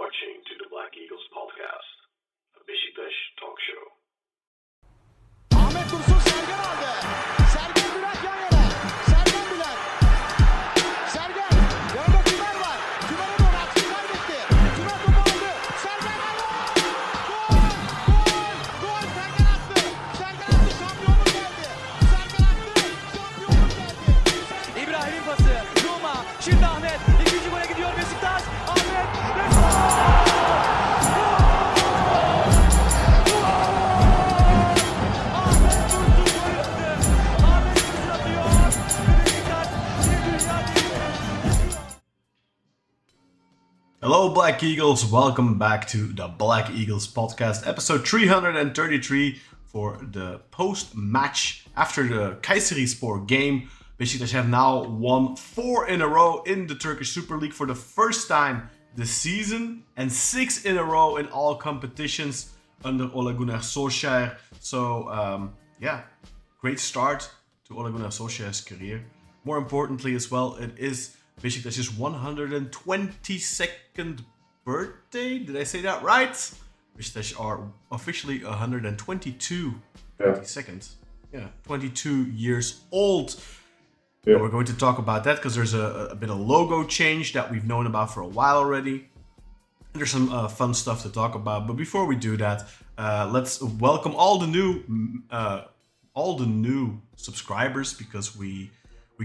watching to the Black Eagles podcast, a Beşiktaş talk show. Ahmet Dursun Sergen aldı. Sergen Bülent yan yana. Sergen Bülent. Sergen. Yanında Tümer var. Tümer'e doğru attı. Tümer gitti. Tümer topu aldı. Sergen aldı. Gol! Gol! Gol! Sergen attı. Sergen attı. Şampiyonluk geldi. Sergen attı. Şampiyonluk geldi. İbrahim'in pası. Roma. Şimdi Ahmet. İkinci gole gidiyor Beşiktaş. Ahmet. Hello, Black Eagles. Welcome back to the Black Eagles podcast, episode 333 for the post-match after the Kayserispor game. Beşiktaş have now won 4 in a row in the Turkish Super Lig for the first time this season and 6 in a row in all competitions under Ole Gunnar Solskjaer. So, great start to Ole Gunnar Solskjaer's career. More importantly as well, it is Beşiktaş's 122nd birthday. Did I say that right? Beşiktaş are officially 122. 22 years old. Yeah. And we're going to talk about that because there's a bit of logo change that we've known about for a while already. And there's some fun stuff to talk about. But before we do that, let's welcome all the new subscribers, because we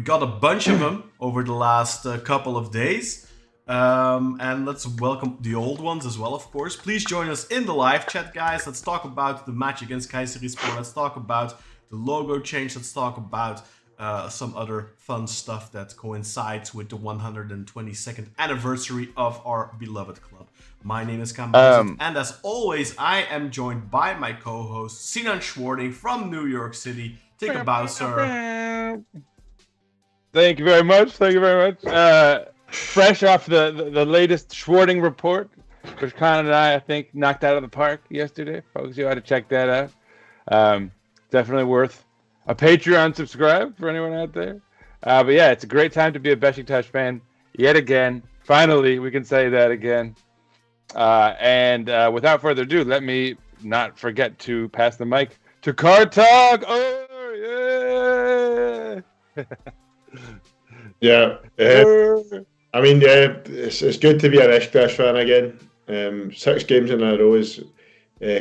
got a bunch of them over the last couple of days. And let's welcome the old ones as well, of course. Please join us in the live chat, guys. Let's talk about the match against Kayserispor. Let's talk about the logo change. Let's talk about some other fun stuff that coincides with the 122nd anniversary of our beloved club. My name is Kamil, and as always, I am joined by my co-host, Sinan Schwarting from New York City. Take a bow, sir. Thank you very much. Fresh off the latest Schwarting report, which Con and I think, knocked out of the park yesterday. Folks, you ought to check that out. Definitely worth a Patreon subscribe for anyone out there. But yeah, it's a great time to be a Beşiktaş fan yet again. Finally, we can say that again. And without further ado, let me not forget to pass the mic to Kartag. Oh, yeah! Yeah, it's good to be a Beşiktaş fan again. 6 games in a row, as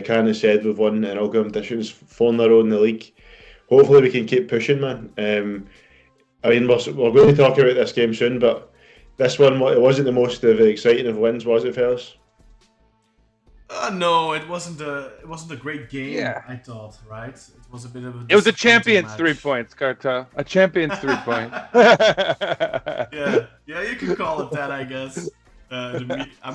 Can said, we've won in all competitions, 4 in a row in the league. Hopefully we can keep pushing, man. We're going to talk about this game soon, but this one, it wasn't the most exciting of wins, was it, fellas? No, it wasn't a great game. Yeah. I thought, right? It was a bit of a. It was a champion's match. 3 points, Kartal. A champion's 3 points. Yeah, you can call it that, I guess. I'm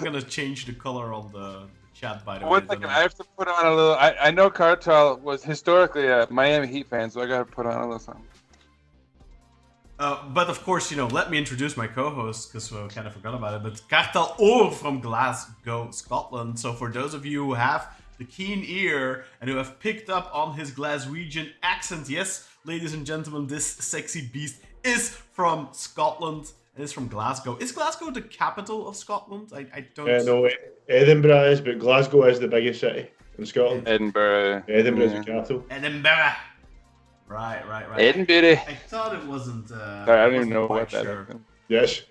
gonna change the color on the chat, by the way. One second, I have to put on a little. I know Kartal was historically a Miami Heat fan, so I got to put on a little something. But of course, let me introduce my co-host, because we kind of forgot about it. But Kartal Oor from Glasgow, Scotland. So for those of you who have the keen ear and who have picked up on his Glaswegian accent, yes, ladies and gentlemen, this sexy beast is from Scotland and is from Glasgow. Is Glasgow the capital of Scotland? I don't... No, Edinburgh is, but Glasgow is the biggest city in Scotland. Edinburgh. Edinburgh is the capital. Edinburgh. Right. Edinburgh. I thought it wasn't... Sorry, I don't even know what that is. Yes.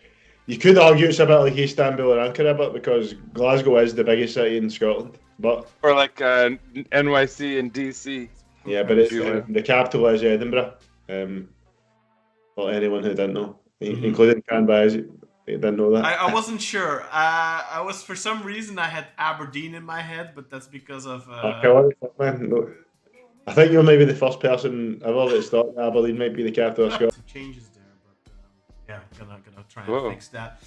You could argue it's a bit like Istanbul or Ankara, but because Glasgow is the biggest city in Scotland. But Or like NYC and DC. yeah, but it's the capital is Edinburgh. Well, anyone who didn't know, including Canberra, they didn't know that. I wasn't sure. For some reason, I had Aberdeen in my head, but that's because of... Man, no. I think you're maybe the first person ever that thought Aberdeen might be the capital of Scotland. Some changes there, but gonna try and fix that.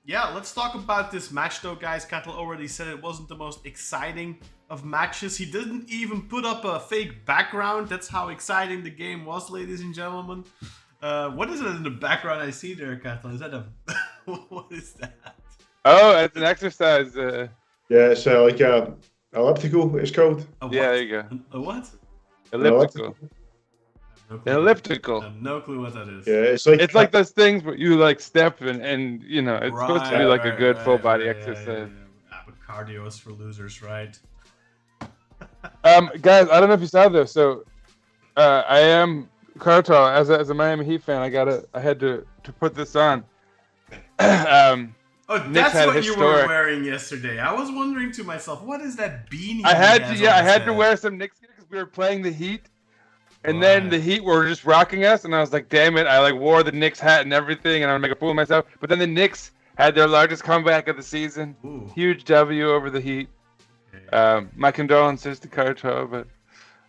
Let's talk about this match though, guys. Kettle already said it wasn't the most exciting of matches. He didn't even put up a fake background. That's how exciting the game was, ladies and gentlemen. What is it in the background I see there, Kettle? Is that a... What is that? Oh, it's an exercise. Yeah, it's like a elliptical, it's called. Yeah, there you go. A what? Elliptical. No Elliptical. I have no clue what that is. Yeah, it's like those things where you like step and it's supposed to be like a good full body exercise. cardio is for losers, right? Guys, I don't know if you saw this. So, I am Cartel as a Miami Heat fan. I had to put this on. Oh, Knicks that's had what you were wearing yesterday. I was wondering to myself, what is that beanie? I had to wear some Knicks gear because we were playing the Heat, and then the Heat were just rocking us, and I was like, damn it! I like wore the Knicks hat and everything, and I'm gonna make a fool of myself. But then the Knicks had their largest comeback of the season. Ooh. Huge W over the Heat. My condolences to Cartel, but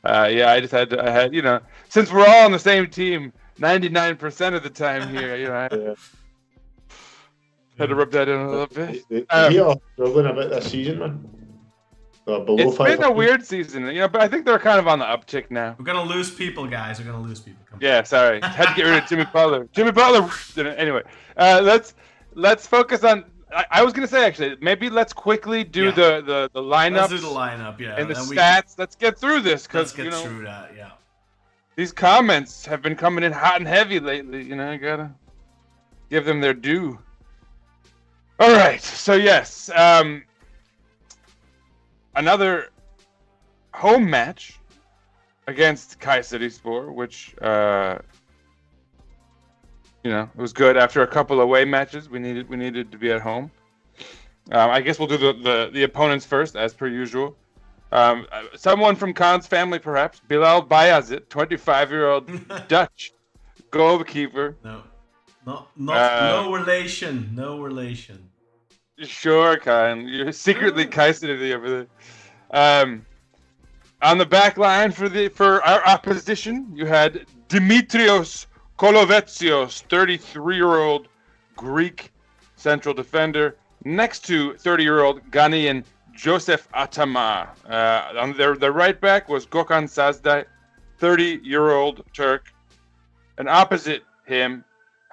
I just had to. Since we're all on the same team, 99% of the time here, had to rub that in a little bit. The Heat are struggling a bit this season, man. It's been a weird season, but I think they're kind of on the uptick now. We're gonna lose people, guys. We're gonna lose people. Yeah, sorry. Had to get rid of Jimmy Butler. Jimmy Butler. Anyway, let's focus on. I was gonna say actually, maybe let's quickly do the lineups. Let's do the lineup, and the stats. Let's get through this because through that. Yeah. These comments have been coming in hot and heavy lately. I gotta give them their due. All right, so yes, another home match against Kayserispor, which it was good. After a couple away matches, we needed to be at home. I guess we'll do the opponents first, as per usual. Someone from Khan's family, perhaps. Bilal Bayazit, 25-year-old Dutch goalkeeper. No relation. No relation. Sure, Khan. You're secretly Kayseri over there. On the back line for our opposition, you had Dimitrios Kolovetsios, 33-year-old Greek central defender, next to 30-year-old Ghanaian Joseph Atama. On their right back was Gökhan Sazday, 30-year-old Turk. And opposite him,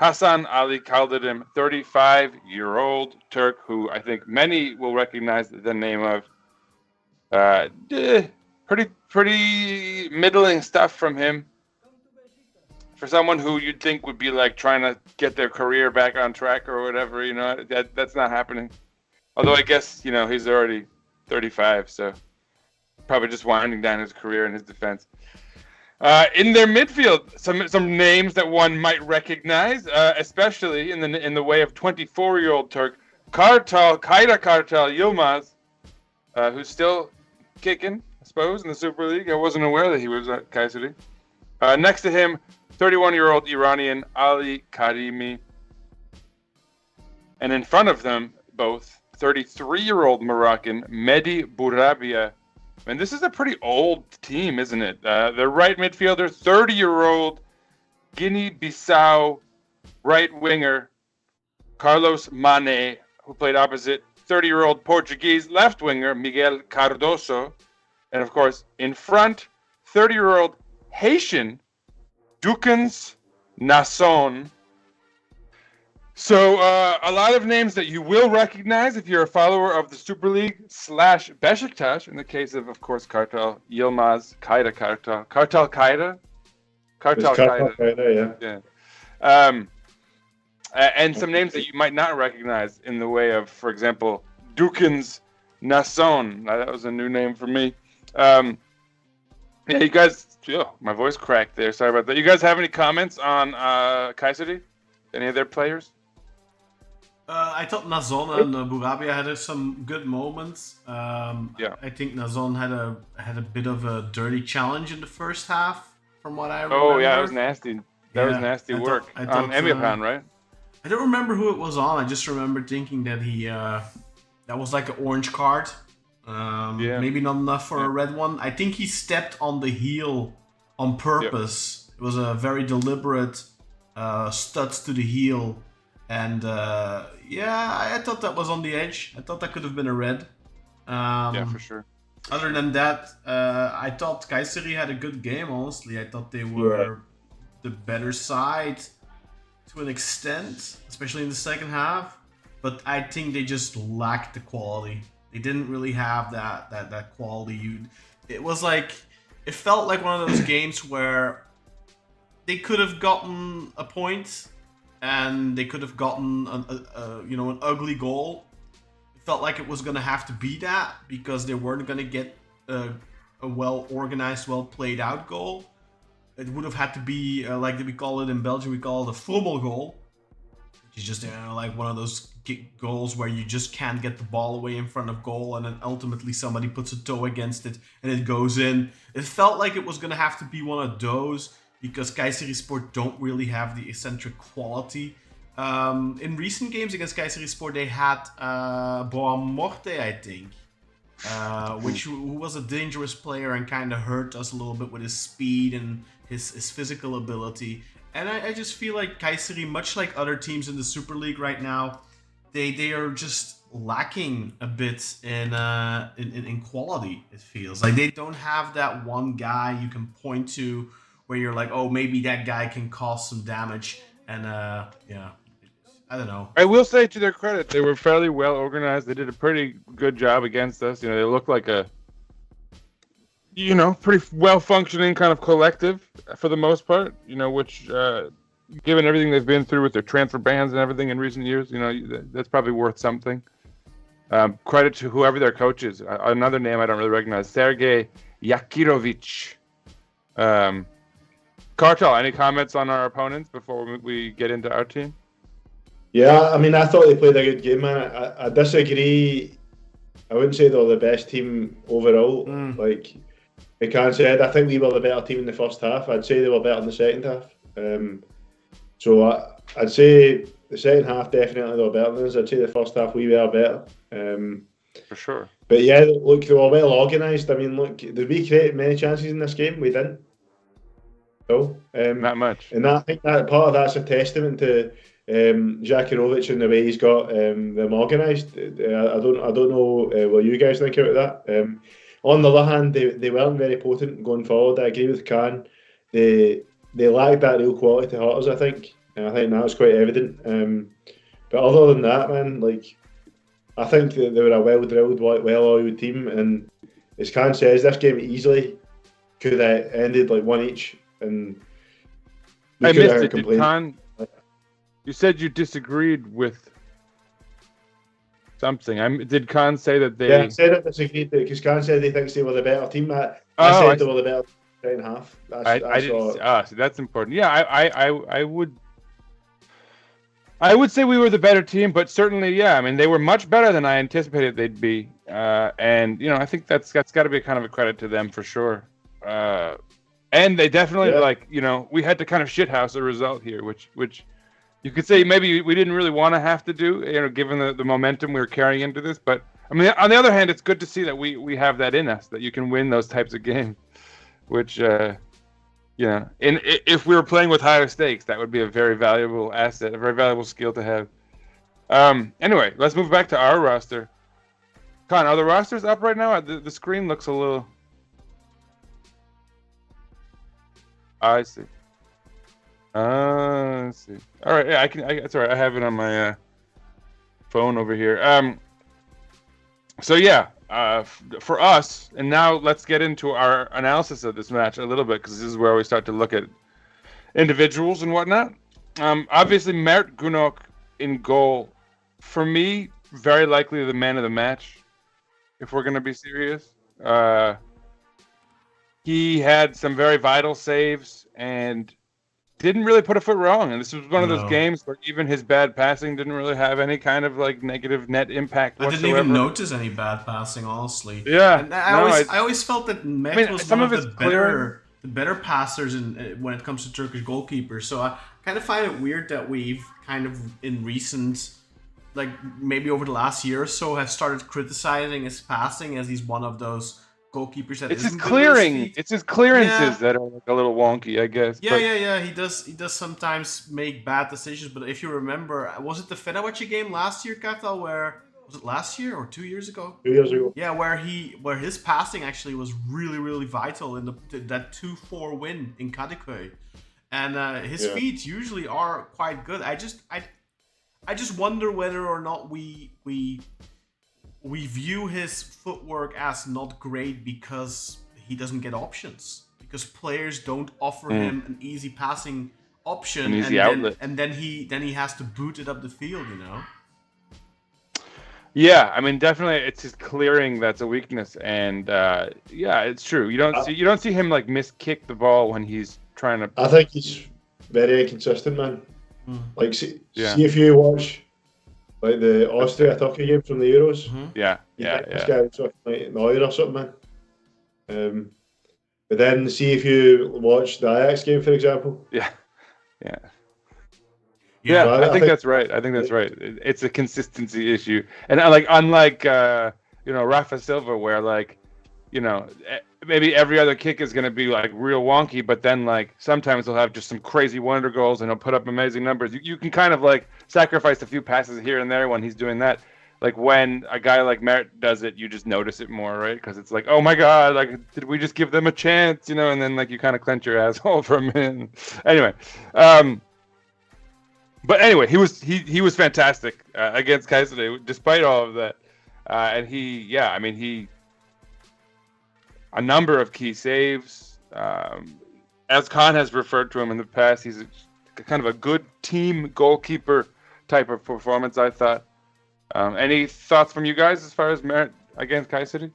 Hasan Ali Kaldırım, 35-year-old Turk, who I think many will recognize the name of. Pretty middling stuff from him. For someone who you'd think would be like trying to get their career back on track or whatever, that's not happening. Although I guess, he's already 35, so probably just winding down his career in his defense. In their midfield, some names that one might recognize, especially in the way of 24-year-old Turk Kayra Kartal Yilmaz, who's still kicking, I suppose, in the Super League. I wasn't aware that he was at Kayseri. Next to him, 31-year-old Iranian Ali Karimi. And in front of them, both, 33-year-old Moroccan Mehdi Bourabia. And this is a pretty old team, isn't it? Their right midfielder, 30-year-old Guinea-Bissau right winger Carlos Mane, who played opposite 30-year-old Portuguese left winger Miguel Cardoso. And of course, in front, 30-year-old Haitian Dukans Nasson. So a lot of names that you will recognize if you're a follower of the Super League / Beşiktaş. In the case of course, Kartal Yilmaz, Kayra Kartal, Kartal Kayra, yeah. And some names that you might not recognize in the way of, for example, Dukans Nasson. That was a new name for me. You guys. My voice cracked there. Sorry about that. You guys have any comments on Kayseri? Any of their players? I thought Nazon and Bourabia had some good moments. I think Nazon had a bit of a dirty challenge in the first half, from what I remember. Oh yeah, it was nasty. That was nasty work. I thought Emirhan, right? I don't remember who it was on. I just remember thinking that that was like an orange card. Maybe not enough for a red one. I think he stepped on the heel on purpose. It was a very deliberate studs to the heel. And I thought that was on the edge. I thought that could have been a red. For sure. Other than that, I thought Kayseri had a good game, honestly. I thought they were the better side to an extent, especially in the second half. But I think they just lacked the quality. They didn't really have that quality. It felt like one of those games where they could have gotten a point and they could have gotten an ugly goal. It felt like it was going to have to be that because they weren't going to get a well-organized, well-played-out goal. It would have had to be, like we call it in Belgium, we call it a frommel goal. Which is just like one of those goals where you just can't get the ball away in front of goal and then ultimately somebody puts a toe against it and it goes in. It felt like it was going to have to be one of those because Kayserispor don't really have the eccentric quality. In recent games against Kayserispor, they had Boamorte, I think, who was a dangerous player and kind of hurt us a little bit with his speed and his physical ability. And I just feel like Kayseri, much like other teams in the Super League right now, they are just lacking a bit in quality, it feels. Like they don't have that one guy you can point to where you're like, oh, maybe that guy can cause some damage. And I don't know. I will say to their credit, they were fairly well organized. They did a pretty good job against us. They looked like a pretty well-functioning kind of collective for the most part, which, given everything they've been through with their transfer bans and everything in recent years, that's probably worth something. Credit to whoever their coach is. Another name I don't really recognize, Sergej Yakirovic. Cartel, any comments on our opponents before we get into our team? Yeah, I mean, I thought they played a good game, man. I disagree. I wouldn't say they were the best team overall. Like McCann said, I think we were the better team in the first half. I'd say they were better in the second half. So I'd say the second half definitely they were better than us. I'd say the first half we were better. For sure. But yeah, look, they were well organised. I mean, look, did we create many chances in this game? We didn't. No. Not much. And I think that part of that's a testament to Jakirovic and the way he's got them organised. I don't know what you guys think about that. On the other hand, they weren't very potent going forward. I agree with Khan. They lacked that real quality to hurt us, I think. And I think that was quite evident. But other than that, man, like I think they were a well-drilled, well-oiled team. And as Khan says, this game easily could have ended like one each. And I missed it. Did Khan? You said you disagreed with something. Did Khan say that they? Yeah, I said I disagreed because Khan said he thinks they were the better team. I said they were the better second half. I didn't. So that's important. Yeah, I would say we were the better team, but certainly, yeah. I mean, they were much better than I anticipated they'd be, and I think that's got to be kind of a credit to them for sure. And they definitely we had to kind of shithouse a result here, which. You could say maybe we didn't really want to have to do, given the momentum we were carrying into this. But I mean, on the other hand, it's good to see that we have that in us, that you can win those types of games. Which, if we were playing with higher stakes, that would be a very valuable asset, a very valuable skill to have. Anyway, let's move back to our roster. Con, are the rosters up right now? The screen looks a little. I see. Let's see. All right, yeah, it's all right. I have it on my phone over here. So yeah, for us, and now let's get into our analysis of this match a little bit, because this is where we start to look at individuals and whatnot. Obviously, Mert Gunok in goal. For me, very likely the man of the match, if we're going to be serious. He had some very vital saves and didn't really put a foot wrong. And this was one of those games where even his bad passing didn't really have any kind of like negative net impact whatsoever. I didn't even notice any bad passing, honestly. Yeah. And I always felt that Mert was one of the better passers when it comes to Turkish goalkeepers. So I kind of find it weird that we've kind of in recent, like maybe over the last year or so, have started criticizing his passing as he's one of those goalkeepers that it's his clearing. It's his clearances that are like a little wonky, I guess. Yeah. He does sometimes make bad decisions. But if you remember, was it the Fenerbahce game last year, Kartal? Where was it last year or 2 years ago? 2 years ago. Yeah, where his passing actually was really, really vital in that 2-4 win in Kadıköy, and his feet usually are quite good. I just wonder whether or not we view his footwork as not great because he doesn't get options, because players don't offer him an easy passing option, an easy outlet, and then he has to boot it up the field, Yeah, I mean, definitely, it's his clearing that's a weakness, and yeah, it's true. You don't see him like miss kick the ball when he's trying to. I think he's very inconsistent, man. Like, see if you watch like the Austria-Turkey game from the Euros. Yeah, This guy was fucking like Neuer or something, man. But then see if you watch the Ajax game, for example. Yeah. Yeah, I think that's right. It's a consistency issue, and unlike Rafa Silva, where maybe every other kick is going to be like real wonky, but then like sometimes he'll have just some crazy wonder goals and he'll put up amazing numbers. You can kind of like sacrifice a few passes here and there when he's doing that. Like when a guy like Mert does it, you just notice it more, right? Because it's like, oh my god, like did we just give them a chance, And then like you kind of clench your asshole for a minute. Anyway, but anyway, he was fantastic against Kayseri, despite all of that, and he a number of key saves. As Khan has referred to him in the past, he's kind of a good team goalkeeper type of performance, I thought. Any thoughts from you guys as far as Merit against Kayseri?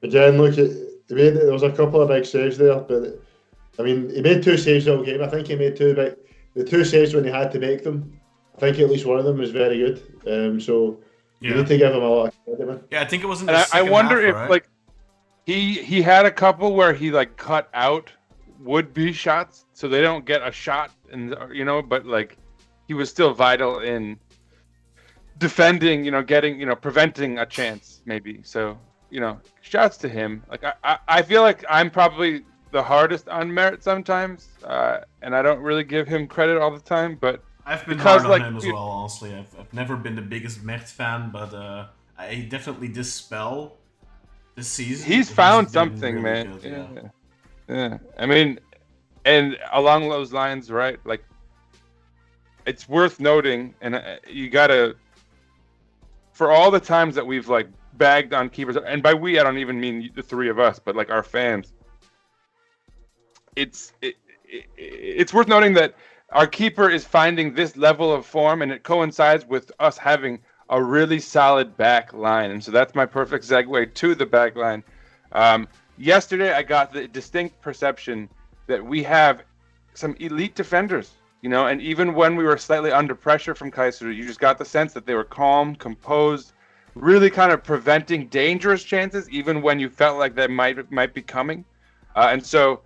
Again, look, there was a couple of big saves there, but I mean, he made 2 saves all game. I think he made 2 big. The 2 saves when he had to make them, I think at least one of them was very good. So you need to give him a lot of credit, man. Yeah, I think it was in the second I wonder half, if right? like he had a couple where he like cut out would-be shots, so they don't get a shot, and but like he was still vital in defending, getting, preventing a chance maybe. So shouts to him. Like I feel like I'm probably the hardest on Merit sometimes, and I don't really give him credit all the time. But I've been hard on him as well. Honestly, I've never been the biggest Mert fan, but I definitely this spell this season. He's found something, really man. Good, yeah. I mean, and along those lines, right? Like, it's worth noting, and you gotta, for all the times that we've like bagged on keepers, and by we I don't even mean the 3 of us, but like our fans. It's worth noting that our keeper is finding this level of form, and it coincides with us having a really solid back line. And so that's my perfect segue to the back line. Yesterday, I got the distinct perception that we have some elite defenders, and even when we were slightly under pressure from Kayseri, you just got the sense that they were calm, composed, really kind of preventing dangerous chances, even when you felt like they might be coming. And so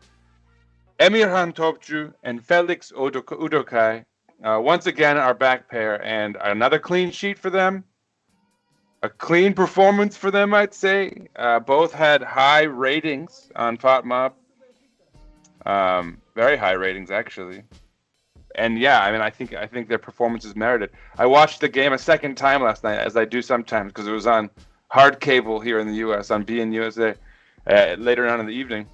Emirhan Topçu and Felix Udokai, once again, our back pair, and another clean sheet for them. A clean performance for them, I'd say. Both had high ratings on FOTMOP. Very high ratings, actually. And yeah, I mean, I think their performance is merited. I watched the game a second time last night, as I do sometimes, because it was on hard cable here in the U.S. on beIN USA later on in the evening.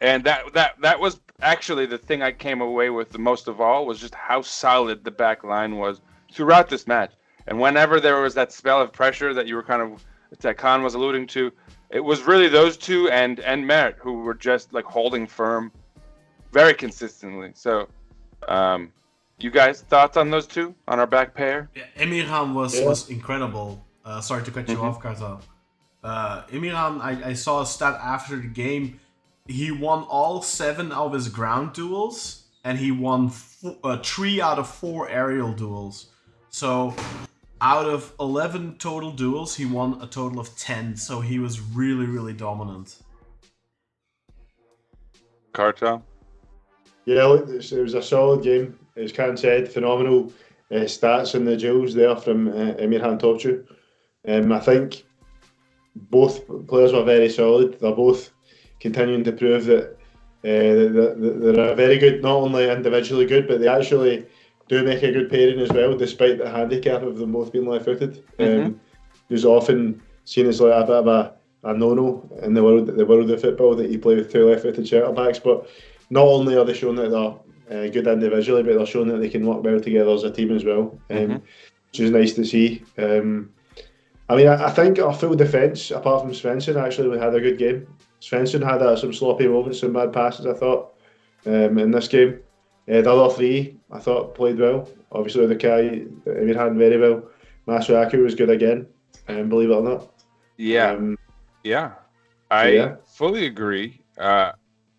And that was actually the thing I came away with the most of all, was just how solid the back line was throughout this match. And whenever there was that spell of pressure that that Khan was alluding to, it was really those 2 and Mert who were just like holding firm very consistently. So, you guys, thoughts on those 2, on our back pair? Yeah, Emirhan was incredible. Sorry to cut you off, Kartal. Emirhan, I saw a stat after the game. He won all 7 of his ground duels, and he won 3 out of 4 aerial duels. So, out of 11 total duels, he won a total of 10. So he was really, really dominant. Kartal? Yeah, it was a solid game. As Khan said, phenomenal stats in the duels there from Emirhan Topçu. I think both players were very solid. They're both continuing to prove that they're very good, not only individually good, but they actually do make a good pairing as well, despite the handicap of them both being left-footed. Who's often seen as like a bit of a no-no in the world of football, that you play with 2 left-footed centre-backs. But not only are they showing that they're good individually, but they're showing that they can work well together as a team as well, which is nice to see. I mean, I think our full defence, apart from Svensson, actually had a good game. Svensson had some sloppy moments, some bad passes, I thought, in this game. The other 3, I thought, played well. Obviously, the guy, Emirhan very well. Masuaku was good again, believe it or not. Yeah. I fully agree.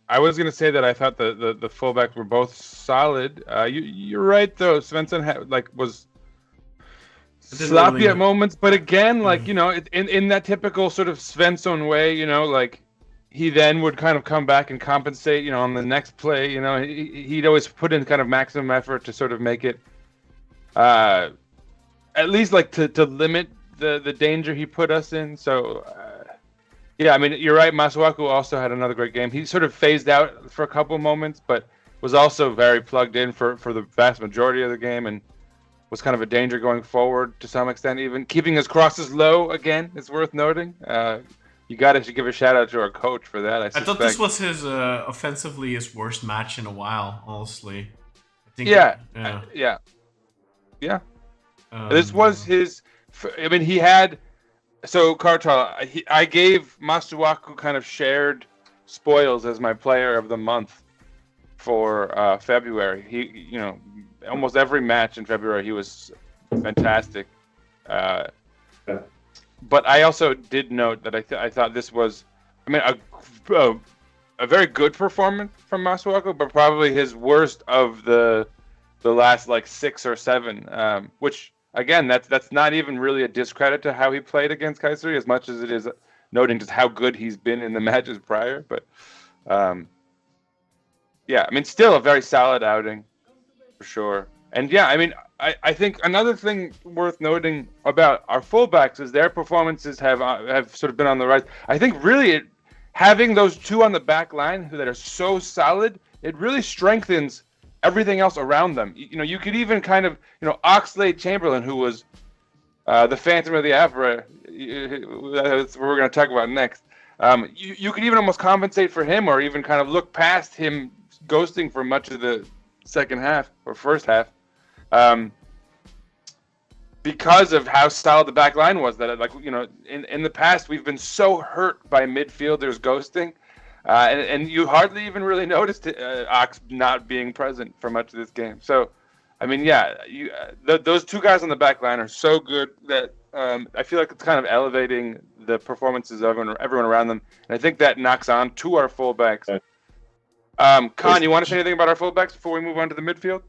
I was going to say that I thought the fullbacks were both solid. You're right, though. Svensson was sloppy really at moments, but again, in that typical sort of Svensson way, he then would kind of come back and compensate, on the next play. He'd always put in kind of maximum effort to sort of make it, at least to limit the danger he put us in. So, yeah, I mean, you're right. Masuaku also had another great game. He sort of phased out for a couple moments, but was also very plugged in for the vast majority of the game and was kind of a danger going forward to some extent, even keeping his crosses low again. It's worth noting. You got to give a shout out to our coach for that. I thought this was his offensively his worst match in a while, honestly. I think yeah. This was his. I mean, he had. So Kartal, I gave Masuaku kind of shared spoils as my player of the month for February. He, almost every match in February he was fantastic. But I also did note that I thought this was, a very good performance from Masuaku, but probably his worst of the last 6 or 7, which. Again, that's not even really a discredit to how he played against Kayseri as much as it is noting just how good he's been in the matches prior. But, still a very solid outing for sure. And, I think another thing worth noting about our fullbacks is their performances have sort of been on the rise. I think really having those two on the back line that are so solid, it really strengthens everything else around them. You could even kind of, Oxlade-Chamberlain, who was the Phantom of the Opera, that's what we're going to talk about next. You could even almost compensate for him or even kind of look past him ghosting for much of the second half or first half because of how solid the back line was. That, in the past, we've been so hurt by midfielders ghosting. And you hardly even really noticed Ox not being present for much of this game. So, those two guys on the back line are so good that I feel like it's kind of elevating the performances of everyone around them. And I think that knocks on to our fullbacks. Khan, you want to say anything about our fullbacks before we move on to the midfield?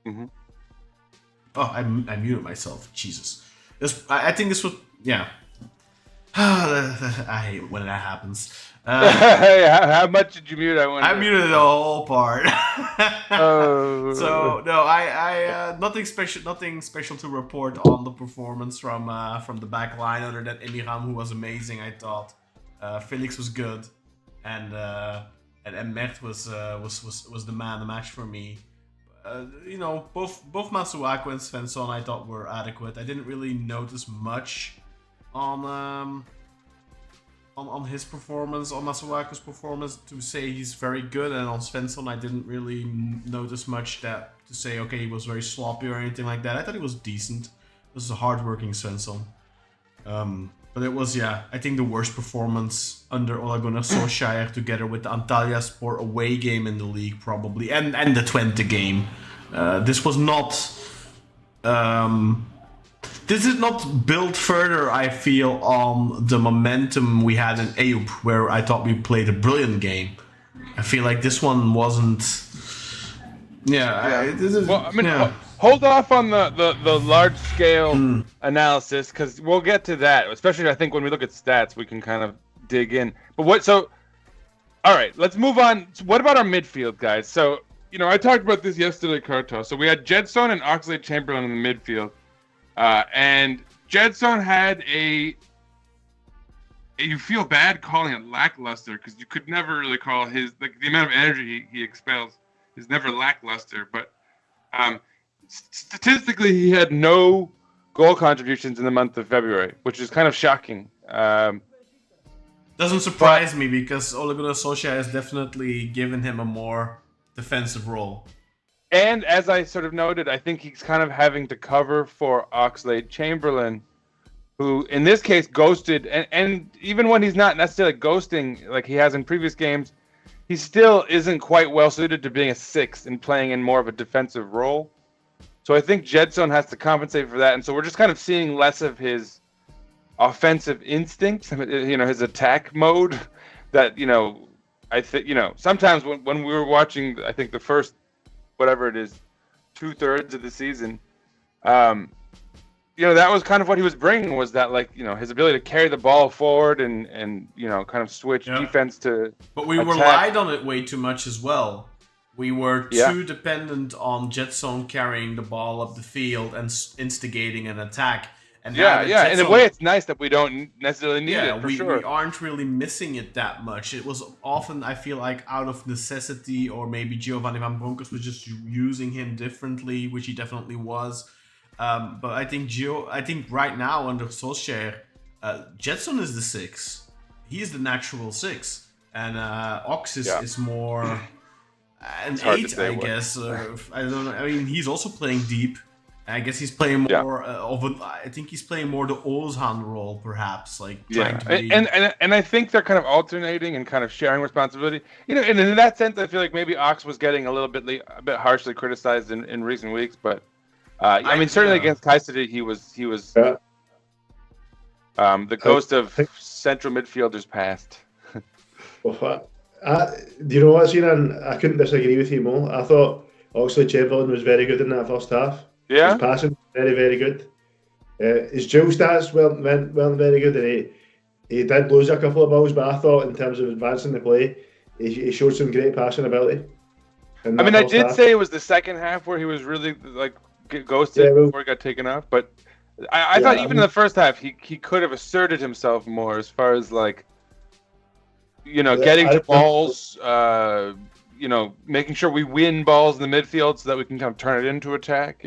Mm-hmm. Oh, I muted myself. Jesus. I think this was, yeah. I hate when that happens. How much did you mute? I muted the whole part. So no, I nothing special to report on the performance from the back line other than Emiram, who was amazing. I thought Felix was good, and Mert was the man of the match for me. Both Masuaku and Svensson I thought were adequate. I didn't really notice much on his performance, on Masuaku's performance to say he's very good, and on Svensson I didn't really notice much to say okay he was very sloppy or anything like that. I thought he was decent. This is a hard-working Svensson. But it was, I think the worst performance under Ole Gunnar Solskjaer together with the Antalyaspor away game in the league probably, and the Twente game. This was not... this is not built further, I feel, on the momentum we had in Ayoub, where I thought we played a brilliant game. I feel like this one wasn't... Hold off on the large scale analysis because we'll get to that. Especially, I think when we look at stats, we can kind of dig in. But all right, let's move on. So what about our midfield, guys? So I talked about this yesterday, Karto. So we had Jedson and Oxlade-Chamberlain in the midfield, and Jedson had a you feel bad calling it lackluster because you could never really call his the amount of energy he expels is never lackluster. But statistically, he had no goal contributions in the month of February, which is kind of shocking. Doesn't surprise me because Ole Gunnar Solskjaer has definitely given him a more defensive role. And as I sort of noted, I think he's kind of having to cover for Oxlade-Chamberlain, who in this case ghosted, and even when he's not necessarily ghosting like he has in previous games, he still isn't quite well suited to being a 6 and playing in more of a defensive role. So I think Gedson has to compensate for that, and so we're just kind of seeing less of his offensive instincts, his attack mode. That I think sometimes when we were watching, I think the first whatever it is, 2/3 of the season, that was kind of what he was bringing, was that his ability to carry the ball forward and kind of switch defense to. But we relied on it way too much as well. We were too dependent on Gedson carrying the ball up the field and instigating an attack. And in a way, it's nice that we don't necessarily need it. For sure, we aren't really missing it that much. It was often, I feel like, out of necessity, or maybe Giovanni Van Bronckhorst was just using him differently, which he definitely was. But I think right now under Solskjaer, Gedson is the 6. He is the natural 6, and Ox is more an 8, I guess. I don't know. I mean, he's also playing deep. I guess he's playing more I think he's playing more the Ozan role, perhaps, trying to be... And I think they're kind of alternating and kind of sharing responsibility. And in that sense, I feel like maybe Ox was getting a bit harshly criticized in recent weeks, but I mean, certainly against Kayseri, he was the ghost of central midfielders past. Well, do you know what, Sinan? I couldn't disagree with you more. I thought Oxlade-Chamberlain was very good in that first half. Yeah, his passing very, very good. His dual stats weren't very good, and he did lose a couple of balls. But I thought, in terms of advancing the play, he showed some great passing ability. I mean, I did say it was the second half where he was really ghosted before he got taken off. But I thought even in the first half, he could have asserted himself more as far as getting to balls. Making sure we win balls in the midfield so that we can kind of turn it into attack.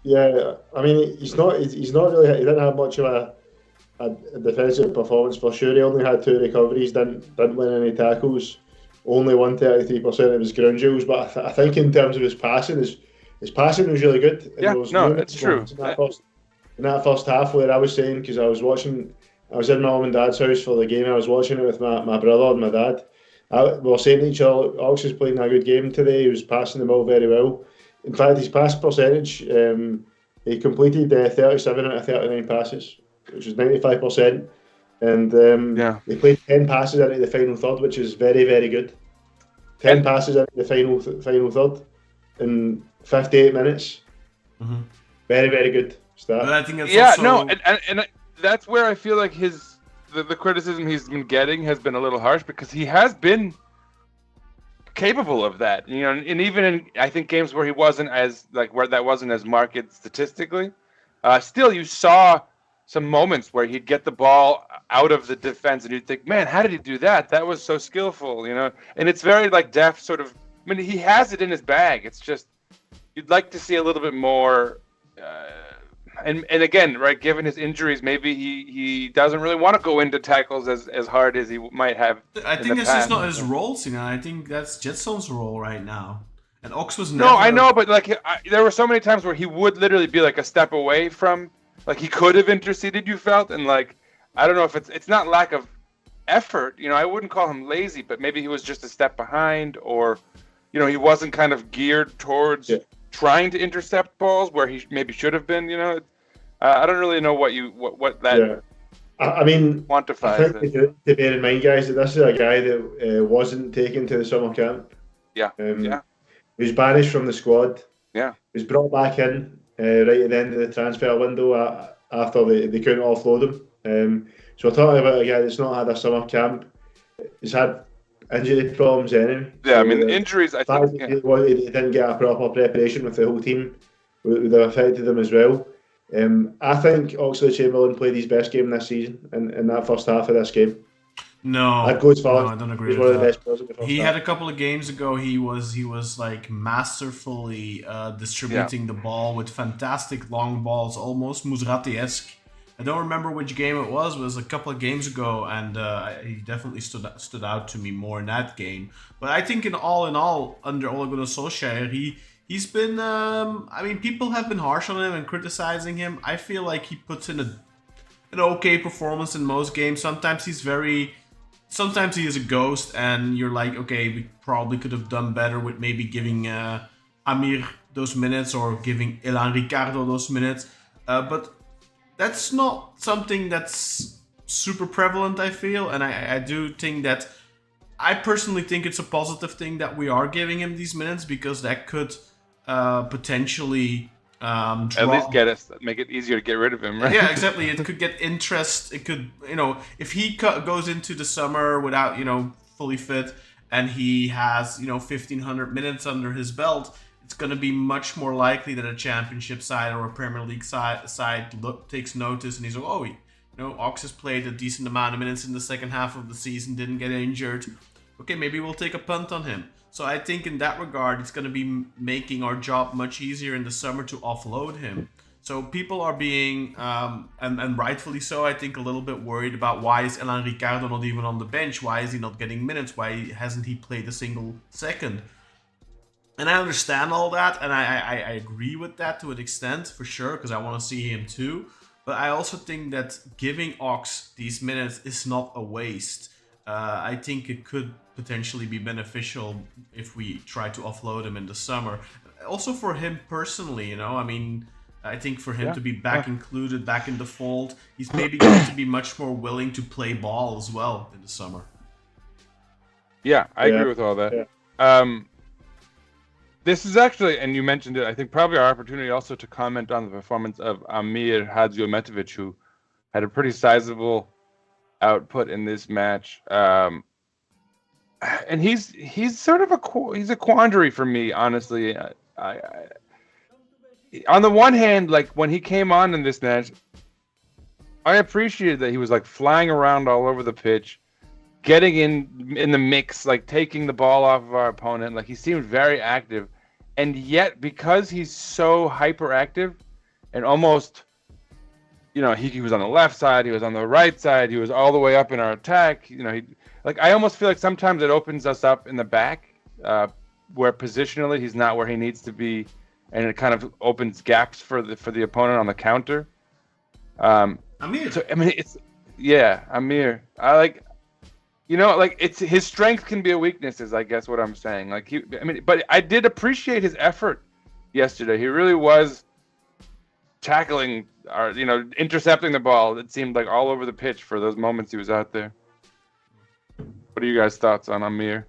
Yeah, I mean, he's not really. He didn't have much of a defensive performance for sure. He only had 2 recoveries, didn't win any tackles, only won 33% of his ground duels. But I think in terms of his passing was really good. It's true. In that first half, where I was saying, because I was in my mum and dad's house for the game. I was watching it with my brother and my dad. We were saying to each other, Ox is playing a good game today. He was passing the ball very well. In fact, his pass percentage, he completed 37 out of 39 passes, which was 95%. And he played 10 passes into the final third, which is very, very good. 10 passes into the final third in 58 minutes. Mm-hmm. Very, very good start. But I think that's and that's where I feel like the criticism he's been getting has been a little harsh, because he has been capable of that, and even in, I think, games where he wasn't as where that wasn't as marked statistically, still you saw some moments where he'd get the ball out of the defense and you'd think, man, how did he do that? That was so skillful, and it's very deft sort of. I mean, he has it in his bag. It's just you'd like to see a little bit more. And again, right, given his injuries, maybe he doesn't really want to go into tackles as hard as he might have. I think that's just not his role, I think that's Jetson's role right now. And Ox was never... No, I know, but there were so many times where he would literally be a step away from, he could have interceded, you felt, and I don't know if it's not lack of effort. I wouldn't call him lazy, but maybe he was just a step behind, or he wasn't kind of geared towards trying to intercept balls where he maybe should have been. I don't really know what that. Yeah. I mean, quantifies. I think to bear in mind, guys, that this is a guy that wasn't taken to the summer camp. Yeah. He was banished from the squad. Yeah. He was brought back in right at the end of the transfer window after they couldn't offload him. So we're talking about a guy that's not had a summer camp. He's had injury problems anyway. Yeah, I mean, injuries, I think... He didn't get a proper preparation with the whole team would have affected them as well. I think Oxlade-Chamberlain played his best game this season in that first half of this game. No, I'd go as far. I don't agree He's with one of the that. best players in the first He half. had a couple of games ago. He was like masterfully distributing the ball with fantastic long balls, almost Musrati-esque. I don't remember which game it was. It was a couple of games ago, and he definitely stood out to me more in that game. But I think in all, under Ole Gunnar Solskjaer, he's been. I mean, people have been harsh on him and criticizing him. I feel like he puts in an okay performance in most games. Sometimes he is a ghost, and you're like, okay, we probably could have done better with maybe giving Amir those minutes or giving Elan Ricardo those minutes. But that's not something that's super prevalent, I feel. And I do think that, I personally think it's a positive thing that we are giving him these minutes, because that could potentially At least make it easier to get rid of him, right? Yeah, exactly. It could get interest. It could, if he goes into the summer without, fully fit, and he has, 1,500 minutes under his belt, it's going to be much more likely that a championship side or a Premier League side takes notice, and he's like, Ox has played a decent amount of minutes in the second half of the season, didn't get injured. Okay, maybe we'll take a punt on him. So I think in that regard, it's going to be making our job much easier in the summer to offload him. So people are being, and rightfully so, I think, a little bit worried about why is Elan Ricardo not even on the bench? Why is he not getting minutes? Why hasn't he played a single second? And I understand all that, and I agree with that to an extent, for sure, because I want to see him too. But I also think that giving Ox these minutes is not a waste. I think it could potentially be beneficial if we try to offload him in the summer. Also for him personally, I mean, I think for him to be back included, back in the fold, he's maybe going to be much more willing to play ball as well in the summer. Yeah, I agree with all that. Yeah. This is actually, and you mentioned it, I think probably our opportunity also to comment on the performance of Amir Hadziometovich, who had a pretty sizable output in this match. And he's sort of he's a quandary for me, honestly. I on the one hand, like when he came on in this match, I appreciated that he was like flying around all over the pitch, getting in the mix, like taking the ball off of our opponent. Like he seemed very active, and yet because he's so hyperactive and almost, he was on the left side, he was on the right side, he was all the way up in our attack. I almost feel like sometimes it opens us up in the back, where positionally he's not where he needs to be, and it kind of opens gaps for the opponent on the counter. Amir. So, I mean, Amir. It's his strength can be a weakness, is I guess what I'm saying. But I did appreciate his effort yesterday. He really was tackling or intercepting the ball. It seemed like all over the pitch for those moments he was out there. What are you guys' thoughts on Amir?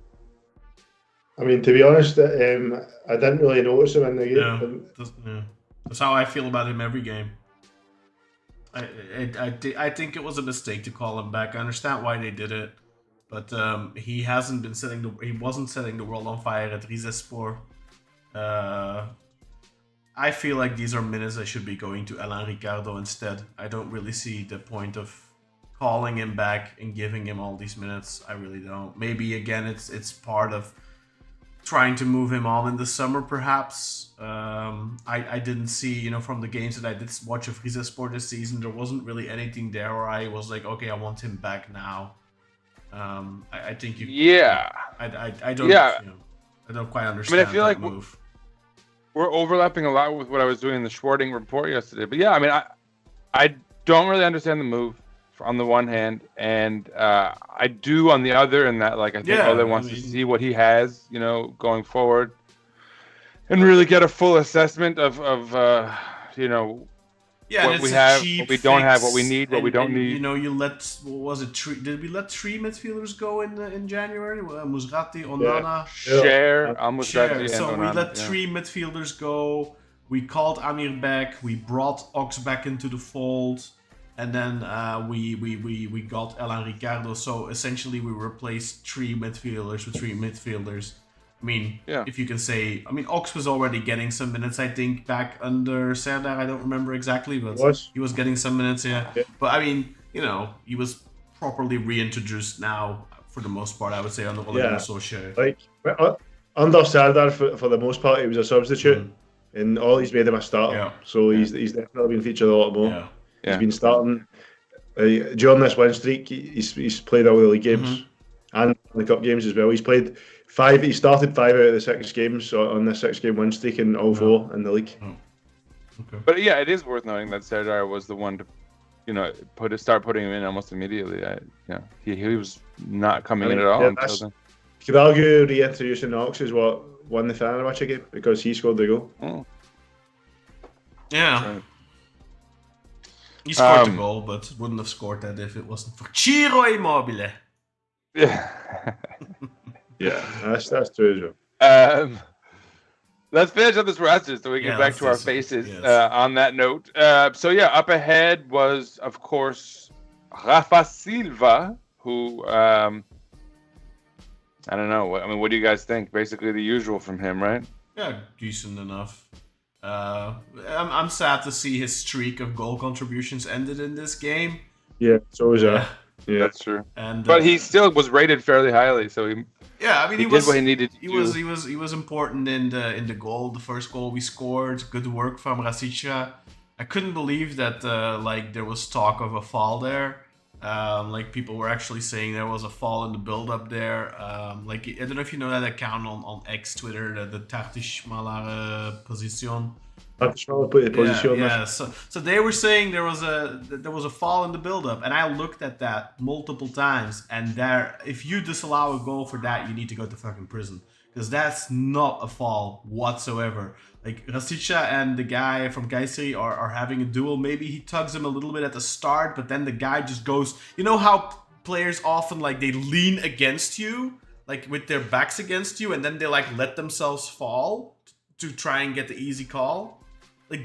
I mean, to be honest, I didn't really notice him in the game. Yeah, that's how I feel about him every game. I think it was a mistake to call him back. I understand why they did it, but he wasn't setting the world on fire at Rizespor. I feel like these are minutes that should be going to Elan Ricardo instead. I don't really see the point of calling him back and giving him all these minutes. I really don't. Maybe again, it's part of trying to move him on in the summer, perhaps. I didn't see, from the games that I did watch of Rizespor this season, there wasn't really anything there where I was like, okay, I want him back now. I think you. Yeah. I don't. Yeah. I don't quite understand. I feel like move. We're overlapping a lot with what I was doing in the Schwarting report yesterday. But yeah, I mean, I don't really understand the move on the one hand, and I do on the other, and that I think Ole wants to see what he has, going forward, and really get a full assessment of what we have, what we don't have, what we need, what we don't need. You let, what was it? Did we let 3 midfielders go in January? Musrati, Onana, Share, Al-Musrati, so and we Onana, let 3 midfielders go. We called Amir back. We brought Ox back into the fold, and then we got Elan Ricardo. So essentially, we replaced 3 midfielders with 3 midfielders. I mean, if you can say, Ox was already getting some minutes, I think, back under Serdar. I don't remember exactly, but he was getting some minutes, yeah. But he was properly reintroduced now for the most part, I would say, under Ole Gunnar Solskjaer. Like under Sardar, for the most part, he was a substitute, and all he's made him a starter. Yeah. So he's definitely been featured a lot more. Yeah. He's been starting during this win streak. He's played all the league games and the cup games as well. He's played 5. He started 5 out of the 6 games on the 6-game win streak, and all 4 in the league. Okay. But yeah, it is worth noting that Serdar was the one to, start putting him in almost immediately. He was not coming in at all until then. You could argue reintroducing Knox is what won the Fenerbahce game because he scored the goal. Oh. Yeah. Right. He scored the goal, but wouldn't have scored that if it wasn't for Ciro Immobile. Yeah. Yeah, that's true as well. Let's finish up this roster so we get back to our faces on that note. Up ahead was, of course, Rafa Silva, who, I don't know. What do you guys think? Basically the usual from him, right? Yeah, decent enough. I'm sad to see his streak of goal contributions ended in this game. Yeah, so was that. Yeah, that's true. But he still was rated fairly highly, so he did what he needed to do. He was important in the goal, the first goal we scored. Good work from Rasica. I couldn't believe that there was talk of a foul there. People were actually saying there was a fall in the build-up there. I don't know if you know that account on X Twitter, the Turkish position. Yeah. So they were saying there was a fall in the build-up, and I looked at that multiple times. And if you disallow a goal for that, you need to go to fucking prison, because that's not a fall whatsoever. Like, Rasica and the guy from Kayseri are having a duel. Maybe he tugs him a little bit at the start, but then the guy just goes... You know how players often, they lean against you, with their backs against you, and then they, let themselves fall to try and get the easy call?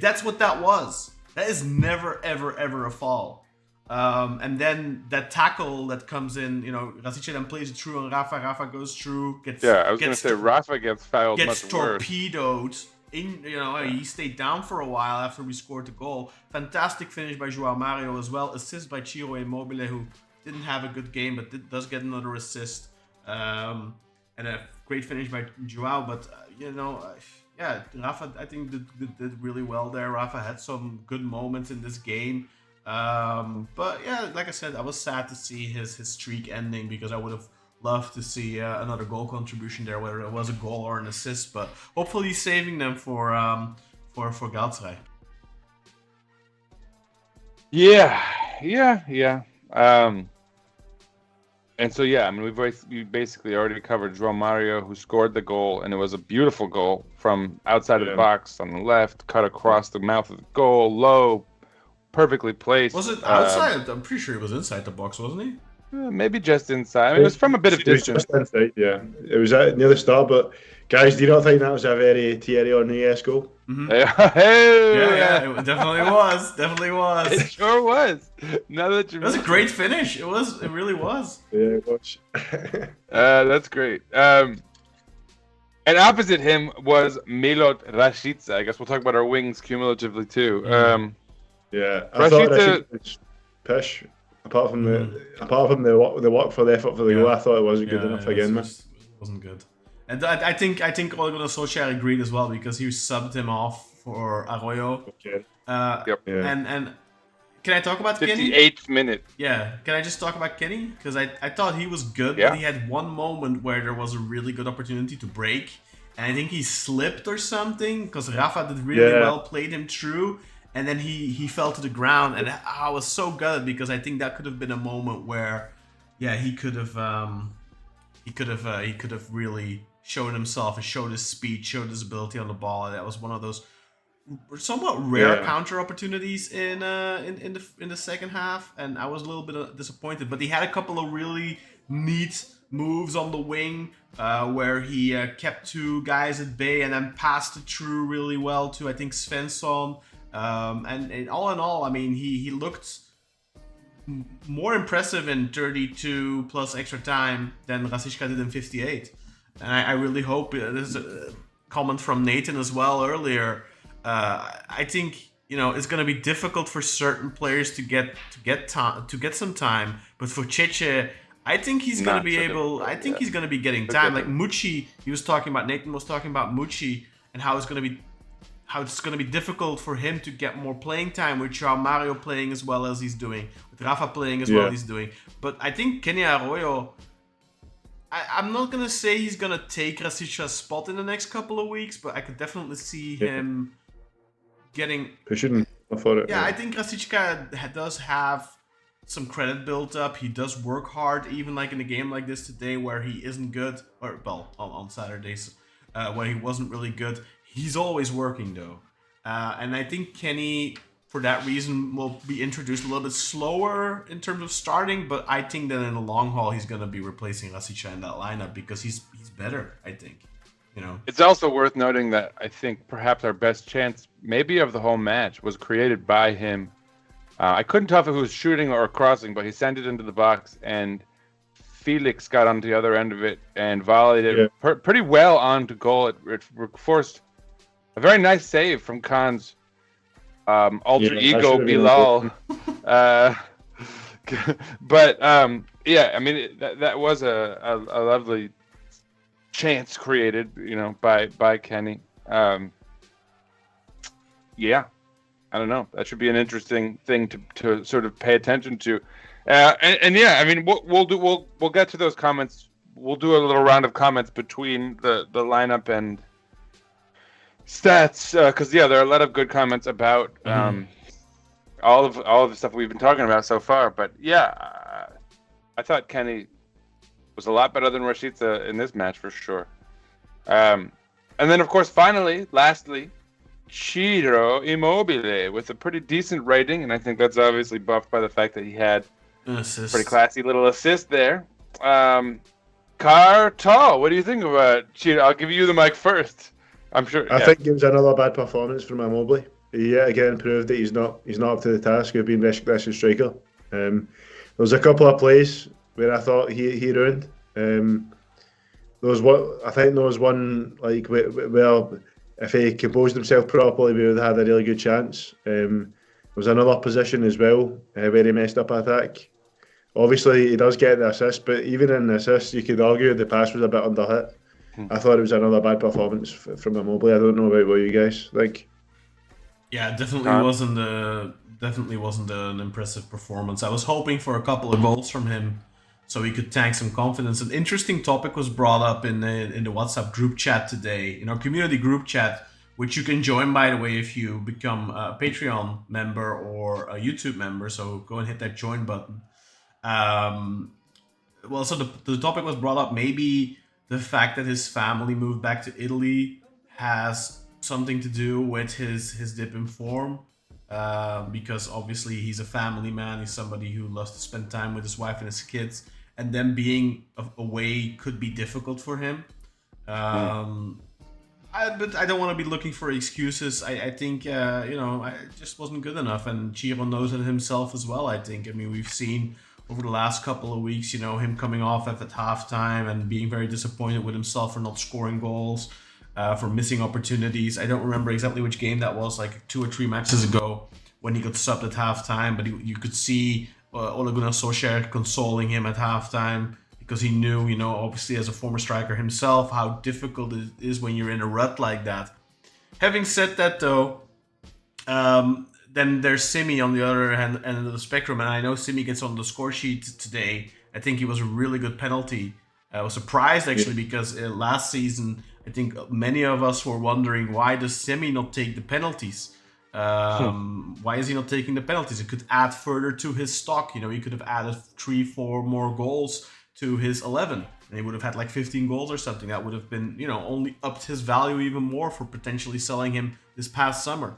That's what that was. That is never, ever, ever a fall. And then that tackle that comes in, Rasica then plays it through on Rafa. Rafa goes through. I was going to say Rafa gets fouled much worse. Gets torpedoed. He stayed down for a while after we scored the goal. Fantastic finish by João Mario as well. Assist by Ciro Immobile, who didn't have a good game, but does get another assist. And a great finish by João. But, Rafa, I think, did really well there. Rafa had some good moments in this game. But, yeah, like I said, I was sad to see his streak ending, because I would have loved to see another goal contribution there, whether it was a goal or an assist, but hopefully he's saving them for Galatasaray. Yeah. We basically already covered João Mario, who scored the goal, and it was a beautiful goal from outside of the box on the left, cut across the mouth of the goal, low, perfectly placed. Was it outside? I'm pretty sure he was inside the box, wasn't he? Maybe just inside. It was from a bit of distance. Just inside, yeah. It was near the star, but guys, do you not think that was a very Thierry Henry-esque goal? Mm-hmm. Yeah, it definitely was. It sure was. Now that it was a great finish. It really was. Yeah, it was. That's great. And opposite him was Milot Rashica. I guess we'll talk about our wings cumulatively too. I thought Rashica was pish. Apart from the work for the effort for the goal, I thought it wasn't good enough again, man. It wasn't good. And I think Ole Gunnar Solskjaer agreed as well, because he subbed him off for Arroyo. Okay. And can I talk about Kenny? 58th minute. Yeah. Can I just talk about Kenny? Because I thought he was good, but he had one moment where there was a really good opportunity to break, and I think he slipped or something, because Rafa did really well, played him through. And then he fell to the ground, and I was so gutted, because I think that could have been a moment where, he could have really shown himself and showed his speed, showed his ability on the ball. And that was one of those somewhat rare counter opportunities in the second half, and I was a little bit disappointed. But he had a couple of really neat moves on the wing, where he kept 2 guys at bay and then passed it through really well to, I think, Svensson. And all in all, I mean, he looked more impressive in 32 plus extra time than Rasica did in 58. And I really hope, this is a comment from Nathan as well earlier, I think it's going to be difficult for certain players to get some time. But for Cheche, I think he's going to be able. I think he's going to be getting time. Like Muci, Nathan was talking about Muci and how it's going to be difficult for him to get more playing time with João Mario playing as well as he's doing, with Rafa playing as well as he's doing. But I think Kenny Arroyo, I'm not going to say he's going to take Rasic's spot in the next couple of weeks, but I could definitely see him getting... pushing for it. Yeah, I think Rasicka does have some credit built up. He does work hard, even like in a game like this today where he isn't good, or well, on Saturdays, where he wasn't really good. He's always working though. And I think Kenny, for that reason, will be introduced a little bit slower in terms of starting, but I think that in the long haul, he's going to be replacing Rasicka in that lineup because he's better, I think. It's also worth noting that I think perhaps our best chance, maybe of the whole match, was created by him. I couldn't tell if it was shooting or crossing, but he sent it into the box, and Felix got on the other end of it and volleyed it pretty well onto goal. It forced a very nice save from Khan's alter ego Bilal. But yeah, I mean that was a lovely chance created, by Kenny. Yeah, I don't know. That should be an interesting thing to sort of pay attention to. And yeah, I mean we'll get to those comments. We'll do a little round of comments between the lineup and stats, because there are a lot of good comments about all of the stuff we've been talking about so far. But yeah, I thought Kenny was a lot better than Rashica in this match for sure. And then, of course, lastly, Ciro Immobile with a pretty decent rating, and I think that's obviously buffed by the fact that he had a pretty classy little assist there. Cartal, what do you think about Ciro? I'll give you the mic first. I'm sure. I think it was another bad performance from Immobile. He yet again proved that he's not up to the task of being Beşiktaş's striker. There was a couple of plays where I thought he ruined. There was one like where if he composed himself properly, we would have had a really good chance. There was another position as well where he messed up attack. Obviously, he does get the assist, but even in the assist, you could argue the pass was a bit underhit. I thought it was another bad performance from Immobile. I don't know about what you guys think. Yeah, definitely wasn't an impressive performance. I was hoping for a couple of goals from him so he could tank some confidence. An interesting topic was brought up in the WhatsApp group chat today, in our community group chat, which you can join, by the way, if you become a Patreon member or a YouTube member. So go and hit that join button. So the topic was brought up, maybe the fact that his family moved back to Italy has something to do with his dip in form, because obviously he's a family man. He's somebody who loves to spend time with his wife and his kids, and then being away could be difficult for him. But I don't want to be looking for excuses. I think it just wasn't good enough, and Ciro knows it himself as well. I think. I mean, we've seen over the last couple of weeks, him coming off at halftime and being very disappointed with himself for not scoring goals, for missing opportunities. I don't remember exactly which game that was, like 2 or 3 matches ago, when he got subbed at halftime. But you could see Ole Gunnar Solskjaer consoling him at halftime, because he knew, obviously as a former striker himself, how difficult it is when you're in a rut like that. Having said that, though, then there's Simi on the other end of the spectrum, and I know Simi gets on the score sheet today. I think he was a really good penalty. I was surprised, actually, because last season, I think many of us were wondering, why does Simi not take the penalties? Why is he not taking the penalties? It could add further to his stock. He could have added 3-4 more goals to his 11, and he would have had like 15 goals or something. That would have been, only upped his value even more for potentially selling him this past summer.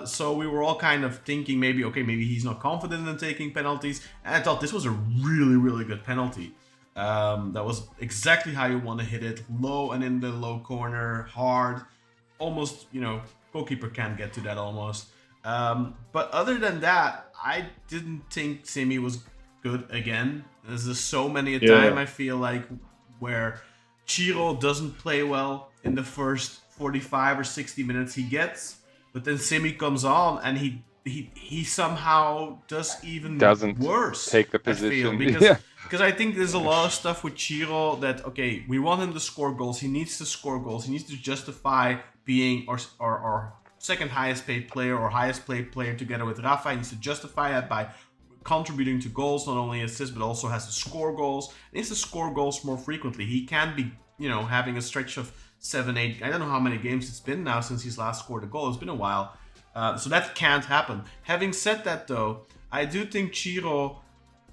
So we were all kind of thinking maybe he's not confident in taking penalties. And I thought this was a really, really good penalty. That was exactly how you want to hit it. Low and in the low corner, hard. Almost, goalkeeper can't get to that almost. But other than that, I didn't think Simi was good again. There's just so many a time, I feel like, where Ciro doesn't play well in the first 45 or 60 minutes he gets. But then Semih comes on and he somehow does even Doesn't worse. take the I feel, position. because I think there's a lot of stuff with Ciro that, okay, we want him to score goals. He needs to score goals. He needs to justify being our second highest paid player or highest paid player together with Rafa. He needs to justify that by contributing to goals, not only assists, but also has to score goals. He needs to score goals more frequently. He can't be, having a stretch of 7, 8, I don't know how many games it's been now since he's last scored a goal. It's been a while. So that can't happen. Having said that, though, I do think Ciro,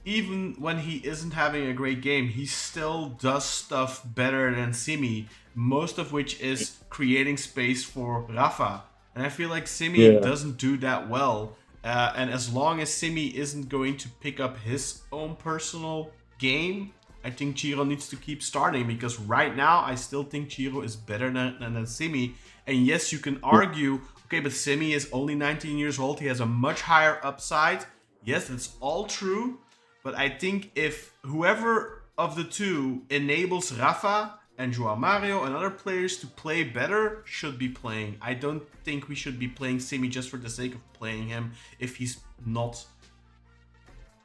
even when he isn't having a great game, he still does stuff better than Semih, most of which is creating space for Rafa. And I feel like Semih doesn't do that well. And as long as Semih isn't going to pick up his own personal game, I think Ciro needs to keep starting, because right now I still think Ciro is better than Semih. And yes, you can argue, okay, but Semih is only 19 years old. He has a much higher upside. Yes, that's all true. But I think if whoever of the two enables Rafa and João Mario and other players to play better, should be playing. I don't think we should be playing Semih just for the sake of playing him if he's not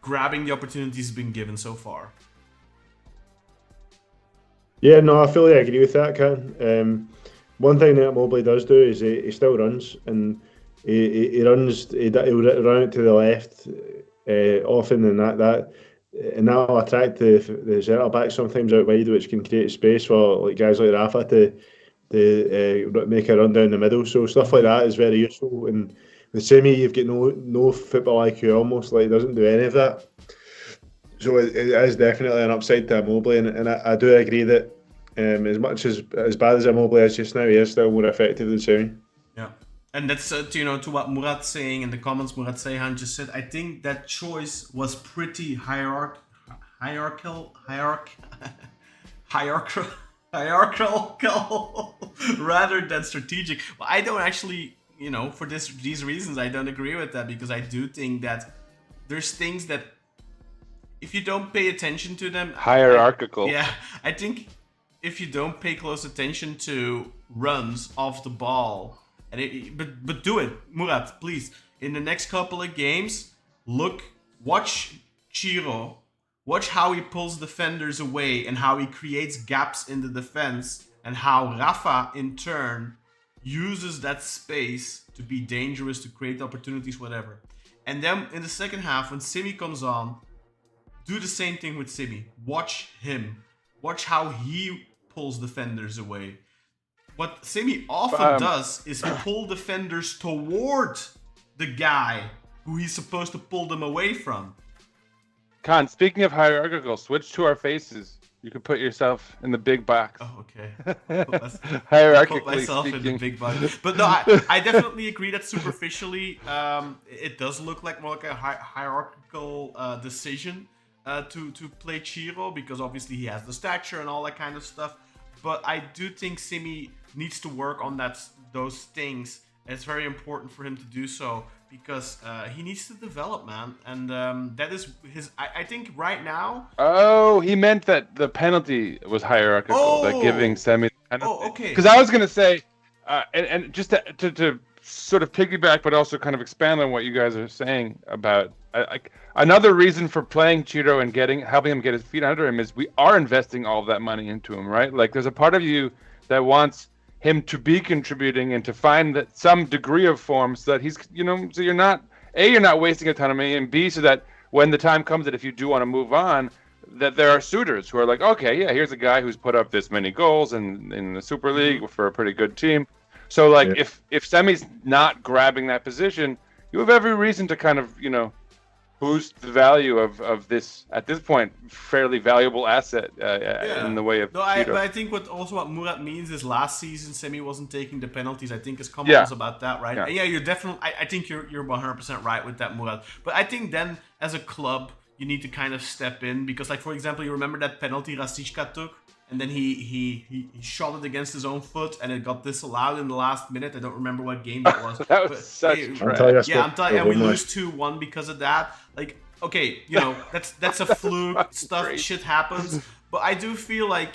grabbing the opportunities he's been given so far. Yeah, no, I fully agree with that, Ken. One thing that Mobley does do is he still runs, and he runs. He'll run it to the left often, and that'll attract the centre back sometimes out wide, which can create space for like guys like Rafa to make a run down the middle. So stuff like that is very useful. And with Semih, you've got no football IQ almost. Like, he doesn't do any of that. So it is definitely an upside to Mobley, and I do agree that as much as bad as Mobley is just now, he is still more effective than Semih. Yeah, and that's to what Murat's saying in the comments. Murat Seyhan just said, I think that choice was pretty hierarchical rather than strategic. Well, I don't actually, for these reasons, I don't agree with that, because I do think that there's things that, if you don't pay attention to them, hierarchical. I think if you don't pay close attention to runs off the ball, but do it, Murat, please. In the next couple of games, watch Ciro, watch how he pulls defenders away and how he creates gaps in the defense, and how Rafa in turn uses that space to be dangerous, to create opportunities, whatever. And then in the second half, when Semih comes on, do the same thing with Semih. Watch him. Watch how he pulls defenders away. What Semih often does is pull defenders toward the guy who he's supposed to pull them away from. Khan, speaking of hierarchical, switch to our faces. You can put yourself in the big box. Oh, okay. Hierarchically put myself speaking. in the big box. But no, I definitely agree that superficially, it does look like more like a hierarchical decision. To play Ciro, because obviously he has the stature and all that kind of stuff. But I do think Semih needs to work on those things. It's very important for him to do so, because he needs to develop, man. And that is his. I think right now. Oh, he meant that the penalty was hierarchical, that giving Semih the penalty. Oh, okay. Because I was going to say, and just to sort of piggyback, but also kind of expand on what you guys are saying about another reason for playing Ciro and helping him get his feet under him is we are investing all of that money into him, right? Like, there's a part of you that wants him to be contributing and to find that some degree of form, so that he's, so you're not wasting a ton of money, and B, so that when the time comes that if you do want to move on, that there are suitors who are like, okay, yeah, here's a guy who's put up this many goals in the Super League for a pretty good team. So like, if Semih's not grabbing that position, you have every reason to kind of, boost the value of this, at this point, fairly valuable asset in the way of. No, but I think what Murat means is last season Semih wasn't taking the penalties. I think his comment was about that, right? Yeah, you're definitely. I think you're 100% right with that, Murat. But I think then, as a club, you need to kind of step in, because, like, for example, you remember that penalty Rasicka took, and then he shot it against his own foot, and it got disallowed in the last minute. I don't remember what game that was. That was such trash. I'm telling you, we lose 2-1 because of that. Like, okay, that's a fluke. Shit happens. But I do feel like,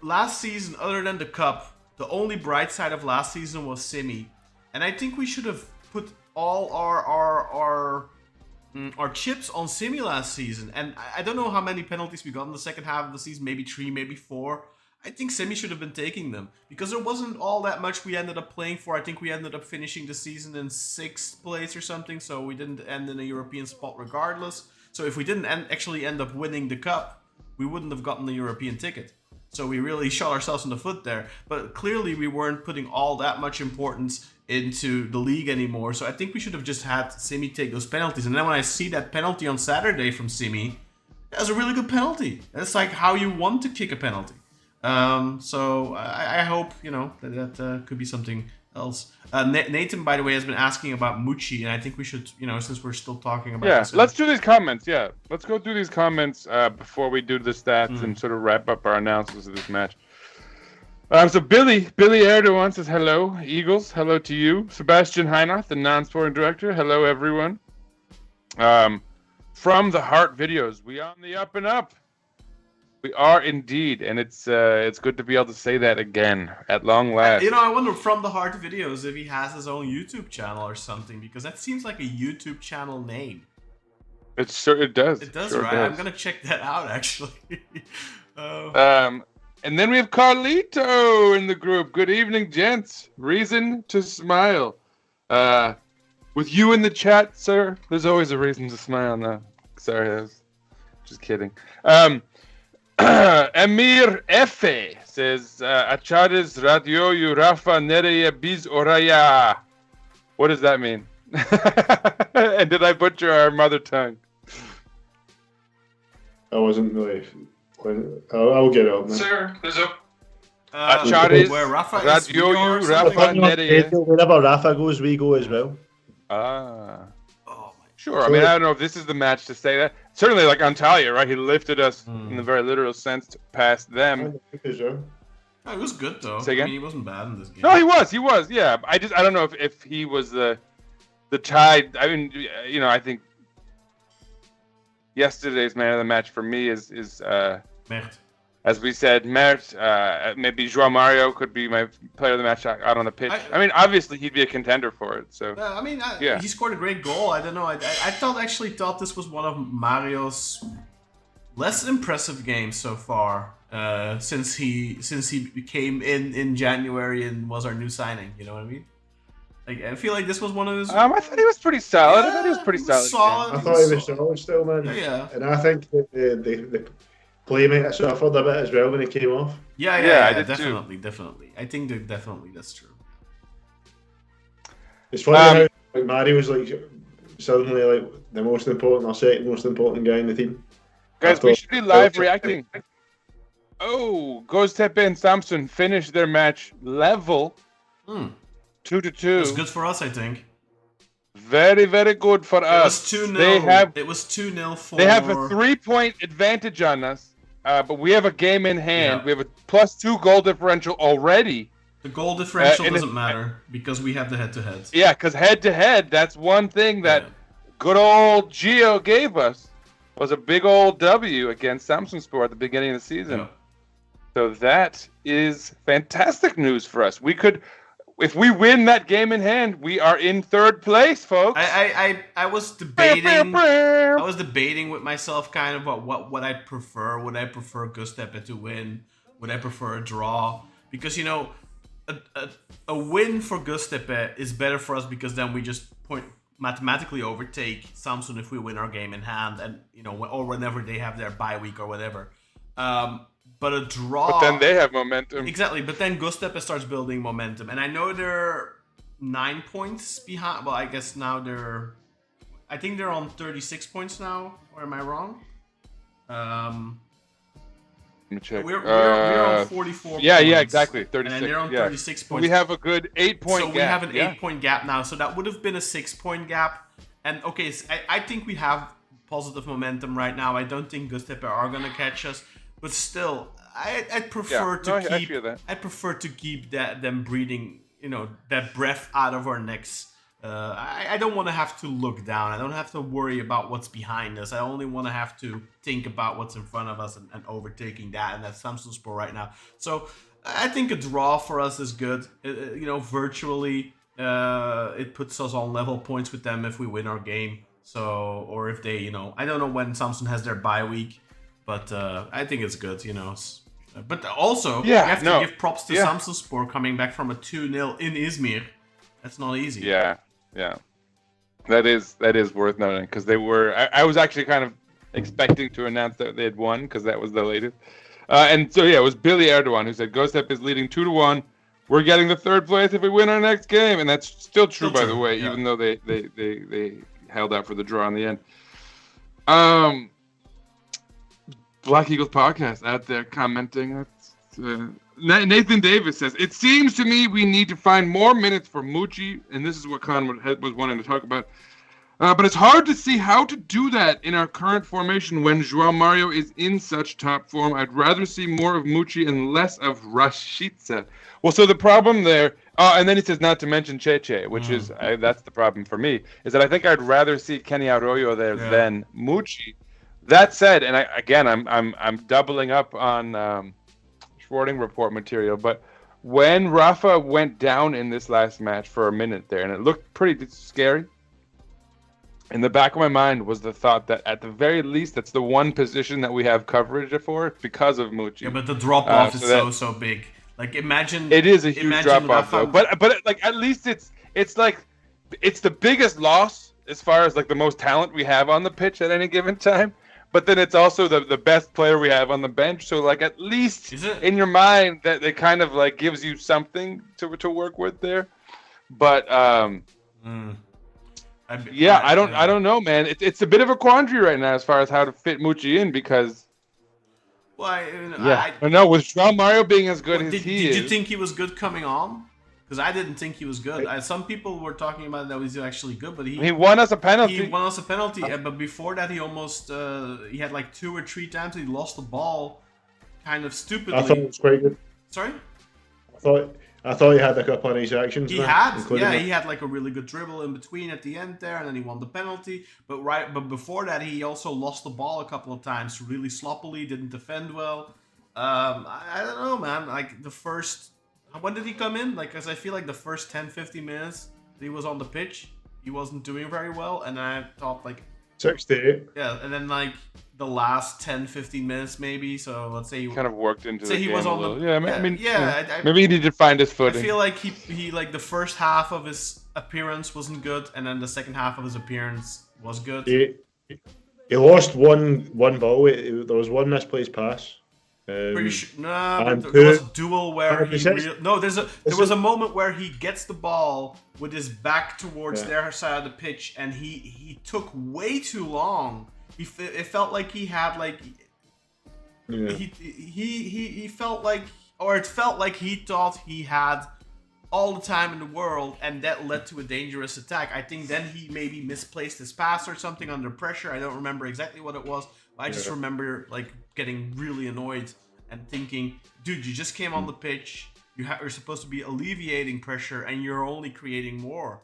last season, other than the cup, the only bright side of last season was Semih. And I think we should have put all our chips on Simi last season. And I don't know how many penalties we got in the second half of the season, maybe 3, maybe 4. I think Simi should have been taking them because there wasn't all that much we ended up playing for. I think we ended up finishing the season in 6th place or something, so we didn't end in a European spot regardless. So if we didn't actually end up winning the cup, we wouldn't have gotten the European ticket. So we really shot ourselves in the foot there. But clearly we weren't putting all that much importance into the league anymore. So I think we should have just had Simi take those penalties. And then when I see that penalty on Saturday from Simi, that was a really good penalty. That's like how you want to kick a penalty. So I hope, that could be something else. Nathan, by the way, has been asking about Muci, and I think we should, since we're still talking about this. Let's do these comments. Yeah, let's go through these comments before we do the stats and sort of wrap up our analysis of this match. So Billy Erdogan says hello, Eagles. Hello to you. Sebastian Heinoth, the non-sporting director. Hello, everyone. From the Heart Videos, we on the up and up. We are indeed, and it's good to be able to say that again at long last. I wonder from the Heart Videos if he has his own YouTube channel or something, because that seems like a YouTube channel name. It does. It does, sure right? does. I'm gonna check that out actually. And then we have Carlito in the group. Good evening, gents. Reason to smile. With you in the chat, sir, there's always a reason to smile now. Sorry, I was just kidding. Emir Efe says, Açarız radyoyu Rafa nereye biz oraya. What does that mean? And did I butcher our mother tongue? I wasn't really. I'll get it up, man. Sir, there's a... Where Rafa is, radyoyu Rafa nereye. Wherever Rafa goes, we go as well. Sure. I mean, I don't know if this is the match to say that. Certainly, like Antalya, right? He lifted us in the very literal sense past them. It was good though. Say again? I mean, he wasn't bad in this game. No, he was. Yeah. I don't know if he was the tide. I mean, I think yesterday's man of the match for me is Mert. As we said, Mert. Maybe João Mario could be my player of the match out on the pitch. I mean, obviously he'd be a contender for it. So He scored a great goal. I don't know. I thought this was one of Mario's less impressive games so far. Since he came in January and was our new signing. You know what I mean? Like I feel like this was one of his. I thought he was pretty solid. Yeah, I thought he was pretty solid. I thought he was solid still, man. Yeah. And I think the playmate suffered a bit as well when he came off. Yeah, definitely. I think that's true. It's funny how Mario was like suddenly like the most important or second most important guy in the team. Guys, we should be live reacting. Oh, Göztepe and Samsun finished their match level. 2-2. It's good for us, I think. Very, very good for us. It was 2-0. It was 2-0 for. They have a 3-point advantage on us, but we have a game in hand. Yeah. We have a +2 goal differential already. The goal differential doesn't matter because we have the head-to-head. Yeah, because head-to-head, that's one thing that good old Gio gave us was a big old W against Samsunspor at the beginning of the season. Yeah. So that is fantastic news for us. We could. If we win that game in hand, we are in 3rd place, folks. I was debating with myself kind of what I'd prefer. Would I prefer Göztepe to win? Would I prefer a draw? Because a win for Göztepe is better for us because then we just mathematically overtake Samsun if we win our game in hand, and or whenever they have their bye week or whatever. But a draw. But then they have momentum. Exactly. But then Göztepe starts building momentum. And I know they're 9 points behind. Well, I guess now I think they're on 36 points now. Or am I wrong? Let me check. We're on 44 points. Yeah, exactly. 36. And they're on 36 points. We have a good 8-point gap. So we have an 8-point gap now. So that would have been a 6-point gap. And okay, so I think we have positive momentum right now. I don't think Göztepe are going to catch us. But still, I'd prefer I'd prefer to keep them breathing, that breath out of our necks. I don't want to have to look down. I don't have to worry about what's behind us. I only want to have to think about what's in front of us and overtaking that. And that's Samsunspor right now. So I think a draw for us is good. Virtually, it puts us on level points with them if we win our game. So, or if they, I don't know when Samsung has their bye week, but I think it's good, But also, you have to give props to Samsunspor coming back from a 2-0 in Izmir. That's not easy. Yeah. That is worth noting because they were. I was actually kind of expecting to announce that they had won because that was the latest. And so it was Billy Erdogan who said Göztepe is leading 2-1. We're getting the third place if we win our next game, and that's still true, by the way, even though they held out for the draw in the end. Black Eagles podcast out there commenting. Nathan Davis says, it seems to me we need to find more minutes for Muci, and this is what Con was wanting to talk about. But it's hard to see how to do that in our current formation when João Mario is in such top form. I'd rather see more of Muci and less of Rashica. Well, so the problem there, and then he says not to mention Cheche, which is, that's the problem for me, is that I think I'd rather see Kenny Arroyo there than Muci. That said, and I'm doubling up on Schwarting report material, but when Rafa went down in this last match for a minute there, and it looked pretty scary, in the back of my mind was the thought that at the very least, that's the one position that we have coverage for because of Muci. Yeah, but the drop off is so big. Like imagine it is a huge drop off though. But like at least it's the biggest loss as far as like the most talent we have on the pitch at any given time. But then it's also the best player we have on the bench. So like at least in your mind that it kind of like gives you something to work with there. But I don't know, man. It's a bit of a quandary right now as far as how to fit Muci in because. Well, I know with João Mario being as good as he is. Did you think he was good coming on? Because I didn't think he was good. Some people were talking about that he's actually good, but he won us a penalty. But before that, he almost he had like 2 or 3 times he lost the ball, kind of stupidly. I thought it was quite good. Sorry. I thought he had a couple of nice actions. He had like a really good dribble in between at the end there, and then he won the penalty. But before that, he also lost the ball a couple of times, really sloppily, didn't defend well. I don't know, man. Like the first. When did he come in? Like, because I feel like the first 10, 15 minutes he was on the pitch, he wasn't doing very well. And I thought, like... 6 to 8. Yeah, and then, like, the last 10, 15 minutes, maybe. So, let's say... Kind of worked into the game he was on a little. maybe he needed to find his footing. I feel like he like, the first half of his appearance wasn't good, and then the second half of his appearance was good. He lost one ball. There was one misplaced pass. Pretty sure. But there was a duel where there was a moment where he gets the ball with his back towards their side of the pitch, and he took way too long. It felt like he had like he felt like, or it felt like he thought he had all the time in the world, and that led to a dangerous attack. I think then he maybe misplaced his pass or something under pressure. I don't remember exactly what it was. I just remember like getting really annoyed and thinking, dude, you just came on the pitch. You're supposed to be alleviating pressure, and you're only creating more.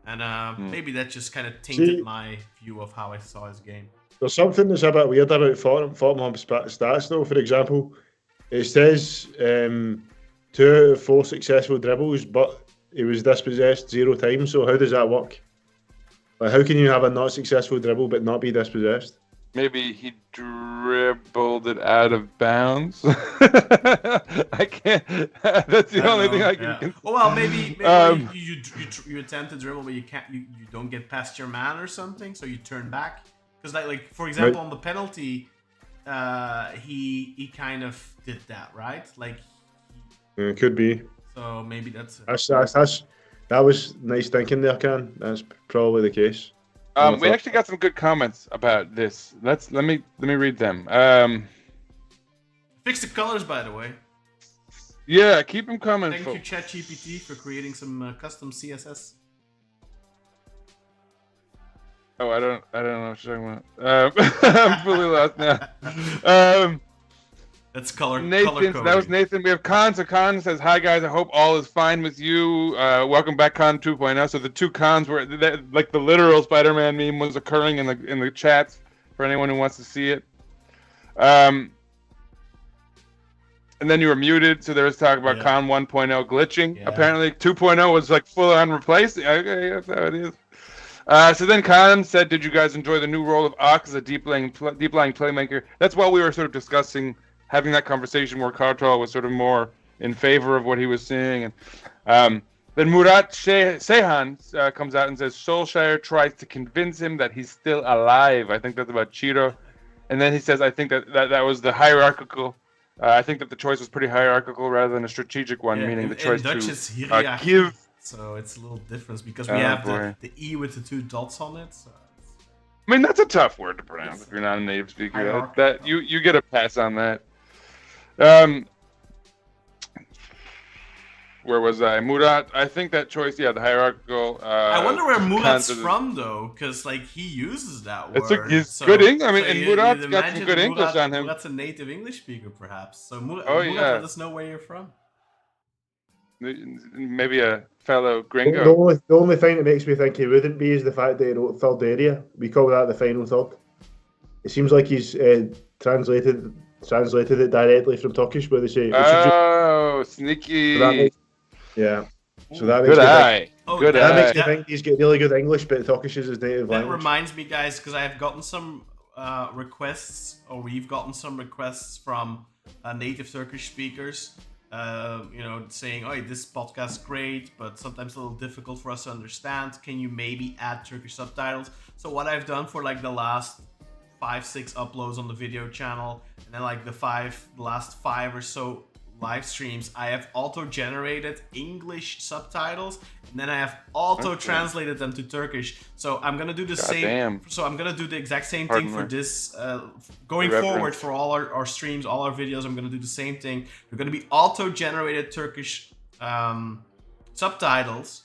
And maybe that just kind of tainted my view of how I saw his game. There's something that's a bit weird about Tottenham's stats, though. For example, it says 2 out of 4 successful dribbles, but he was dispossessed 0 times. So how does that work? Like, how can you have a not successful dribble but not be dispossessed? Maybe he dribbled it out of bounds. I can't. That's the only thing I can. Oh, well, maybe you attempt to dribble, but you can't. You don't get past your man or something, so you turn back. Because like for example, on the penalty, he kind of did that, right? Like. It could be. So maybe that's it. That was nice thinking there, Can. That's probably the case. We actually got some good comments about this. Let me read them. Fix the colors, by the way. Yeah, keep them coming. Thank you, ChatGPT, for creating some custom CSS. Oh, I don't know what you're talking about. I'm fully lost now. That's color. Nathan, that was Nathan. We have Khan. So Khan says, "Hi guys, I hope all is fine with you. Welcome back, Khan 2.0." So the 2 Khans were like the literal Spider-Man meme was occurring in the chats for anyone who wants to see it. And then you were muted, so there was talk about Khan 1.0 glitching. Apparently 2.0 was like full on replacing. Okay, that's how it is. So then Khan said, did you guys enjoy the new role of Ox as a deep lying playmaker? That's while we were sort of discussing, having that conversation where Kartal was sort of more in favor of what he was seeing. And then Murat Seyhan comes out and says Solskjaer tries to convince him that he's still alive. I think that's about Chiro. And then he says, I think that was the hierarchical. I think that the choice was pretty hierarchical rather than a strategic one, meaning the choice Dutch to is give. So it's a little different because we have the E with the 2 dots on it. So I mean, that's a tough word to pronounce if you're not a native speaker. That you get a pass on that. Where was I? Murat. I think that choice, the hierarchical. I wonder where Murat's from though, because like he uses that word. It's good English. I mean, and Murat's got some good English on him. Murat's a native English speaker, perhaps. So Murat, let us know where you're from. Maybe a fellow gringo. The only thing that makes me think he wouldn't be is the fact that he wrote third area. We call that the final third. It seems like he's translated it directly from Turkish, where they say. Oh, sneaky! So that makes good eye. That makes me think he's got really good English, but Turkish is his native language. That reminds me, guys, because I have gotten some requests, or we've gotten some requests from native Turkish speakers. Saying, "Oh, this podcast's great, but sometimes a little difficult for us to understand. Can you maybe add Turkish subtitles?" So what I've done for like the last 5-6 uploads on the video channel, and then like the last 5 or so live streams, I have auto-generated English subtitles, and then I have auto-translated them to Turkish. So I'm gonna do the same. Damn. So I'm gonna do the exact same thing for this going forward for all our streams, all our videos. I'm gonna do the same thing. They're gonna be auto-generated Turkish subtitles.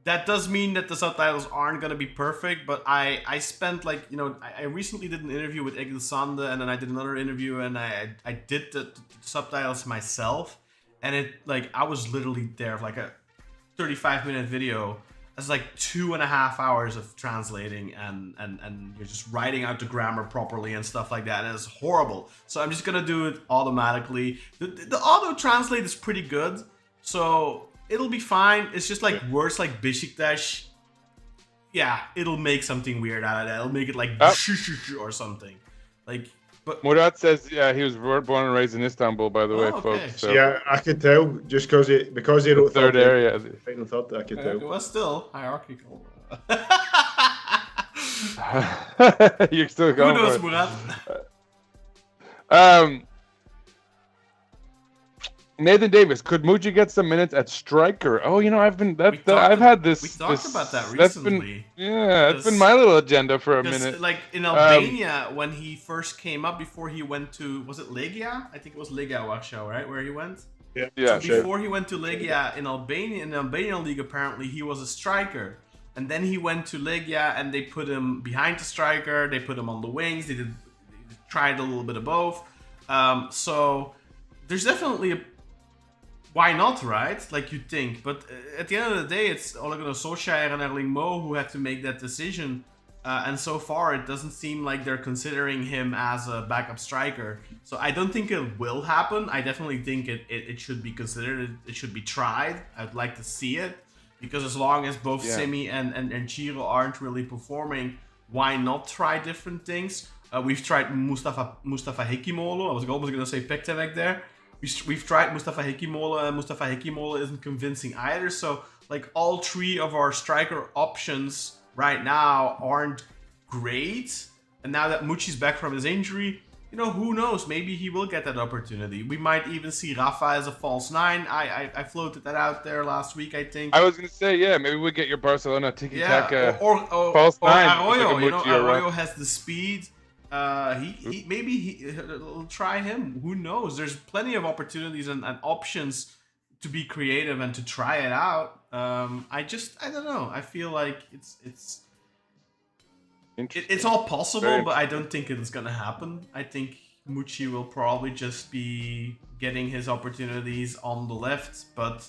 That does mean that the subtitles aren't gonna be perfect, but I spent like, I recently did an interview with Egil Sande, and then I did another interview, and I did the subtitles myself, and I was literally there for like a 35-minute video. That's like 2.5 hours of translating, and you're just writing out the grammar properly and stuff like that, and it's horrible. So I'm just gonna do it automatically. The auto translate is pretty good, so it'll be fine. It's just like words like Beşiktaş. Yeah, it'll make something weird out of that. It'll make it like or something. Like, but Murat says, he was born and raised in Istanbul, by the way, folks. So. Yeah, I could tell just because he wrote third area. Final third, I could tell. Well, still hierarchical. You're still going. Who knows, Murat? Nathan Davis, could Muji get some minutes at striker? Oh, I've had this. We talked about that recently. That's been my little agenda for a minute. Like in Albania, when he first came up, before he went to, was it Legia? I think it was Legia Warsaw, right, where he went. Yeah, so before he went to Legia in the Albanian league, apparently he was a striker, and then he went to Legia, and they put him behind the striker. They put him on the wings. They tried a little bit of both. So there's definitely why not, right? Like you'd think. But at the end of the day, it's Ole Gunnar Solskjaer and Erling Mo who have to make that decision. And so far, it doesn't seem like they're considering him as a backup striker. So I don't think it will happen. I definitely think it should be considered. It should be tried. I'd like to see it. Because as long as both Semih and Chiro aren't really performing, why not try different things? We've tried Mustafa Hekimoğlu. I was almost going to say Pektemek there. We've tried Mustafa Hekimoğlu, and Mustafa Hekimoğlu isn't convincing either. So, like, all 3 of our striker options right now aren't great. And now that Muci's back from his injury, who knows? Maybe he will get that opportunity. We might even see Rafa as a false 9. I floated that out there last week, I think. I was going to say, maybe we get your Barcelona tiki-taka or false 9. Arroyo, Arroyo has the speed. He'll try him. Who knows? There's plenty of opportunities and options to be creative and to try it out. I don't know. I feel like it's all possible, but I don't think it's gonna happen. I think Muci will probably just be getting his opportunities on the left. But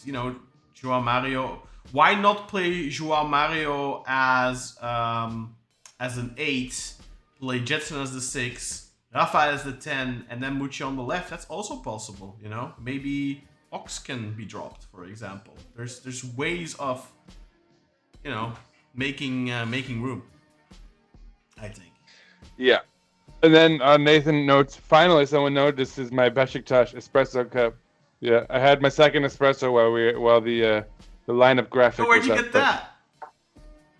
João Mario. Why not play João Mario as an 8? Play Jetson as the 6, Rafa as the 10 and then Muci on the left. That's also possible, you know. Maybe Ox can be dropped, for example. There's ways of, you know, making room, I think. Yeah. And then Nathan notes, finally someone noted this is my Beşiktaş espresso cup. Yeah, I had my second espresso while the lineup graphic. So where'd you was get up,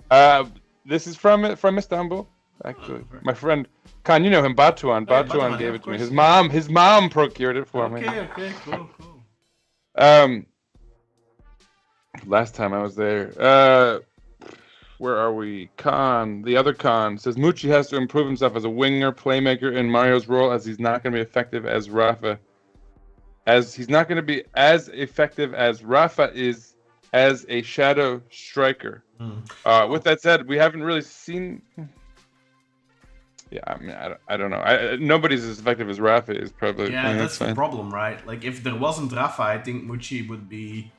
that? This is from Istanbul, actually. My friend Khan, you know him, Batuhan. Batuhan gave it to me. His mom procured it for me. Okay, cool. Last time I was there. Where are we? Khan, the other Khan, says Muci has to improve himself as a winger, playmaker in Mario's role, as he's not going to be effective as Rafa. As he's not going to be as effective as Rafa is as a shadow striker. With that said, we haven't really seen. Yeah, I mean, I don't know. Nobody's as effective as Rafa is probably. Yeah, that's the problem, right? Like, if there wasn't Rafa, I think Muci would be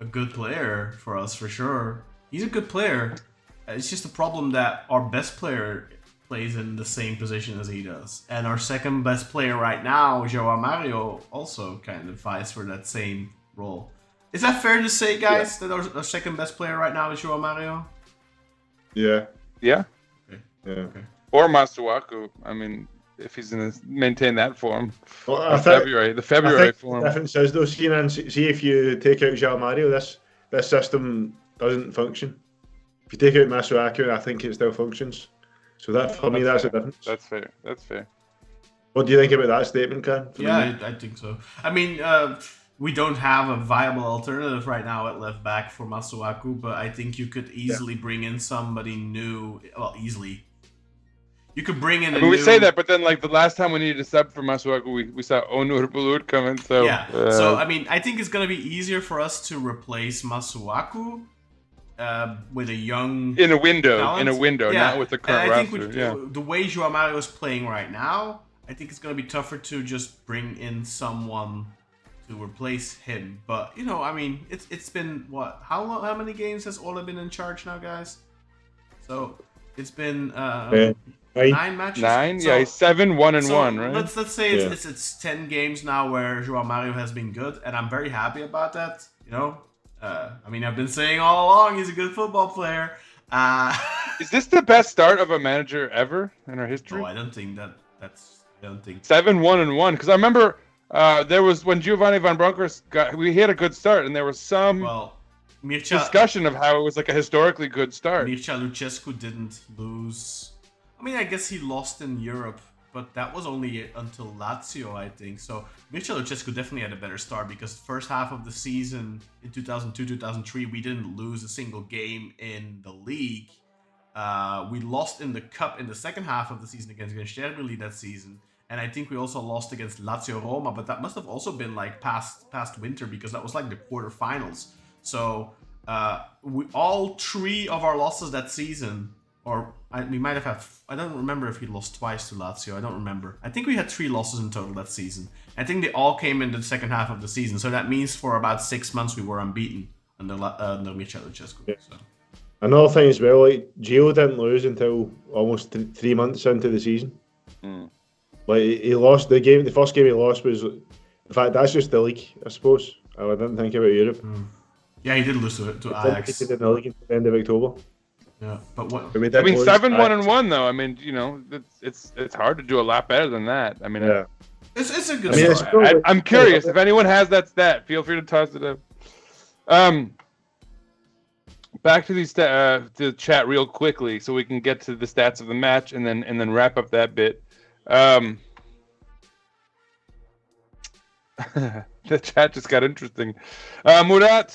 a good player for us for sure. He's a good player. It's just a problem that our best player plays in the same position as he does. And our second best player right now, João Mario, also kind of fights for that same role. Is that fair to say, guys, that our second best player right now is João Mario? Yeah. Yeah. Yeah. Okay. Or Masuaku. I mean, if he's going to maintain that form. Well, The February form. The difference is, though, Sinan, see if you take out João Mario, this system doesn't function. If you take out Masuaku, I think it still functions. So that, for me, that's a difference. That's fair. What do you think about that statement, Ken? Yeah, I think so. I mean, we don't have a viable alternative right now at left back for Masuaku, but I think you could easily bring in somebody new. Well, easily. You could bring in we say that, but then like the last time we needed a sub for Masuaku, we saw Onur Bulut come in. So yeah. So I mean, I think it's gonna be easier for us to replace Masuaku with a young in a window, talent. not with the current I think roster. the way João Mario is playing right now, I think it's gonna be tougher to just bring in someone to replace him. But you know, I mean, it's been what? How many games has Ole been in charge now, guys? So it's been 9 matches. 9, So, he's 7-1-1, right? Let's say it's 10 games now where João Mario has been good, and I'm very happy about that. You know, I mean, I've been saying all along he's a good football player. Is this the best start of a manager ever in our history? No, I don't think that's. I don't think 7-1-1, because I remember there was when Giovanni Van Bronckhorst we had a good start, and there was some discussion of how it was like a historically good start. Mircea Lucescu didn't lose. I mean, I guess he lost in Europe, but that was only until Lazio, I think. So Mircea Lucescu definitely had a better start because the first half of the season in 2002-2003, we didn't lose a single game in the league. We lost in the cup in the second half of the season against SCHWARTING that season. And I think we also lost against Lazio Roma, but that must have also been like past winter because that was like the quarterfinals. So all 3 of our losses that season, we might have had, I don't remember if we lost twice to Lazio, I don't remember. I think we had 3 losses in total that season. I think they all came in the second half of the season, so that means for about 6 months we were unbeaten under Mircea Lucescu. Yeah. So. Another thing as well, like Gio didn't lose until almost 3 months into the season. Like he lost the game. The first game he lost was, in fact, that's just the league, I suppose. I didn't think about Europe. Yeah, he did lose to Ajax. He did in the league at the end of October. Yeah, but what? I mean, 7-1-1 though. I mean, you know, it's hard to do a lot better than that. I mean, yeah. It's a good story. I'm curious if anyone has that stat. Feel free to toss it up. Back to these to chat real quickly, so we can get to the stats of the match and then wrap up that bit. The chat just got interesting. Murat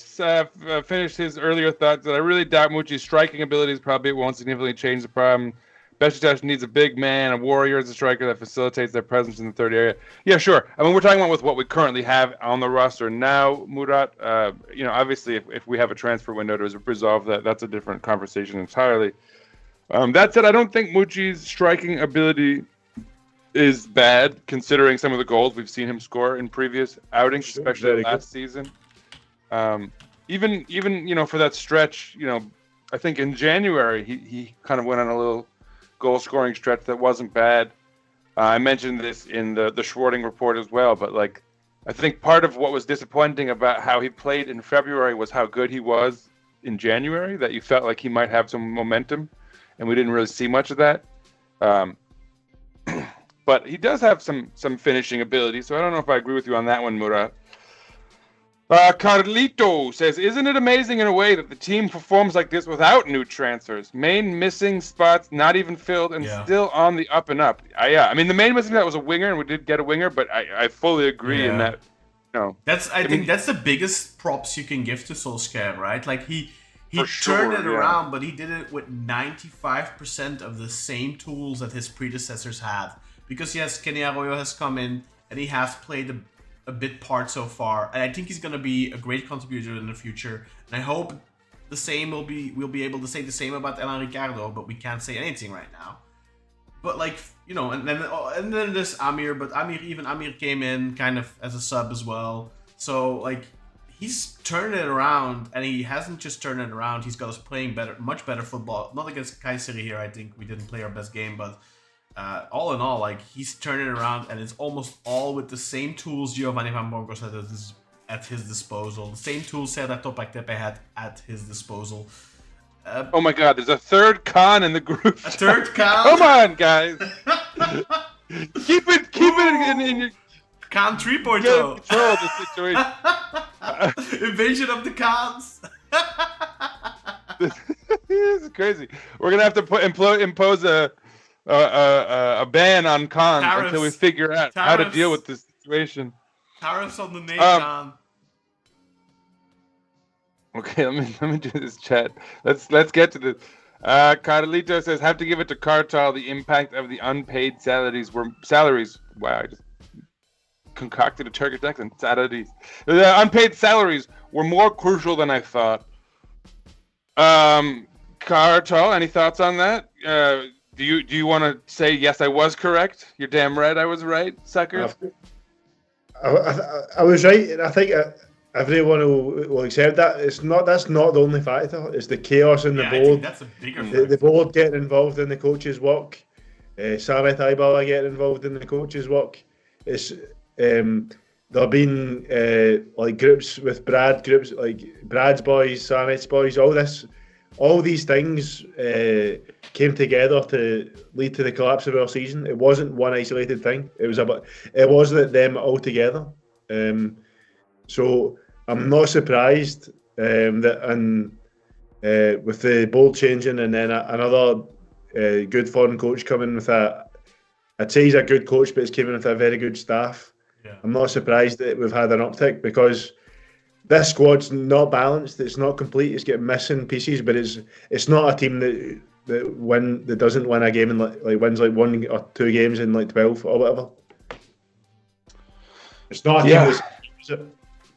finished his earlier thoughts that I really doubt Muci's striking abilities probably won't significantly change the problem. Beşiktaş needs a big man, a warrior as a striker that facilitates their presence in the third area. Yeah, sure. I mean, we're talking about with what we currently have on the roster now, Murat. You know, obviously, if we have a transfer window to resolve that, that's a different conversation entirely. That said, I don't think Muci's striking ability is bad, considering some of the goals we've seen him score in previous outings, especially last season. Even you know, for that stretch, you know, I think in January he kind of went on a little goal-scoring stretch that wasn't bad. I mentioned this in the Schwarting report as well, but like, I think part of what was disappointing about how he played in February was how good he was in January, that you felt like he might have some momentum, and we didn't really see much of that. But he does have some finishing ability, so I don't know if I agree with you on that one, Murat. Carlito says, isn't it amazing in a way that the team performs like this without new transfers? Main missing spots not even filled and still on the up and up. Yeah, I mean, the main missing spot was a winger, and we did get a winger, but I fully agree in that. I think that's the biggest props you can give to Solskjaer, right? Like he turned it around, but he did it with 95% of the same tools that his predecessors had. Because yes, Kenny Arroyo has come in and he has played a bit part so far, and I think he's going to be a great contributor in the future. And I hope the same we'll be able to say the same about Elan Ricardo, but we can't say anything right now. But like, you know, and then there's Amir, but Amir came in kind of as a sub as well. So like, he's turned it around, and he hasn't just turned it around. He's got us playing much better football. Not against Kayseri here. I think we didn't play our best game, but all in all, like, he's turned it around, and it's almost all with the same tools Giovanni Van Bronckhorst had at his disposal. The same tools Serdar Toprak-Tepe had at his disposal. Oh my God! There's a third Khan in the group. A third Khan. Come on, guys. keep it in your. Khan 3.0. Get control of the situation. Invasion of the Khans. This is crazy. We're gonna have to impose a ban on Khans until we figure out how to deal with this situation. Tariffs on the name Khan. Okay, let me do this chat. Let's get to this. Carlito says, have to give it to Cartal. The impact of the unpaid salaries. Wow, I just concocted a Turkish accent. Salaries. The unpaid salaries were more crucial than I thought. Cartal, any thoughts on that? Do you want to say yes? I was correct. You're damn right. I was right, sucker. I was right, and I think everyone will accept that. That's not the only factor. It's the chaos in the board. I think that's a bigger factor. The board getting involved in the coach's work. Samet Aybala getting involved in the coach's work. It's there have been like groups with groups like Brad's boys, Samet's boys. All these things came together to lead to the collapse of our season. It wasn't one isolated thing. It wasn't them all together. So I'm not surprised that with the board changing and then another good foreign coach coming with I'd say he's a good coach, but he's coming with a very good staff. Yeah. I'm not surprised that we've had an uptick, because this squad's not balanced. It's not complete. It's getting missing pieces, but it's not a team that doesn't win a game and like wins like 1 or 2 games in like 12 or whatever. It's not a team that's.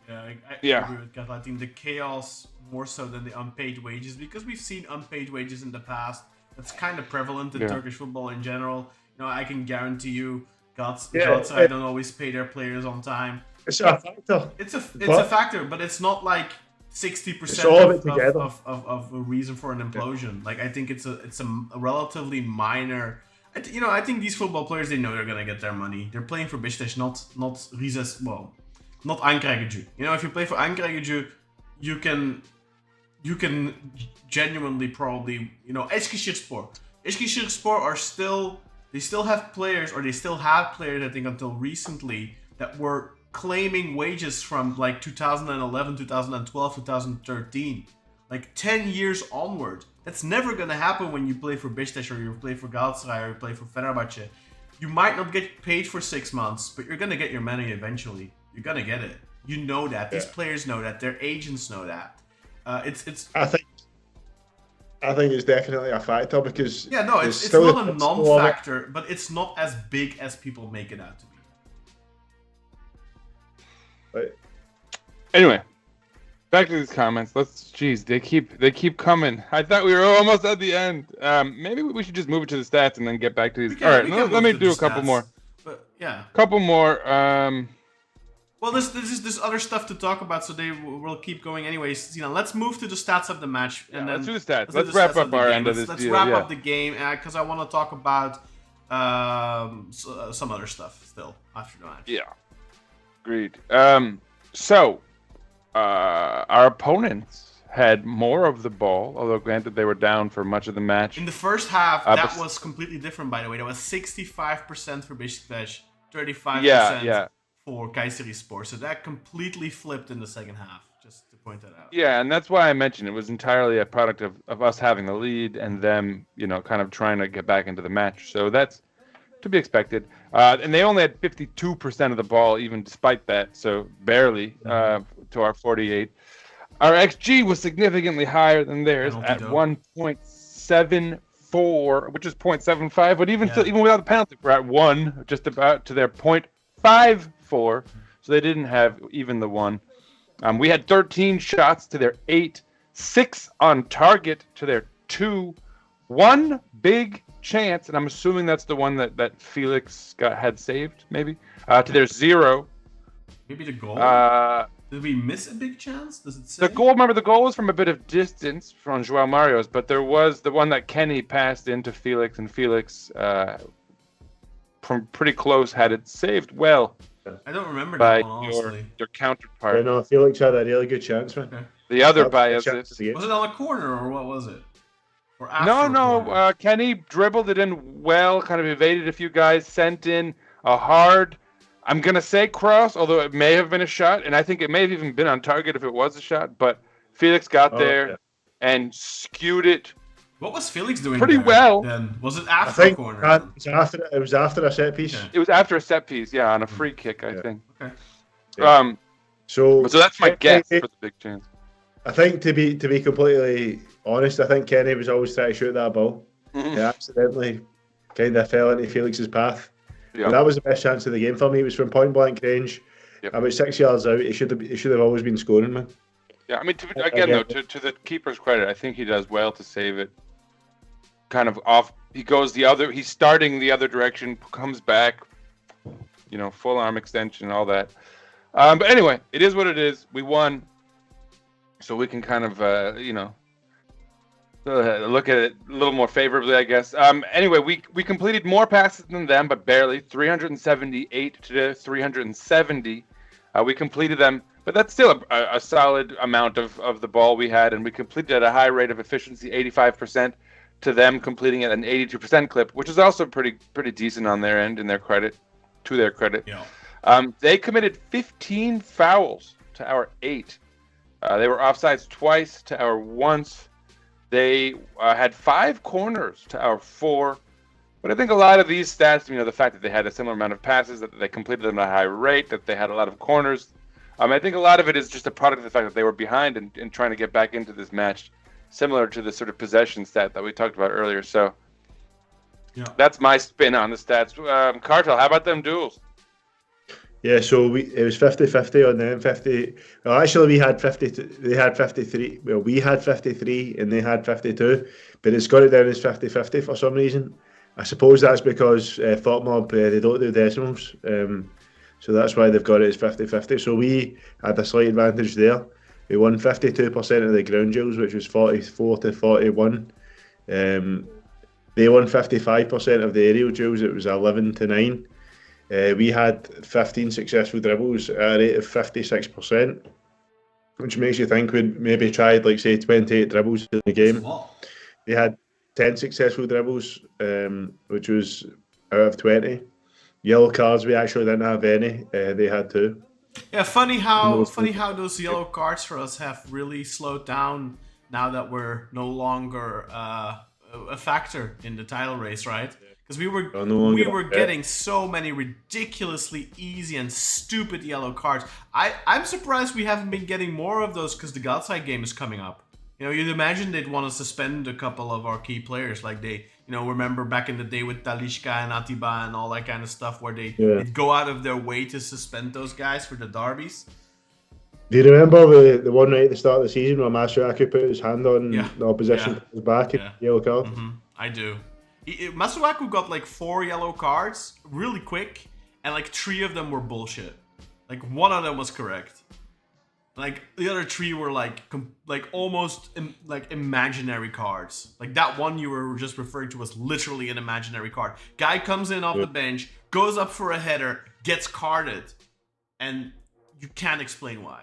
I agree with Kat. I think the chaos more so than the unpaid wages, because we've seen unpaid wages in the past. That's kind of prevalent in Turkish football in general. You know, I can guarantee you, Galatasaray don't always pay their players on time. It's a factor. It's a factor, but it's not like 60% of a reason for an implosion. Yeah. Like, I think it's a relatively minor. I think these football players, they know they're gonna get their money. They're playing for Beşiktaş, not Rize's. Well, not Ankaragücü. You know, if you play for Ankaragücü, you can genuinely probably, Eskişehirspor. Eskişehirspor they still have players, I think until recently, that were claiming wages from like 2011, 2012, 2013. Like 10 years onward. That's never going to happen when you play for Beşiktaş or you play for Galatasaray or you play for Fenerbahçe. You might not get paid for 6 months, but you're going to get your money eventually. You're going to get it. You know that. These players know that. Their agents know that. I think it's definitely a factor, because it's not a non-factor, but it's not as big as people make it out to be. Right. Anyway, back to these comments. They keep coming. I thought we were almost at the end. Maybe we should just move it to the stats and then get back to these. All right, let me do a couple more. But yeah, couple more. Well, there's other stuff to talk about, so we'll keep going anyways. Let's move to the stats of the match, and then let's do the stats. Let's wrap up our end of this deal. Let's wrap up the game, because I want to talk about some other stuff still after the match. Yeah, agreed. So our opponents had more of the ball, although granted they were down for much of the match. In the first half, that was completely different, by the way. That was 65% for Beşiktaş, 35% for Kayserispor. So that completely flipped in the second half, just to point that out. Yeah, and that's why I mentioned it was entirely a product of us having the lead and them, kind of trying to get back into the match. So that's to be expected. And they only had 52% of the ball, even despite that, so barely to our 48. Our XG was significantly higher than theirs at 1.74, which is 0.75. But even without the penalty, we're at 1, just about to their 0.54. So they didn't have even the 1. We had 13 shots to their 8, 6 on target to their 2, 1 big chance, and I'm assuming that's the one that Felix had saved, maybe, to their 0. Maybe the goal? Did we miss a big chance? Does it say? The goal was from a bit of distance from João Mario's, but there was the one that Kenny passed into Felix, and Felix from pretty close had it saved well. I don't remember by that one, honestly. your counterpart. Yeah, no, Felix had a really good chance, man. Okay. The other biases. Was it on a corner, or what was it? Or after No. Kenny dribbled it in well, kind of evaded a few guys, sent in a hard, I'm going to say cross, although it may have been a shot, and I think it may have even been on target if it was a shot, but Felix got there and skewed it. What was Felix doing pretty there, well? Then? Was it after the corner? It was after a set piece. It was after a set piece, on a free kick, I think. Okay. Yeah. So that's my guess for the big chance. I think to be completely honest, I think Kenny was always trying to shoot that ball. He accidentally kind of fell into Felix's path. Yeah. And that was the best chance of the game for me. It was from point blank range, about 6 yards out. He should have always been scoring, man. Yeah, I mean, to the keeper's credit, I think he does well to save it. Kind of off. He's starting the other direction, comes back, full arm extension, all that. But anyway, it is what it is. We won, so we can kind of look at it a little more favorably, I guess. Anyway, we completed more passes than them, but barely. 378 to 370. We completed them, but that's still a solid amount of the ball we had, and we completed at a high rate of efficiency, 85%, to them completing at an 82% clip, which is also pretty decent on their end, to their credit. Yeah. They committed 15 fouls to our 8. They were offsides twice to our once. They had 5 corners to our 4. But I think a lot of these stats, the fact that they had a similar amount of passes, that they completed them at a high rate, that they had a lot of corners. I think a lot of it is just a product of the fact that they were behind and trying to get back into this match, similar to the sort of possession stat that we talked about earlier. So that's my spin on the stats. Cartel, how about them duels? Yeah, so it was 50-50 on them. 50. Well, actually, we had 50. They had 53. Well, we had 53 and they had 52. But it's got it down as 50-50 for some reason. I suppose that's because FotMob, they don't do decimals. So that's why they've got it as 50-50. So we had a slight advantage there. We won 52% of the ground duels, which was 44 to 41. They won 55% of the aerial duels. It was 11 to 9. We had 15 successful dribbles at a rate of 56%, which makes you think we'd maybe tried, 28 dribbles in the game. They had 10 successful dribbles, which was out of 20. Yellow cards, we actually didn't have any. They had 2. Yeah, funny how those yellow cards for us have really slowed down now that we're no longer a factor in the title race, right? Because we were getting so many ridiculously easy and stupid yellow cards. I'm surprised we haven't been getting more of those because the Galatasaray game is coming up. You'd imagine they'd want to suspend a couple of our key players, like they, remember back in the day with Talisca and Atiba and all that kind of stuff, where they'd go out of their way to suspend those guys for the derbies. Do you remember the one night at the start of the season where Masuaku put his hand on the opposition back and yellow card? Mm-hmm. I do. Masuaku got 4 yellow cards really quick, and 3 of them were bullshit. 1 of them was correct. Like the other 3 were like almost like imaginary cards. Like that one you were just referring to was literally an imaginary card. Guy comes in off the bench, goes up for a header, gets carded, and you can't explain why.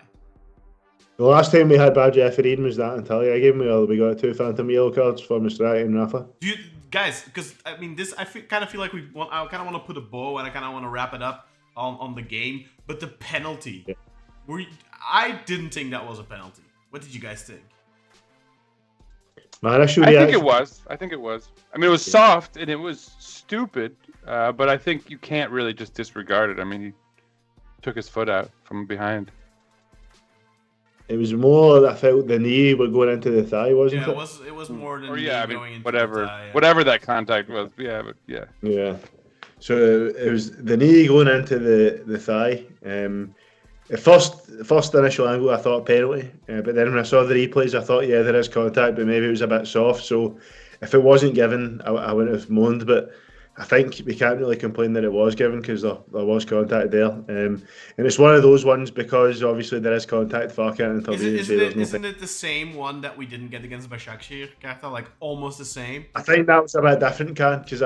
The last time we had bad refereeing was that Antalya game where we got 2 phantom yellow cards for Mastrati and Rafa. Do you guys? Because I mean, this I kind of feel like I kind of want to put a bow and I kind of want to wrap it up on the game. But the penalty, I didn't think that was a penalty. What did you guys think? My initial I think reaction- it was. I think it was. I mean, it was soft and it was stupid, but I think you can't really just disregard it. I mean, he took his foot out from behind. It was more, I felt the knee were going into the thigh, wasn't Yeah, it? it was more than Or yeah, I going mean, into whatever, the tie, yeah. whatever that contact was. Yeah, but yeah. Yeah. So it was the knee going into the thigh. At first initial angle, I thought penalty, but then when I saw the replays, I thought, yeah, there is contact, but maybe it was a bit soft. So if it wasn't given, I wouldn't have moaned. But I think we can't really complain that it was given because there was contact there. And it's one of those ones because obviously there is contact. Fuck it until Isn't it the same one that we didn't get against Başakşehir, Kata? Like almost the same? I think that was a bit different, because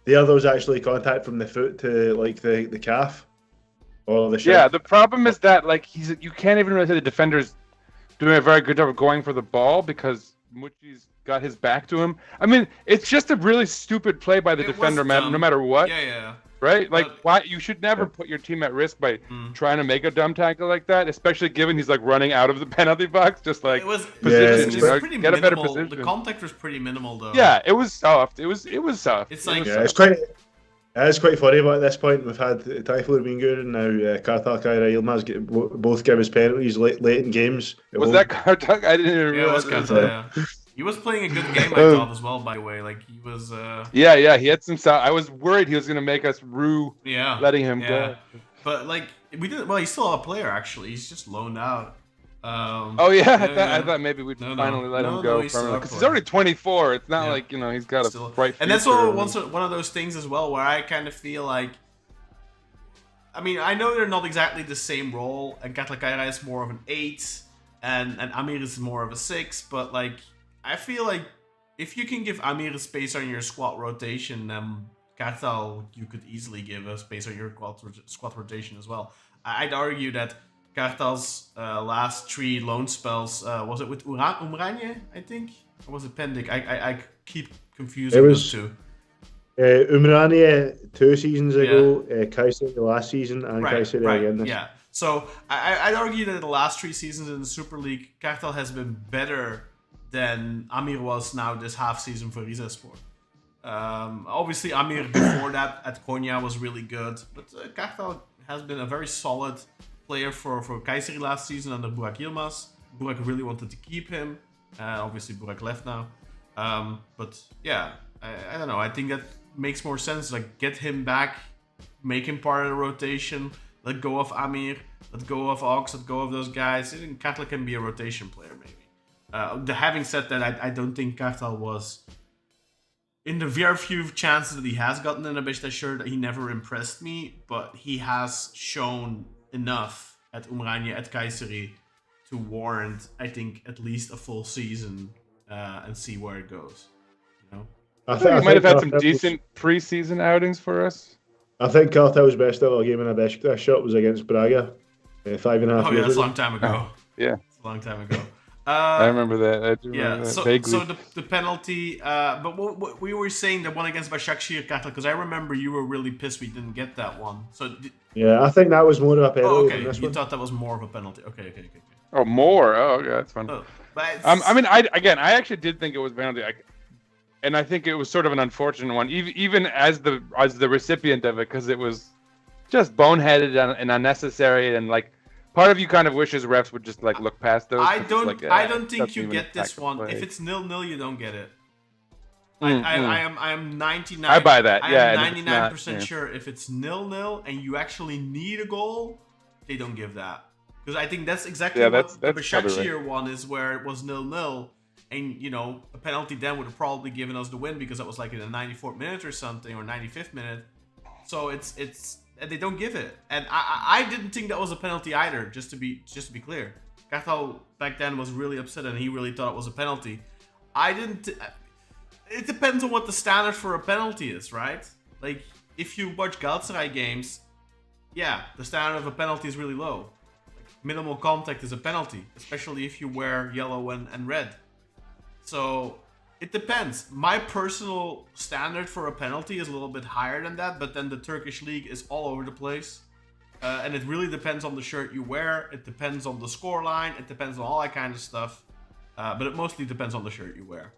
the other was actually contact from the foot to like the calf. Or the shin. Yeah, the problem is that like you can't even really say the defender's doing a very good job of going for the ball because Muci's got his back to him. I mean, it's just a really stupid play by the defender, no matter what. Yeah. Right? Like, why you should never put your team at risk by trying to make a dumb tackle like that, especially given he's like running out of the penalty box. Just like position, you know, pretty get minimal. a better position. The contact was pretty minimal, though. Yeah, it was soft. It was soft. It's like it's quite funny. But at this point, we've had Typhoon being good, and now Kartal Kaira Yilmaz both give us penalties late in games. Was that Kartal? I didn't even realize. Yeah, it was Kartal. Yeah. He was playing a good game, I thought, as well. By the way, like he was. Yeah, he had some. I was worried he was gonna make us rue. Yeah. Letting him go. But like we did. Well, he's still a player actually. He's just loaned out. I thought maybe we'd finally let him go because he's already 24. It's not like he's got a bright future. And that's one of those things as well where I kind of feel like. I mean, I know they're not exactly the same role, and Kartal Kaira is more of an 8, and Amir is more of a 6. But like, I feel like if you can give Amir a space on your squad rotation, Kartal you could easily give a space on your squad rotation as well. I'd argue that Kartal's last 3 loan spells, was it with Umranje, I think? Or was it Pendik? I keep confusing those two. Umranje 2 seasons ago, Kayseri last season, and Kayseri again this. Yeah. So I'd argue that the last 3 seasons in the Super League, Kartal has been better than Amir was now this half season for Rizespor. Obviously, Amir before that at Konya was really good, but Kartal has been a very solid player for Kayseri last season under Burak Yilmaz. Burak really wanted to keep him. Obviously, Burak left now. But yeah, I don't know. I think that makes more sense. Like, get him back, make him part of the rotation, let go of Amir, let go of Ox, let go of those guys. I think Kartal can be a rotation player, maybe. Having said that, I don't think Kartal was... In the very few chances that he has gotten in a Beşiktaş shirt, he never impressed me, but he has shown enough at Umranje, at Kayseri, to warrant, I think, at least a full season and see where it goes. You know, I think he might have had some decent preseason outings for us. I think Kartal's best ever game in a Beşiktaş shirt was against Braga, 5.5 years ago. Oh yeah, that's a long time ago. Yeah, it's a long time ago. I remember that. I do remember that vaguely. So the penalty, but what we were saying the one against Başakşehir, Kartal, because I remember you were really pissed we didn't get that one. So yeah, I think that was more of a penalty. Oh, okay. Than this You one. thought that was more of a penalty. Okay. Oh, more. Oh, yeah, that's fun. Oh, I mean, I actually did think it was a penalty, and I think it was sort of an unfortunate one, even as the recipient of it, because it was just boneheaded and unnecessary, and like. Part of you kind of wishes refs would just like look past those. I don't think you get this one. If it's 0-0, you don't get it. I am 99. I buy that. I am 99% sure if it's 0-0 and you actually need a goal, they don't give that. Because I think that's exactly what the Başakşehir one is, where it was 0-0, and a penalty then would have probably given us the win because that was like in the 94th minute or something, or 95th minute. So it's. And they don't give it, and I didn't think that was a penalty either. Just to be clear, Kartal back then was really upset and he really thought it was a penalty. I didn't. It depends on what the standard for a penalty is, right? Like, if you watch Galatasaray games, yeah, the standard of a penalty is really low. Like, minimal contact is a penalty, especially if you wear yellow and red. So, it depends. My personal standard for a penalty is a little bit higher than that, but then the Turkish league is all over the place. And it really depends on the shirt you wear. It depends on the scoreline. It depends on all that kind of stuff. But it mostly depends on the shirt you wear.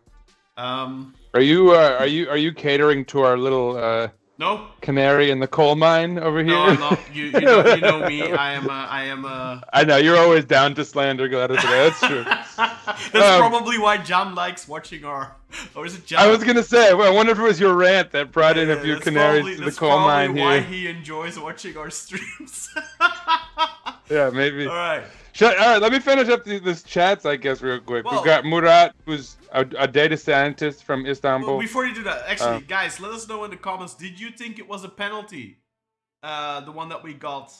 Are you catering to our little No, canary in the coal mine over here? no, I'm not. You know me. I am. I know you're always down to slander Galatasaray. That's true. That's probably why John likes watching our. Or is it John? I was gonna say. I wonder if it was your rant that brought in a few canaries to the coal mine here. That's probably why he enjoys watching our streams. Yeah, maybe. All right. All right, let me finish up this chats, I guess, real quick. Well, We've got Murat, who's a data scientist from Istanbul. Well, before you do that, actually, guys, let us know in the comments. Did you think it was a penalty? The one that we got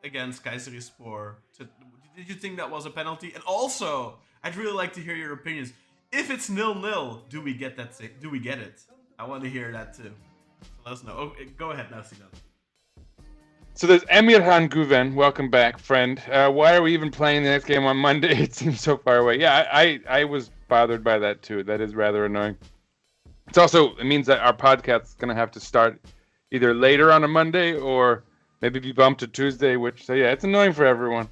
against Kayserispor. Did you think that was a penalty? And also, I'd really like to hear your opinions. If it's 0-0, do we get that? Do we get it? I want to hear that too. So let us know. Okay, go ahead now, Sinan. So there's Emirhan Guven, welcome back, friend. Why are we even playing the next game on Monday? It seems so far away. Yeah, I was bothered by that too. That is rather annoying. It means that our podcast is going to have to start either later on a Monday or maybe be bumped to Tuesday, so yeah, it's annoying for everyone.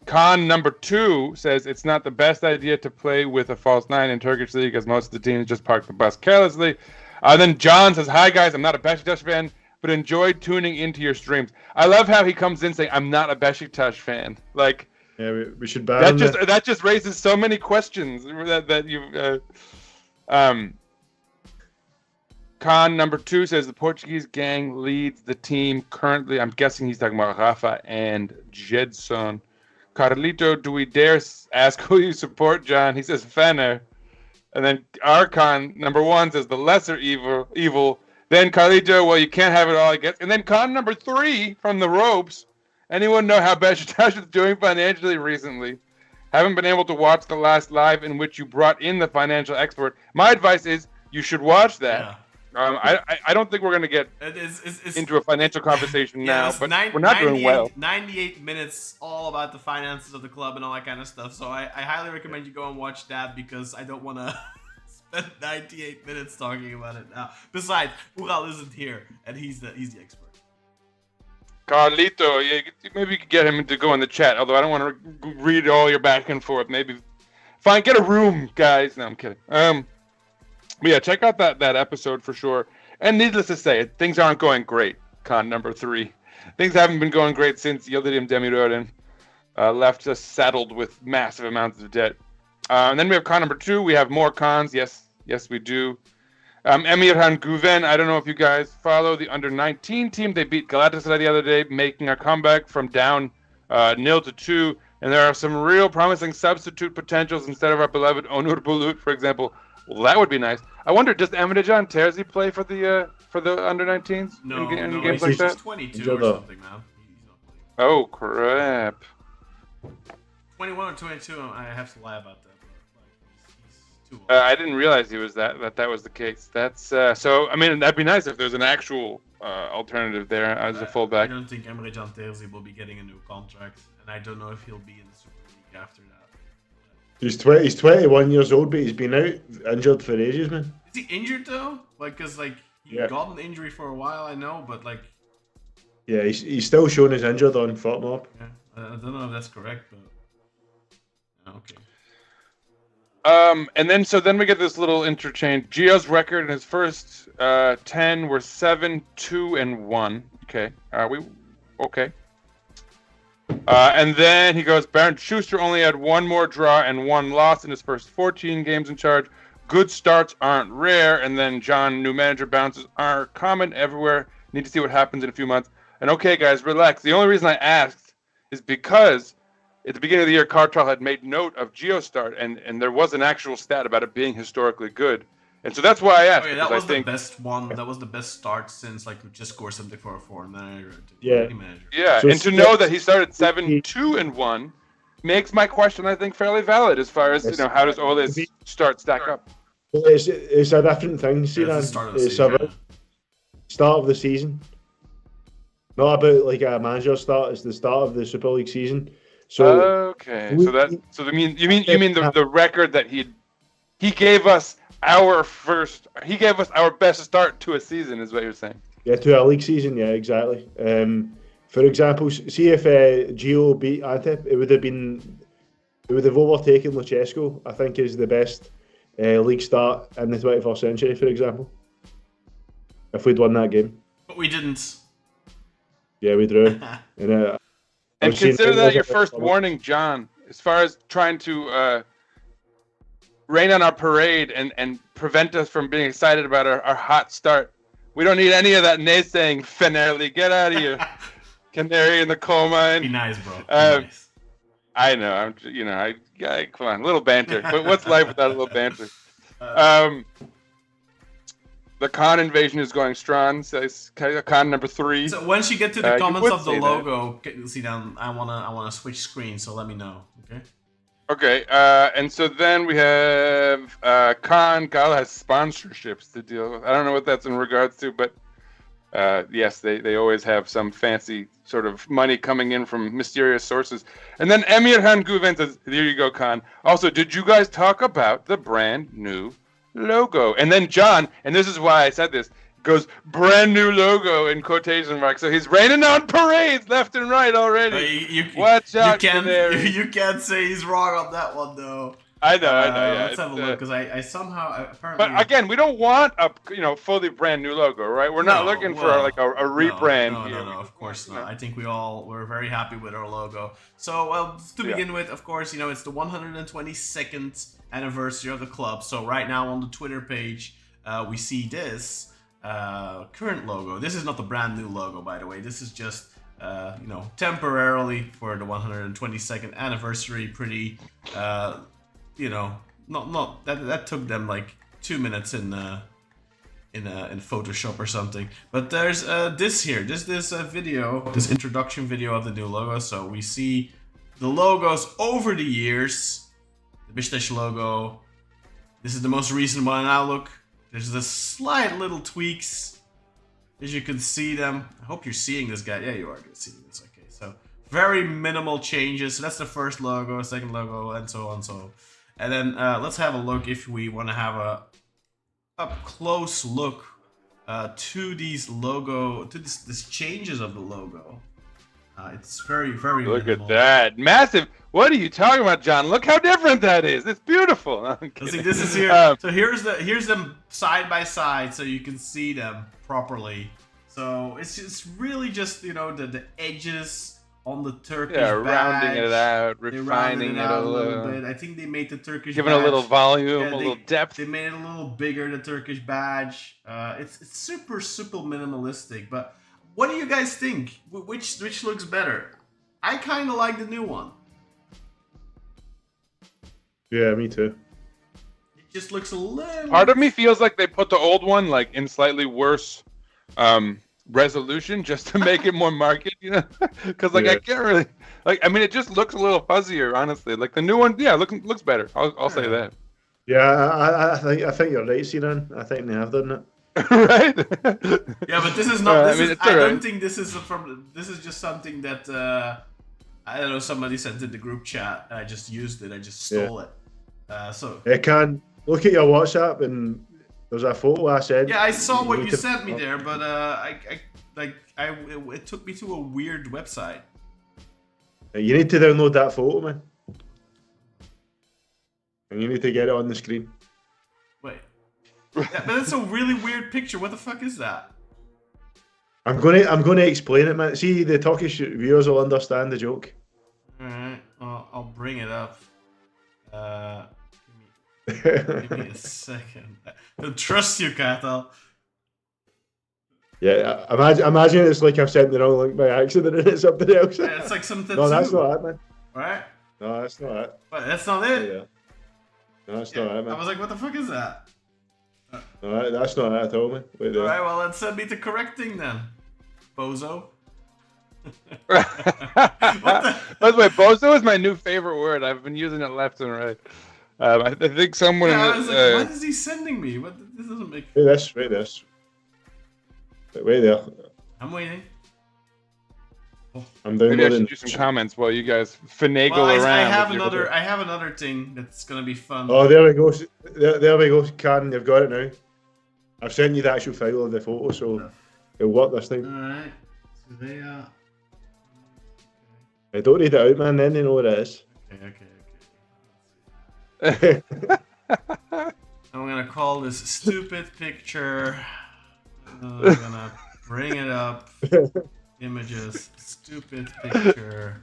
Con number 2 says it's not the best idea to play with a false 9 in Turkish league as most of the teams just park the bus carelessly. Then John says, hi guys, I'm not a Beşiktaş fan, but enjoyed tuning into your streams. I love how he comes in saying, I'm not a Beşiktaş fan. Like, yeah, we should ban that just raises so many questions that you. Con number 2 says the Portuguese gang leads the team currently. I'm guessing he's talking about Rafa and Jedson. Carlito, do we dare ask who you support, John? He says Fener. And then Archon number 1 says the lesser evil. Then Carlito, well, you can't have it all, I guess. And then con number 3 from the ropes. Anyone know how Beşiktaş is doing financially recently? Haven't been able to watch the last live in which you brought in the financial expert. My advice is you should watch that. Yeah. I don't think we're going to get into a financial conversation now, but we're not doing well. 98 minutes all about the finances of the club and all that kind of stuff. So I highly recommend you go and watch that because I don't want to spend 98 minutes talking about it now. Besides, Ural isn't here, and he's the expert. Carlito, maybe you could get him to go in the chat, although I don't want to read all your back and forth. Maybe. Fine, get a room, guys. No, I'm kidding. But yeah, check out that episode for sure. And needless to say, things aren't going great, con number 3. Things haven't been going great since Yildirim Demirören left us saddled with massive amounts of debt. And then we have con number 2. We have more cons. Yes, we do. Emirhan Guven, I don't know if you guys follow the under-19 team. They beat Galatasaray the other day, making a comeback from down 0-2. And there are some real promising substitute potentials instead of our beloved Onur Bulut, for example. Well, that would be nice. I wonder, does Emrecan Terzi play for the under-19s? No, in no, games he's like that? 22 or something now. He's not playing. Oh, crap. 21 or 22, I have to lie about that. He's too old. I didn't realize he was that was the case. That's so. I mean, that'd be nice if there's an actual alternative there as a fullback. I don't think Emrecan Terzi will be getting a new contract, and I don't know if he'll be in the Super League after that. He's 21 years old, but he's been out injured for ages, man. Is he injured though? Like, cause like he got an injury for a while, I know, but like. Yeah, he's still showing his injured on FotMob. Yeah, I don't know if that's correct, but okay. And then we get this little interchange. Gio's record in his first 10 were 7-2-1. Okay, okay. And then he goes, Bernd Schuster only had 1 more draw and 1 loss in his first 14 games in charge. Good starts aren't rare. And then John, new manager bounces are common everywhere. Need to see what happens in a few months. And okay, guys, relax. The only reason I asked is because at the beginning of the year, Kartal had made note of Gio's start, and there was an actual stat about it being historically good. And so that's why I asked. Okay, that because was I the think, best one. That was the best start since like we just scored something for a foreign manager. Yeah. Manager. yeah, So and to know that he started 7-2-1 makes my question, I think, fairly valid as far as how does Ole's start stack up? Well, it's a different thing, see, Yeah, it's the start of the it's season, about start of the season. Not about like a manager start, it's the start of the Super League season. So Okay, so you mean the record that he gave us our best start to a season is what you're saying. yeah, to a league season, yeah, exactly. For example, see if Gio beat Antep, it would have overtaken Lucescu, I think, is the best league start in the 21st century, for example. If we'd won that game. But we didn't. Yeah, we drew. And consider that your first warning, John, as far as trying to rain on our parade and prevent us from being excited about our hot start. We don't need any of that naysaying, Fenerli. Get out of here. Canary in the coal mine. Be nice, bro. Be nice. I know. Come on, a little banter. What's life without a little banter? The Khan invasion is going strong. Says Khan number 3. So once you get to the comments of the say logo, see down. I wanna switch screens. So let me know. Okay. Okay. And so then we have Khan. Kyle has sponsorships to deal with. I don't know what that's in regards to, but yes, they always have some fancy sort of money coming in from mysterious sources. And then Emirhan Guven says, "There you go, Khan. Also, did you guys talk about the brand new logo?" And then John, and this is why I said this, goes brand new logo in quotation marks. So he's raining on parades left and right already. Watch out, Canary. You can't say he's wrong on that one though. I know. Yeah, let's have a look because I somehow apparently. But again, we don't want a fully brand new logo, right? We're not looking for like a rebrand. No, of course not. I think we're very happy with our logo. So to begin with, of course, it's the 122nd anniversary of the club. So right now on the Twitter page, we see this current logo. This is not the brand new logo, by the way. This is just temporarily for the 122nd anniversary. Pretty. Not that took them like 2 minutes in Photoshop or something. But there's this video, this introduction video of the new logo. So we see the logos over the years. The Beşiktaş logo. This is the most recent one. Now look, there's the slight little tweaks, as you can see them. I hope you're seeing this, guy. Yeah, you are seeing this. Okay, so very minimal changes. So that's the first logo, second logo, and so on. And then let's have a look if we want to have a up close look to these these changes of the logo. It's very, very Look minimal. at that. Massive. What are you talking about, John? Look how different that is. It's beautiful. No, I'm See, kidding. this is here. So here's them side by side, so you can see them properly. So it's really just the edges on the Turkish badge. Rounding it out, refining it a little bit. I think they made the Turkish giving badge, a little volume, a little depth. They made it a little bigger, the Turkish badge. It's super minimalistic. But what do you guys think? Which looks better? I kind of like the new one. Yeah, me too. It just looks a little. Part of me feels like they put the old one like in slightly worse resolution just to make it more market, because I can't really it just looks a little fuzzier, honestly. Like the new one, looks better. I'll say that. Yeah, I think you're right, Sinan. I think they have done it. Right? Yeah, but this is not. I don't right. think this is This is just something that I don't know. Somebody sent in the group chat, and I just used it. I just stole it. So I can look at your WhatsApp, and there's a photo I said. yeah, I saw what you sent me there, but it took me to a weird website. You need to download that photo, man, and you need to get it on the screen. Wait, but that's a really weird picture. What the fuck is that? I'm gonna explain it, man. See, the Turkish viewers will understand the joke. All right, I'll bring it up. Give me a second. I don't trust you, Katal. Yeah, imagine it's like I've sent the wrong link by accident and it's something else. Yeah, it's like something. No, that's not it, man. Right? No, that's not it. But that's not it. Yeah. No, that's not it, man. I was like, what the fuck is that? No, that's not it at all, man. Wait there. All right, well, let's meet the correct thing then, bozo. By the way, bozo is my new favorite word. I've been using it left and right. I think someone. Yeah, I was like, what is he sending me? What? This doesn't make. Wait this. Wait there. I'm waiting. I'm Maybe I downloading. should do some comments while you guys finagle Well, I around. have with your- another. I have another thing that's gonna be fun. Oh, there we go. There we go. Can you've got it now? I've sent you the actual file of the photo, so it'll work this All time. right. So they are. Don't read it out, man. Then they know what it is. Okay. I'm gonna call this stupid picture. I'm gonna bring it up. Images. Stupid picture.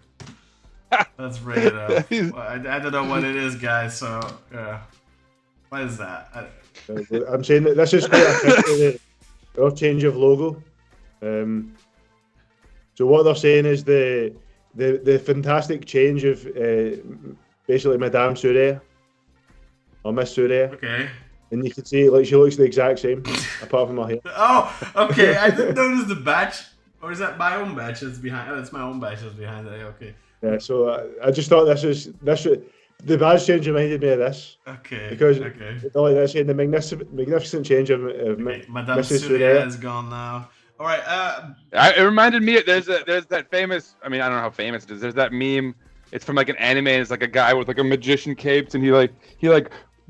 Let's bring it up. Well, I don't know what it is, guys. So, what is that? I'm saying that this is quite a rough change of logo. So what they're saying is the fantastic change of basically Madame Sourire or Miss Sourire, Okay. and you can see like she looks the exact same apart from her hair. Oh, okay. I didn't notice the badge. Or is that my own badge that's behind? Oh, it's my own badge that's behind it. Okay. Yeah, so I just thought this was the badge change reminded me of this Okay. because okay. like I said, the magnificent change of Madame Mrs. Sourire Sourire. is gone now. All right. It reminded me. There's that famous. I mean, I don't know how famous it is. There's that meme. It's from like an anime. And it's like a guy with like a magician capes, and he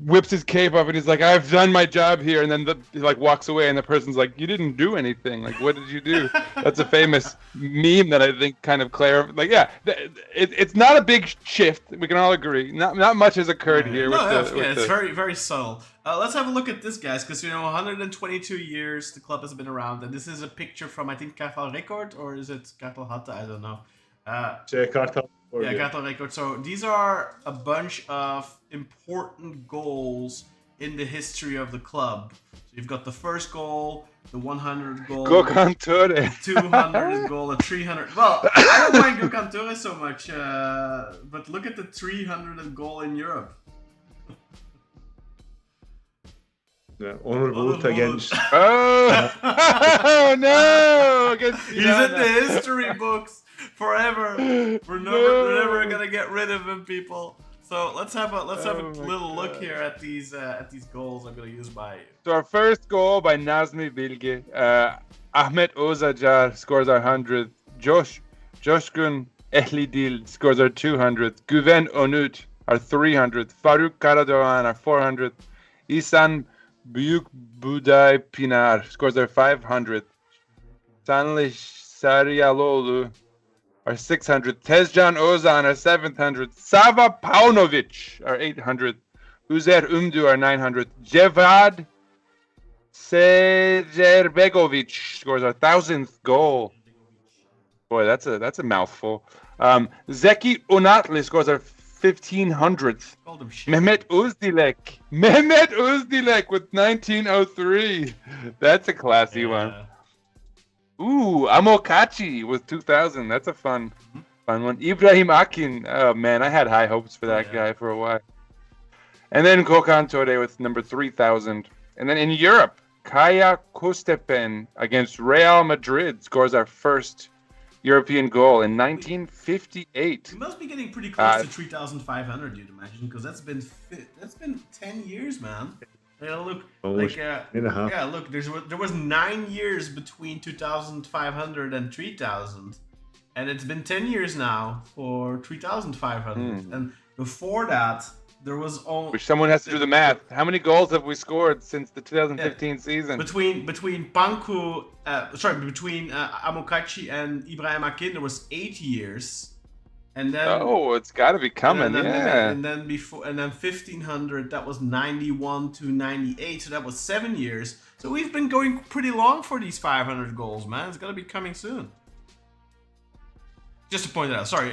whips his cape up, and he's like, "I've done my job here," and then he like walks away, and the person's like, "You didn't do anything. Like, what did you do?" That's a famous meme that I think kind of clarifies. Like, yeah, it's not a big shift. We can all agree. Not much has occurred here. No, it's very, very subtle. Let's have a look at this, guys, because 122 years the club has been around, and this is a picture from I think Cartel Record, or is it Cartel Hatta? I don't know. Cartel. Yeah, Cartel Record. So these are a bunch of important goals in the history of the club. So you've got the first goal, the 100 goal, Gökhan Töre. the 200 goal, the 300. Well, I don't mind Gökhan Töre so much, but look at the 300 goal in Europe. Yeah, honourable vote against. Oh no! He's in the history books forever. We're never gonna get rid of him, people. So let's have a little look here at these goals. I'm gonna use my. So our first goal by Nazmi Bilge. Ahmet Ozacar scores our 100th. Joshkun Ehlidil scores our 200th. Güven Onut our 300th. Faruk Karadoğan our 400th. Isan Büyükbuday Pinar scores our 500th. Sanli Sarıaloğlu our 600th. Tezcan Ozan our 700th. Sava Paunovic our 800th. Uzer Umdu our 900th. Cevad Sejerbegovic scores our 1000th goal. Boy, that's a mouthful. Zeki Onatli scores our 1500th. Called him shit. Mehmet Özdilek with 1903. That's a classy one. Ooh, Amokachi with 2000. That's a fun one. Ibrahim Akin. Oh man, I had high hopes for that guy for a while. And then Gökhan Töre with number 3000. And then in Europe, Kaya Kostepen against Real Madrid scores our first European goal in 1958. We must be getting pretty close to 3,500, you'd imagine, because that's been 10 years, man. Yeah, look, Almost like and a half. yeah, look, there was 9 years between 2,500 and 3,000, and it's been 10 years now for 3,500, and before that there was only. Which someone has to do the math. How many goals have we scored since the 2015 season? Between Panku, between Amokachi and Ibrahim Akin, there was 8 years, and then it's got to be coming, and then 1500, that was 91 to 98, so that was 7 years. So we've been going pretty long for these 500 goals, man. It's gonna be coming soon. Just to point it out. Sorry.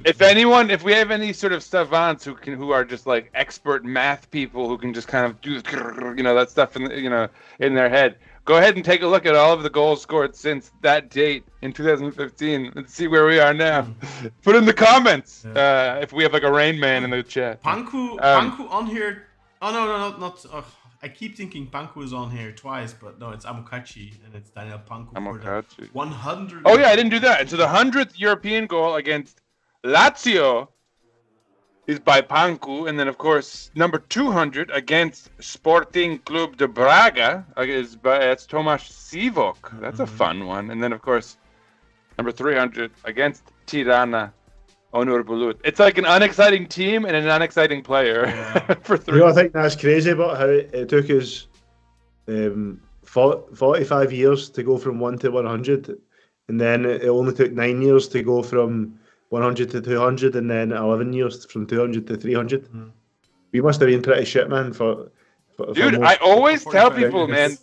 If we have any sort of savants who are just like expert math people who can just kind of do that stuff in their head, go ahead and take a look at all of the goals scored since that date in 2015 and see where we are now. Put in the comments if we have like a Rain Man in the chat. Panku on here. Oh no, not. I keep thinking Panku is on here twice, but no, it's Amokachi and it's Daniel Panku for Amokachi. the 100. Oh yeah, I didn't do that. And so the 100th European goal against Lazio is by Panku, and then of course number 200 against Sporting Club de Braga it's Tomasz Sivok. That's a fun one. And then of course number 300 against Tirana, Onur Bulut. It's like an unexciting team and an unexciting player for 3. You know, I think that's crazy about how it took us 45 years to go from 1 to 100, and then it only took 9 years to go from 100 to 200, and then 11 years from 200 to 300. We must have been pretty shit, man. Dude, I always tell people, man,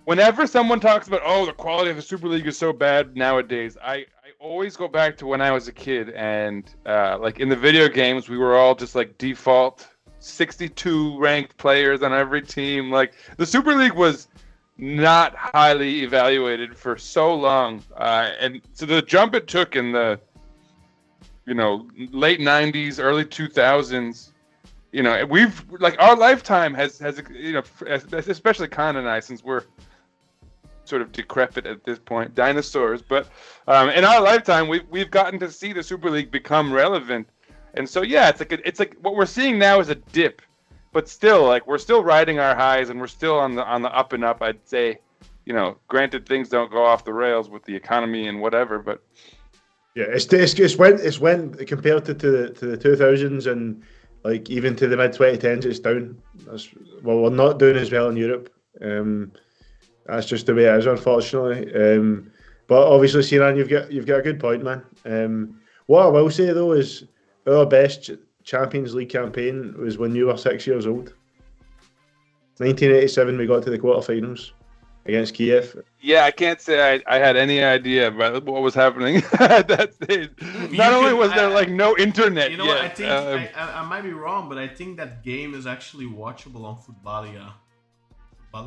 whenever someone talks about, the quality of the Super League is so bad nowadays, I always go back to when I was a kid, and like in the video games, we were all just like default 62 ranked players on every team. Like the Super League was not highly evaluated for so long, and so the jump it took in the late 90s, early 2000s, we've like our lifetime has especially Khan and I, since we're sort of decrepit at this point, dinosaurs, but in our lifetime we've gotten to see the Super League become relevant. And so it's like what we're seeing now is a dip, but still, like, we're still riding our highs and we're still on the up and up, I'd say. Granted, things don't go off the rails with the economy and whatever, but yeah, it's when compared to the 2000s and like even to the mid 2010s, it's down. We're not doing as well in Europe. That's just the way it is, unfortunately. But obviously, Sinan, you've got a good point, man. What I will say though is our best Champions League campaign was when you were 6 years old. 1987, we got to the quarterfinals against Kiev. Yeah, I can't say I had any idea about what was happening at that stage. Not only was there like no internet yet. What, I think I might be wrong, but I think that game is actually watchable on Footballia. I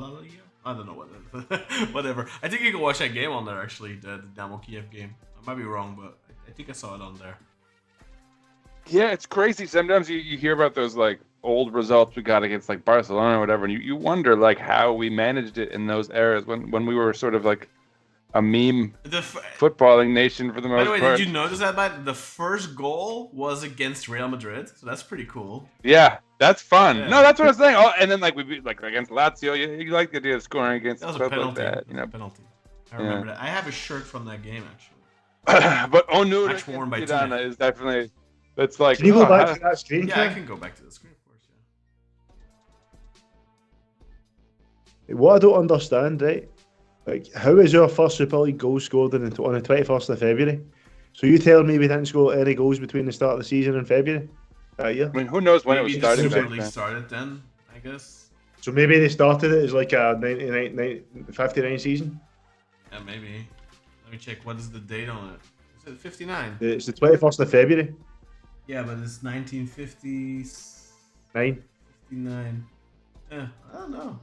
don't know whatever. I think you can watch that game on there actually, the Dynamo Kiev game. I might be wrong, but I think I saw it on there. Yeah, it's crazy. Sometimes you hear about those like old results we got against like Barcelona or whatever, and you wonder like how we managed it in those eras when we were sort of like a meme footballing nation for the most part. By the way, did you notice that the first goal was against Real Madrid? So that's pretty cool. Yeah, that's fun. Yeah. No, that's what I was saying. Oh, and then like we beat like against Lazio. You like the idea of scoring against that was a penalty. Like that, a penalty. I remember that. I have a shirt from that game actually. But Onur match worn by Tirana is definitely. That's like. Can you go back to that screen? Yeah, I can go back to the screen, of course. Yeah. What I don't understand, right? Like, how is our first Super League goal scored on the 21st of February? So you telling me we didn't score any goals between the start of the season and February that year? I mean, who knows when maybe it was starting? Super League started then, I guess. So maybe they started it as like a 59 season. Yeah, maybe. Let me check. What is the date on it? Is it 59? It's the 21st of February. Yeah, but it's 1959. 59. Yeah, I don't know.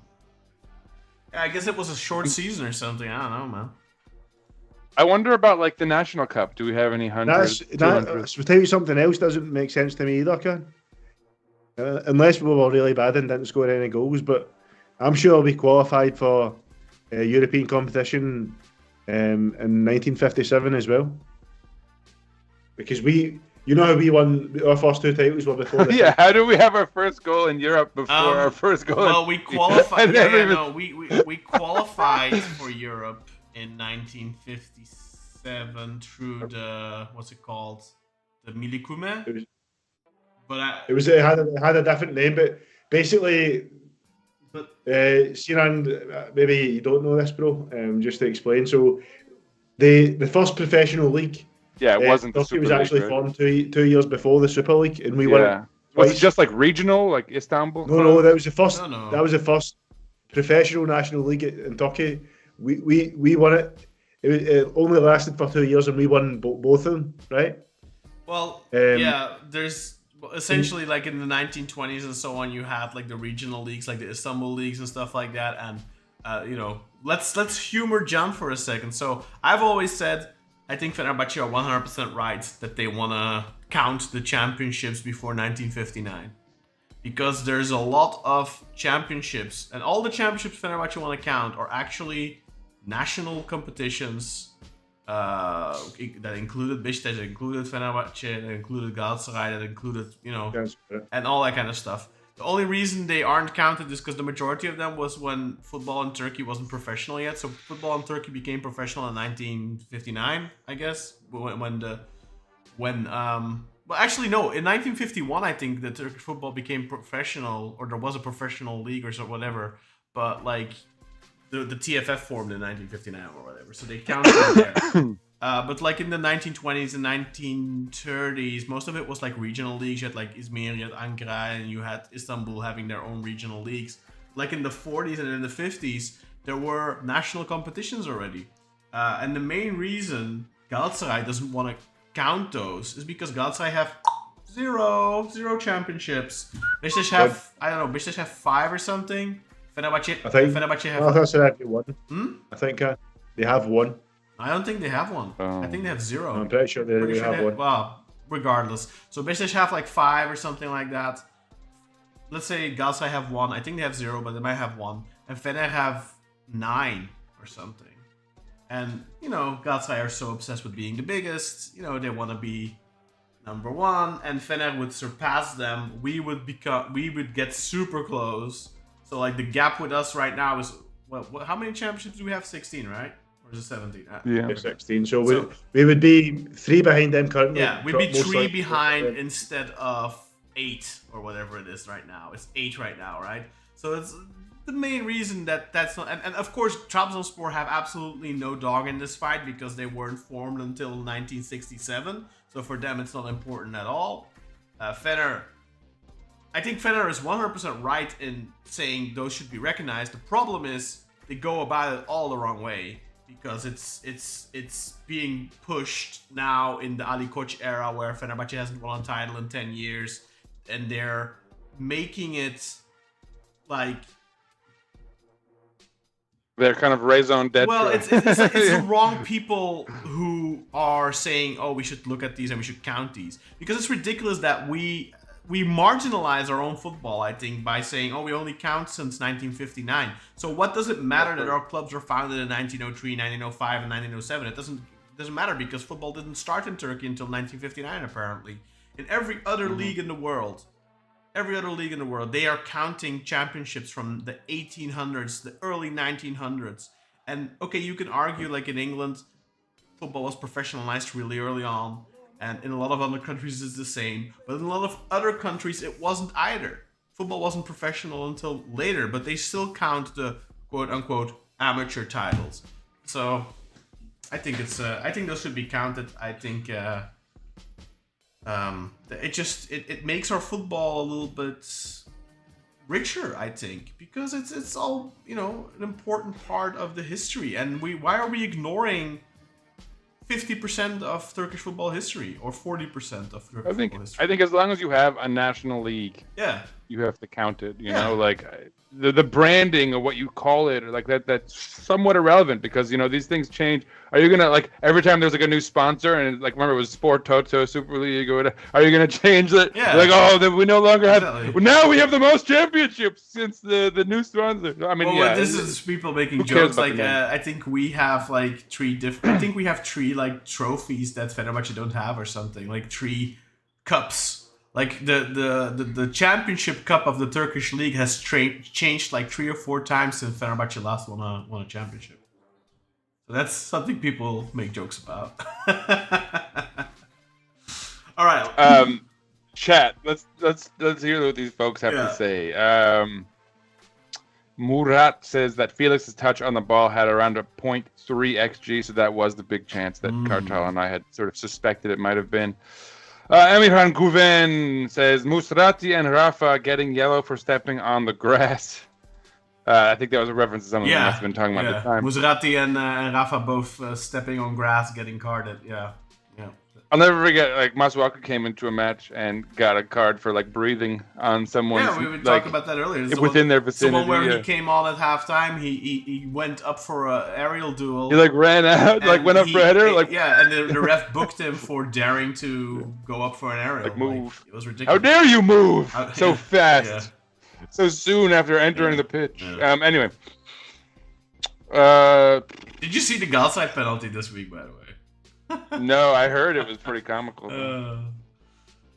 Yeah, I guess it was a short season or something. I don't know, man. I wonder about like the National Cup. Do we have any hundreds? To tell you something else doesn't make sense to me either, Ken. Unless we were really bad and didn't score any goals, but I'm sure we qualified for European competition in 1957 as well. Because you know how we won our first two titles were before the yeah, how do we have our first goal in Europe before our first goal? Well, we qualified. We qualified for Europe in 1957 through the what's it called, the Milikume. But it had a different name, but basically, Sinan, maybe you don't know this, bro. Just to explain, so the first professional league. Yeah, it wasn't. Turkey was actually formed 2 years before the Super League, and we won. Was it just like regional, like Istanbul? No, that was the first. No. That was the first professional national league in Turkey. We won it. It only lasted for 2 years, and we won both of them, right? Well, yeah. There's essentially like in the 1920s and so on, you had like the regional leagues, like the Istanbul leagues and stuff like that, and let's humor John for a second. So I've always said, I think Fenerbahce are 100% right that they want to count the championships before 1959. because there's a lot of championships, and all the championships Fenerbahce want to count are actually national competitions that included Beşiktaş, that included Fenerbahce, that included Galatasaray, that included, and all that kind of stuff. The only reason they aren't counted is because the majority of them was when football in Turkey wasn't professional yet. So football in Turkey became professional in 1959, I guess, well, actually, no. In 1951, I think the Turkish football became professional, or there was a professional league or so, whatever. But like, the TFF formed in 1959 or whatever, so they counted it there. But like in the 1920s and 1930s, most of it was like regional leagues. You had like Izmir, you had Ankara, and you had Istanbul having their own regional leagues. Like in the 40s and in the 50s, there were national competitions already. And the main reason Galatasaray doesn't want to count those is because Galatasaray have zero championships. Beşiktaş have, I don't know, Beşiktaş have 5 or something. Fenerbahce have... I think they have one. I think they have one. I don't think they have one. I think they have 0. I'm pretty sure they have one. Well, regardless. So Beşiktaş have like 5 or something like that. Let's say Galatasaray have 1. I think they have 0, but they might have 1. And Fener have 9 or something. And, Galatasaray are so obsessed with being the biggest. They want to be number 1. And Fener would surpass them. We would get super close. So like the gap with us right now is, how many championships do we have? 16, right? Or is it 17? Yeah, 16. So we would be 3 behind them currently. Yeah, we'd be 3 behind instead of 8 or whatever it is right now. It's 8 right now, right? So it's the main reason that's not... And of course, Trabzonspor have absolutely no dog in this fight because they weren't formed until 1967. So for them, it's not important at all. I think Fener is 100% right in saying those should be recognized. The problem is they go about it all the wrong way because it's being pushed now in the Ali Koç era where Fenerbahce hasn't won a title in 10 years, and they're making it like they're kind of raison d'etre. Well, it's the wrong people who are saying, oh, we should look at these and we should count these, because it's ridiculous that we marginalize our own football, I think, by saying, oh, we only count since 1959. So what does it matter that our clubs were founded in 1903, 1905, and 1907? It doesn't matter because football didn't start in Turkey until 1959, apparently. In every other league in the world, they are counting championships from the 1800s, the early 1900s. And, okay, you can argue, like in England, football was professionalized really early on. And in a lot of other countries, it's the same. But in a lot of other countries, it wasn't either. Football wasn't professional until later, but they still count the quote-unquote amateur titles. So I think I think those should be counted. I think it makes our football a little bit richer, I think, because it's all an important part of the history. And why are we ignoring 50% of Turkish football history or 40% of Turkish football history? I think as long as you have a national league, you have to count it. You know, like the branding of what you call it, like that's somewhat irrelevant because these things change. Are you gonna, like, every time there's like a new sponsor and, like, remember it was Sport Toto, Super League, or whatever, are you gonna change that? Yeah. Like, oh, then we no longer have. Well, now we have the most championships since the new sponsor. I mean, this is people making jokes. Like, I think we have like 3 different. I think we have 3 like trophies that Fenerbahce don't have, or something, like 3 cups. Like the championship cup of the Turkish league has changed like 3 or 4 times since Fenerbahce last won a championship. So that's something people make jokes about. All right. Chat. Let's hear what these folks have to say. Murat says that Felix's touch on the ball had around a 0.3 xg, so that was the big chance that Kartal and I had sort of suspected it might have been. Emirhan Guven says Musrati and Rafa getting yellow for stepping on the grass. I think that was a reference to something we must have been talking about at the time. Musrati and Rafa both stepping on grass, getting carded. Yeah. I'll never forget, like, Masuaku came into a match and got a card for, like, breathing on someone. Yeah, we were talking about that earlier. Within their vicinity. The one where he came on at halftime, he went up for an aerial duel. He, like, ran out, like, went up for a header. Like, yeah, and the ref booked him for daring to go up for an aerial. Like, move. It was ridiculous. How dare you move so fast? Yeah. So soon after entering the pitch. Yeah. Anyway. Did you see the Galside penalty this week, by the way? No, I heard it was pretty comical.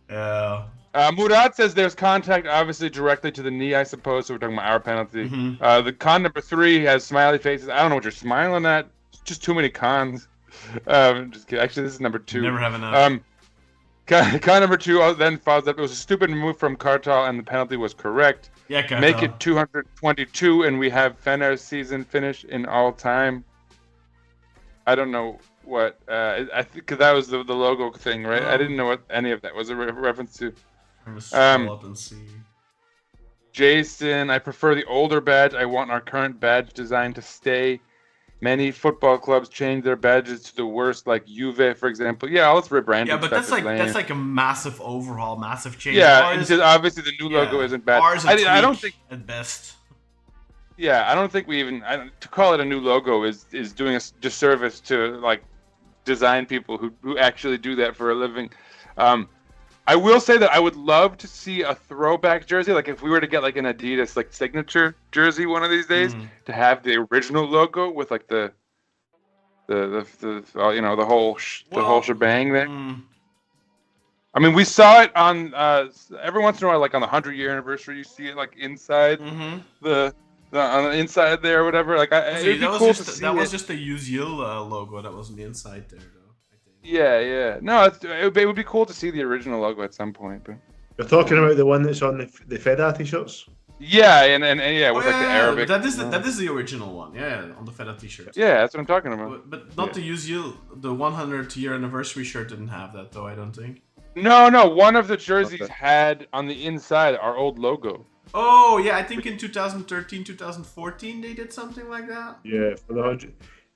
Yeah. Murad says there's contact, obviously, directly to the knee, I suppose. So we're talking about our penalty. The con number 3 has smiley faces. I don't know what you're smiling at. It's just too many cons. Just kidding. Actually, this is number 2. Never have enough. Con number 2 then follows up. It was a stupid move from Kartal, and the penalty was correct. Yeah, Kartal. Make it 222, and we have Fener's season finish in all time. I don't know what. I think that was the logo thing, right? I didn't know what any of that was a reference to. I'm gonna scroll up and see. Jason, I prefer the older badge. I want our current badge design to stay. Many football clubs change their badges to the worst, like Juve, for example. Yeah, let's rebrand. Yeah, but that's like a massive overhaul, massive change. Yeah, obviously the new logo isn't bad. Ours I don't think at best. Yeah, I don't think we even to call it a new logo is doing a disservice to like design people who actually do that for a living. I will say that I would love to see a throwback jersey, like if we were to get like an Adidas like signature jersey one of these days, to have the original logo with like the whole shebang there. I mean, we saw it on every once in a while, like on the 100-year anniversary, you see it like inside on the inside there or whatever. Like, it'd be cool to see that was just the Uzil logo. That wasn't the inside there, though. I think. Yeah. No, it would be cool to see the original logo at some point. But you're talking about the one that's on the Feda t-shirts. Yeah, and yeah, with like the Arabic. That is the original one. Yeah, on the Feda t-shirt. Yeah, that's what I'm talking about. But not the Uzil. The 100-year anniversary shirt didn't have that, though. I don't think. No. One of the jerseys had on the inside our old logo. Oh, yeah, I think in 2013, 2014 they did something like that. Yeah, for the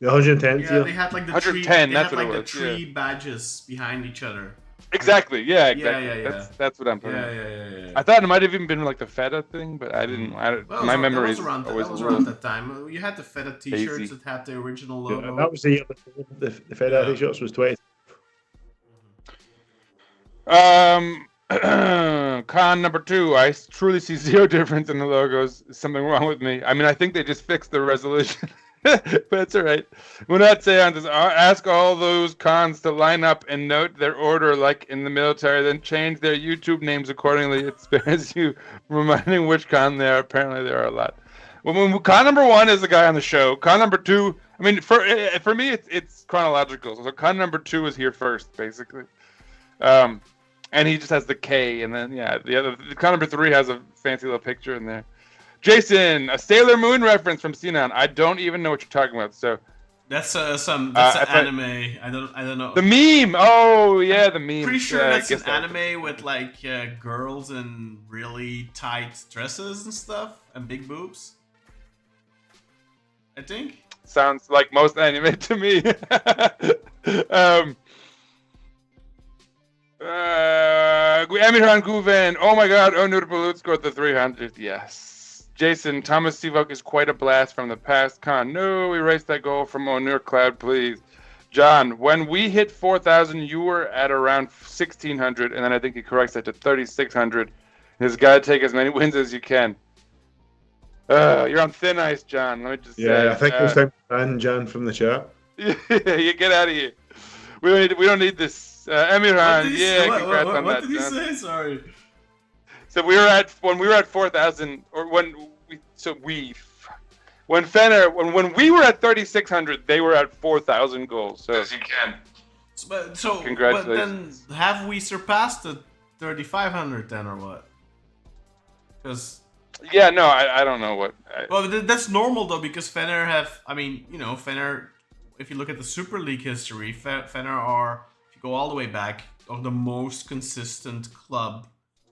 110th year. Yeah, they had like the 110, tree, that's what like it was. the tree badges behind each other. Exactly, yeah. That's what I'm talking about. Yeah. I thought it might have even been like the Feta thing, but I didn't. My memory is always always around that time. You had the Feta t-shirts that had the original logo. Yeah, that was the year the Feda t-shirts was 20. Con number 2, I truly see zero difference in the logos. Something wrong with me. I mean, I think they just fixed the resolution, but it's all right. Munat Sean says, ask all those cons to line up and note their order like in the military, then change their YouTube names accordingly. It spares you reminding which con they are. Apparently, there are a lot. Well, con number 1 is the guy on the show. Con number 2, I mean, for me, it's chronological. So con number 2 is here first, basically. And he just has the K, and then the con number 3 has a fancy little picture in there. Jason, a Sailor Moon reference from Sinan. I don't even know what you're talking about. So that's an anime. I don't know. The meme. Oh yeah, the meme. Pretty sure that's an anime with like girls in really tight dresses and stuff and big boobs. I think. Sounds like most anime to me. Emirhan Guven. Oh my god, Onur Bulut scored the 300th. Yes. Jason, Thomas Sivok is quite a blast from the past. Con, no, erase that goal from Onur Cloud, please. John, when we hit 4,000, you were at around 1,600, and then I think he corrects that to 3,600. He's got to take as many wins as you can. You're on thin ice, John. Let me just say. Yeah, I think it was time to ban John from the chat. You get out of here. We don't need this. Emirhan, congrats on that. What did he say? Sorry. So when we were at 4,000, or when we were at 3,600, they were at 4,000 goals. So as you can. So congratulations. But then have we surpassed the 3,500 then, or what? Because. Yeah, no, I don't know what. Well, that's normal though, because Fener have. I mean, Fener. If you look at the Super League history, Fener are. Go all the way back, of the most consistent club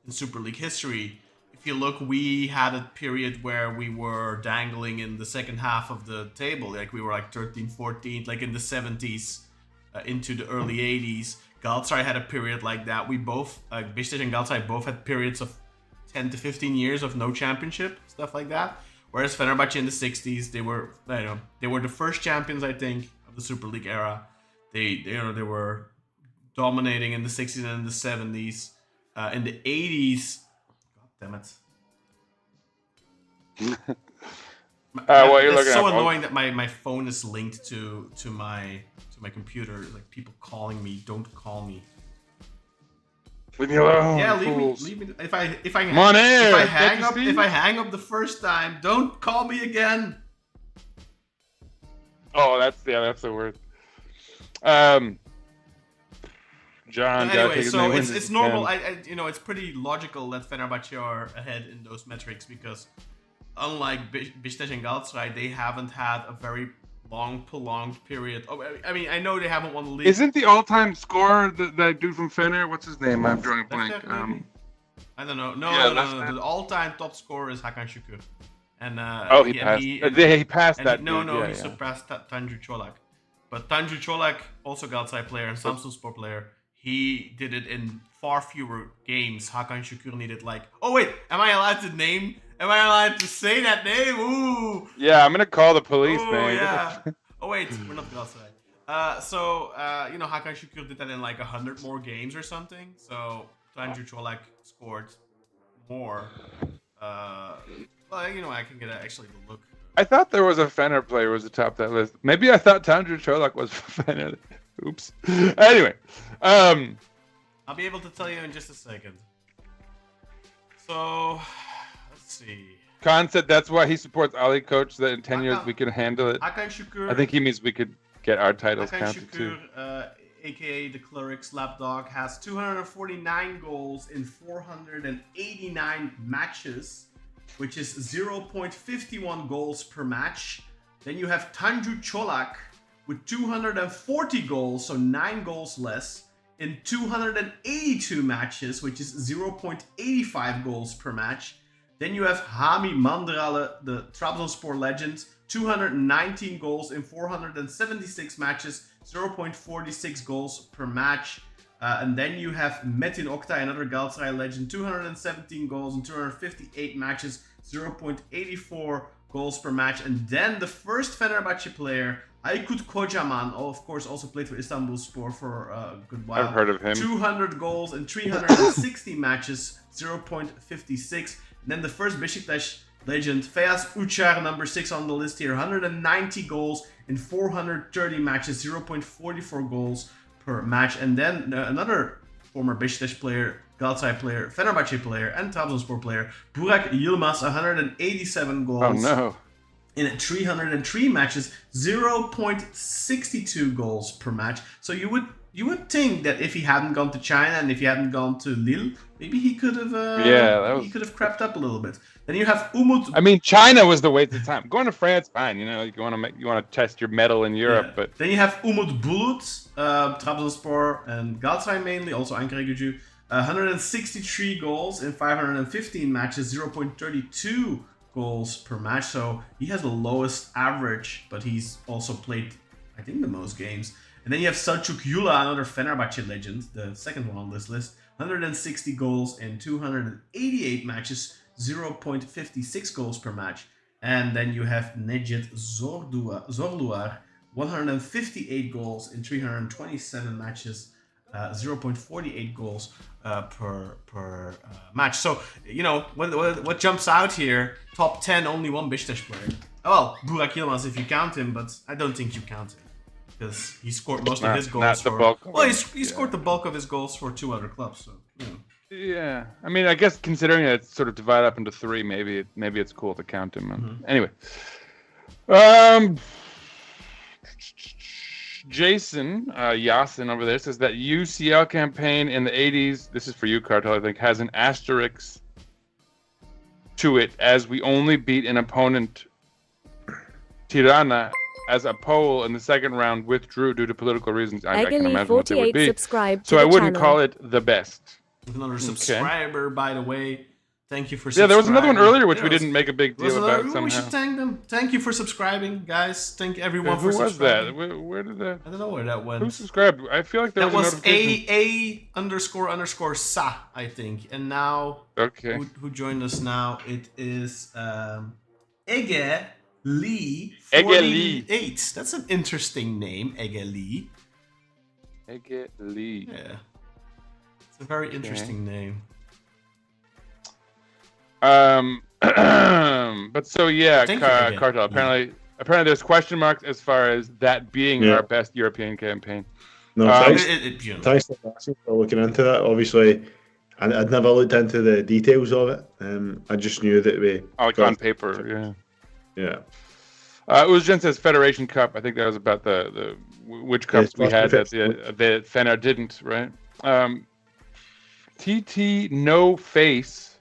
in Super League history. If you look, we had a period where we were dangling in the second half of the table, like we were like 13th, 14th, like in the 70s into the early 80s. Galatasaray had a period like that. We both, Beşiktaş and Galatasaray both had periods of 10 to 15 years of no championship, stuff like that. Whereas Fenerbahce in the 60s, they were the first champions, I think, of the Super League era. They were dominating in the 60s and in the 70s. In the 80s, God damn it. What you're it's looking so at, annoying that my phone is linked to my computer. Like people calling me, don't call me. Leave me alone. Yeah, fools. leave me. If I I'm on air. if I hang up the first time, don't call me again. Oh, that's the word. John. Anyway, so it's normal. It's pretty logical that Fenerbahce are ahead in those metrics because, unlike Beşiktaş and Galatasaray, they haven't had a very long, prolonged period. Oh, I mean, I know they haven't won the league. Isn't the all-time scorer that dude from Fener? What's his name? I'm drawing a blank. I don't know. No. The all-time top scorer is Hakan Şükür. And he passed. He passed that. He surpassed Tanju Çolak. But Tanju Çolak, also Galatasaray player and Samsunspor player, he did it in far fewer games. Hakan Şükür needed oh wait, am I allowed to say that name? Ooh. Yeah, I'm gonna call the police, man. Yeah. Oh wait, we're not Galatasaray. So Hakan Şükür did that in 100 more games or something. So Tanju Çolak scored more. I can get actually the look. I thought there was a Fener player who was atop that list. Maybe I thought Tanju Çolak was Fener. Oops. Anyway, I'll be able to tell you in just a second. So, let's see. Khan said that's why he supports Ali, coach, that in 10 years we can handle it. Hakan Şükür. I think he means we could get our titles Hakan counted Şükür, too. aka the Clerics Lapdog, has 249 goals in 489 matches, which is 0.51 goals per match. Then you have Tanju Çolak with 240 goals, so 9 goals less, in 282 matches, which is 0.85 goals per match. Then you have Hami Mandrale, the Trabzonspor legend, 219 goals in 476 matches, 0.46 goals per match. And then you have Metin Oktay, another Galatasaray legend, 217 goals in 258 matches, 0.84 goals per match. And then the first Fenerbahce player, Aykut Kocaman, of course, also played for Istanbulspor for a good while. I've heard of him. 200 goals in 360 matches, 0.56. And then the first Beşiktaş legend, Feyyaz Uçar, number 6 on the list here, 190 goals in 430 matches, 0.44 goals per match. And then another former Beşiktaş player, Galatasaray player, Fenerbahce player, and Trabzonspor player, Burak Yılmaz, 187 goals. Oh no. In 303 matches, 0.62 goals per match. So you would think that if he hadn't gone to China and if he hadn't gone to Lille, maybe he could have he could have crept up a little bit. Then you have Umut. I mean, China was the waste of time. Going to France, fine. You want to test your medal in Europe, but then you have Umut Bulut, Trabzonspor and Galatasaray mainly, also Ankaragücü, 163 goals in 515 matches, 0.32 goals per match. So he has the lowest average, but he's also played, I think, the most games. And then you have Selçuk Yula, another Fenerbahce legend, the second one on this list, 160 goals in 288 matches, 0.56 goals per match. And then you have Necdet Zorluar, 158 goals in 327 matches, 0.48 goals per match. So, what jumps out here, top 10, only one Beşiktaş player. Well, Burak Yılmaz if you count him, but I don't think you count him. Because he scored most of his goals he scored the bulk of his goals for 2 other clubs. So, Yeah, I mean, I guess considering that it's sort of divided up into 3, maybe it's cool to count him. Mm-hmm. Anyway, Jason Yasin over there says that UCL campaign in the 80s, this is for you, Cartel, I think, has an asterisk to it as we only beat an opponent, Tirana, as a poll in the second round withdrew due to political reasons. I can imagine what they would be. So I wouldn't call it the best. Another subscriber, by the way. Thank you for Yeah, subscribing. there was another one earlier which we didn't make a big deal about somehow. We should thank them. Thank you for subscribing, guys. Thank everyone for subscribing. Who was that? Where did that? I don't know where that went. Who subscribed? I feel like there that was a notification. A__sa, I think. And now, Okay. who joined us now? It is Ege Lee. Ege Lee. 48. That's an interesting name, Ege Lee. Ege Lee. Yeah. It's a very interesting name. But so yeah, Cartel. Apparently there's question marks as far as that being our best European campaign. No, thanks. Thanks for looking into that. Obviously, I'd never looked into the details of it. I just knew that we. On paper, yeah. Uzcan says Federation Cup. I think that was about the which cups we had that the Fener didn't, right? TT No Face.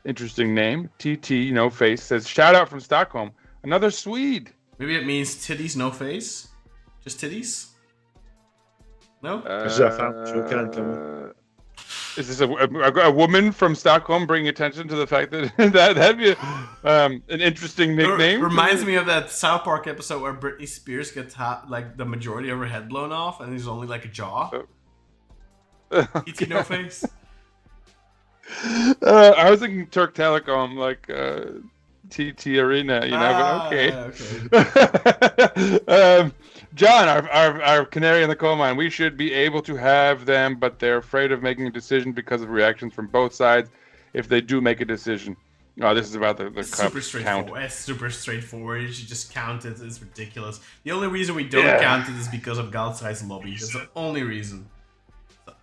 Interesting name. TT No Face says shout out from Stockholm. Another Swede. Maybe it means titties, no face. Just titties. No. This is a fan show. Can't come in. Is this a woman from Stockholm bringing attention to the fact that that'd be an interesting nickname? It reminds me of that South Park episode where Britney Spears gets like the majority of her head blown off, and there's only like a jaw. TT No Face. I was thinking Turk Telecom, like TT Arena, but okay. John, our canary in the coal mine, we should be able to have them, but they're afraid of making a decision because of reactions from both sides if they do make a decision. Oh, this is about the cup super straightforward. count. It's super straightforward. You should just count it. It's ridiculous. The only reason we don't count it is because of Galatasaray's lobby. That's the only reason.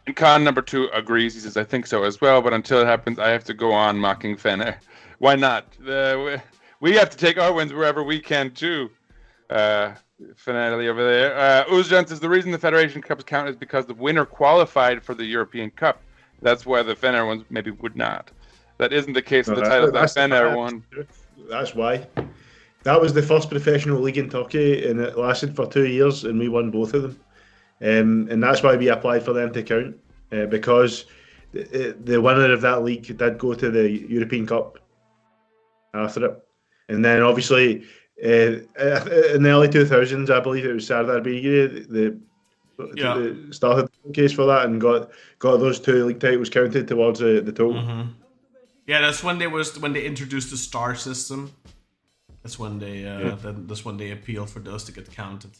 And Khan number 2 agrees. He says, I think so as well, but until it happens, I have to go on mocking Fener. Why not? We have to take our wins wherever we can, too. Finale over there. Uzcan says, the reason the Federation Cups count is because the winner qualified for the European Cup. That's why the Fener ones maybe would not. That isn't the case with the title that Fener won. That's why. That was the first professional league in Turkey, and it lasted for 2 years, and we won both of them. And that's why we applied for them to count, because the winner of that league did go to the European Cup after it. And then obviously in the early 2000s, I believe it was Sardar Bilgi that started the case for that and got those 2 league titles counted towards the total. Mm-hmm. Yeah, that's when they introduced the star system. That's when they appealed for those to get counted.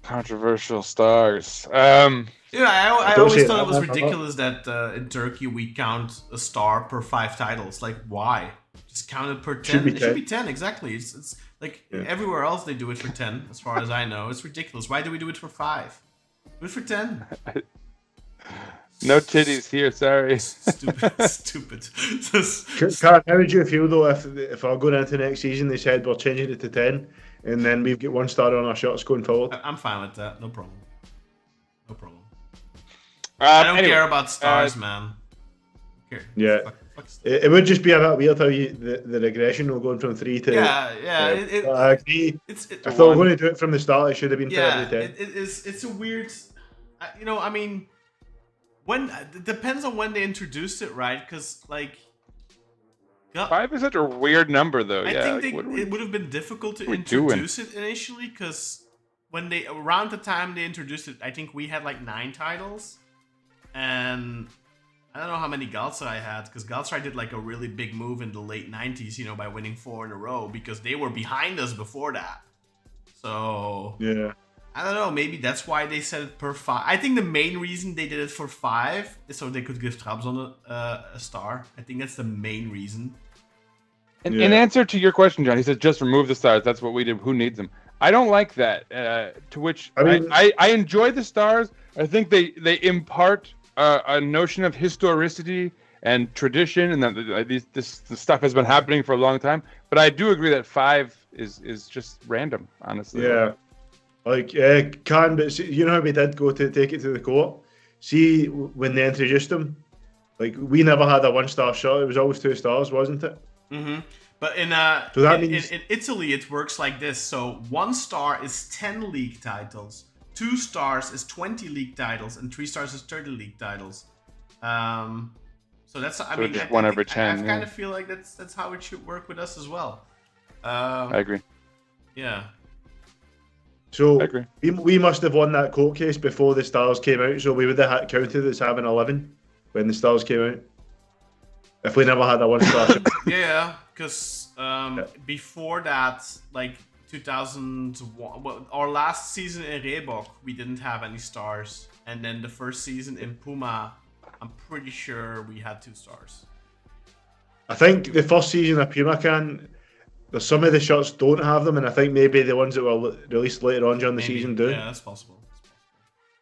Controversial stars. I always thought it was ridiculous that in Turkey we count a star per 5 titles. Like, why? Just count it per 10. It should be 10, exactly. It's like everywhere else they do it for 10, as far as I know. It's ridiculous. Why do we do it for 5? Do it for 10. No titties here, sorry. Stupid. Karen, how would you feel though if I going into next season they said we're changing it to 10 and then we've got 1 star on our shirts going forward? I'm fine with that. No problem. I don't care about stars, man. Yeah. It would just be a bit weird how the regression will going from 3 to... I agree. If they were going to do it from the start, it should have been for every 10. It's a weird... it depends on when they introduced it, right? Because, 5 is such a weird number, though. I think it would have been difficult to introduce it initially, because around the time they introduced it, I think we had 9 titles. And... I don't know how many Galatasaray had, because Galatasaray did a really big move in the late 90s, by winning 4 in a row, because they were behind us before that. So, yeah, I don't know, maybe that's why they said it per 5. I think the main reason they did it for 5 is so they could give Trabzon a star. I think that's the main reason. In answer to your question, John, he says just remove the stars. That's what we did. Who needs them? I don't like that. To which I enjoy the stars. I think they impart a notion of historicity and tradition, and that this stuff has been happening for a long time. But I do agree that 5 is just random, honestly. Yeah, but you know how we did go to take it to the court? See, when they introduced them, we never had a 1-star shot. It was always 2 stars, wasn't it? Mm-hmm. But in Italy, it works like this. So 1 star is 10 league titles. 2 stars is 20 league titles, and 3 stars is 30 league titles. So that's I So mean just I one think- over 10, I kind yeah. of feel like that's how it should work with us as well. I agree. Yeah. So I agree. we must have won that court case before the Stars came out, so we would have counted as having 11 when the Stars came out. If we never had a 1-star. Yeah, because before that, like 2001, well, our last season in Reebok, we didn't have any stars, and then the first season in Puma, I'm pretty sure we had 2 stars. I think the first season of Puma there's some of the shirts don't have them, and I think maybe the ones that were released later on during the season do. Yeah, that's possible.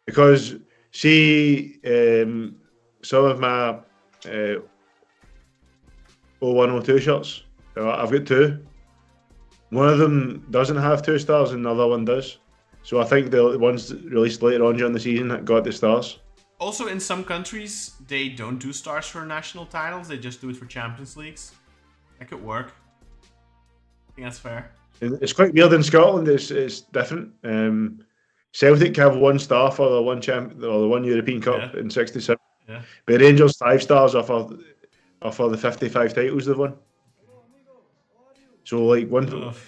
Because see, some of my 0102 shirts, I've got 2. One of them doesn't have 2 stars, and the other one does. So I think the ones released later on during the season that got the stars. Also, in some countries, they don't do stars for national titles. They just do it for Champions Leagues. That could work. I think that's fair. And it's quite weird in Scotland. It's different. Celtic have 1 star for the one European Cup in '67. Yeah. But Rangers 5 stars are for the 55 titles they've won. So like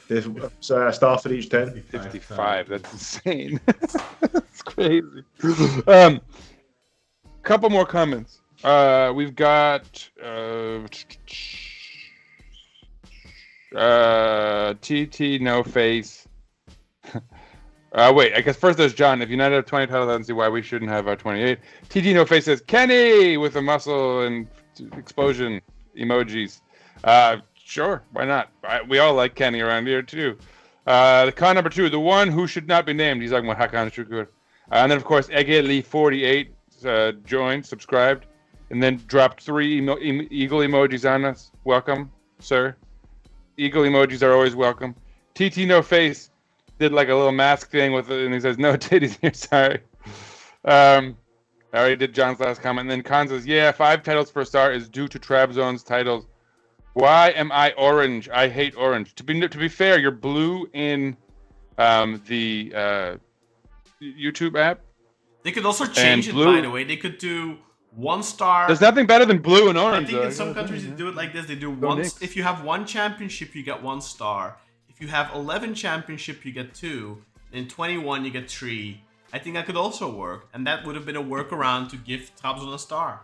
it's a star for each 10. 55. That's insane. That's crazy. Couple more comments. We've got TT No Face. Wait, I guess first there's John. If United have 20 titles, I don't see why we shouldn't have our 28. TT No Face says Kenny with a muscle and explosion emojis. Sure, why not? We all like Kenny around here too. The con number 2, the one who should not be named. He's talking about Hakan Şükür. And then of course Egeli48 joined, subscribed, and then dropped 3 eagle emojis on us. Welcome, sir. Eagle emojis are always welcome. TT No Face did like a little mask thing with it, and he says, no titties here, sorry. I already did John's last comment. And then Khan says, yeah, 5 titles per star is due to Trabzon's titles. Why am I orange? I hate orange. To be fair, you're blue in the YouTube app. They could also change it, by the way. They could do 1 star. There's nothing better than blue and orange. I think in some countries they do it like this. They do if you have 1 championship, you get 1 star. If you have 11 championship, you get 2. In 21, you get 3. I think that could also work, and that would have been a workaround to give Trabzon a star.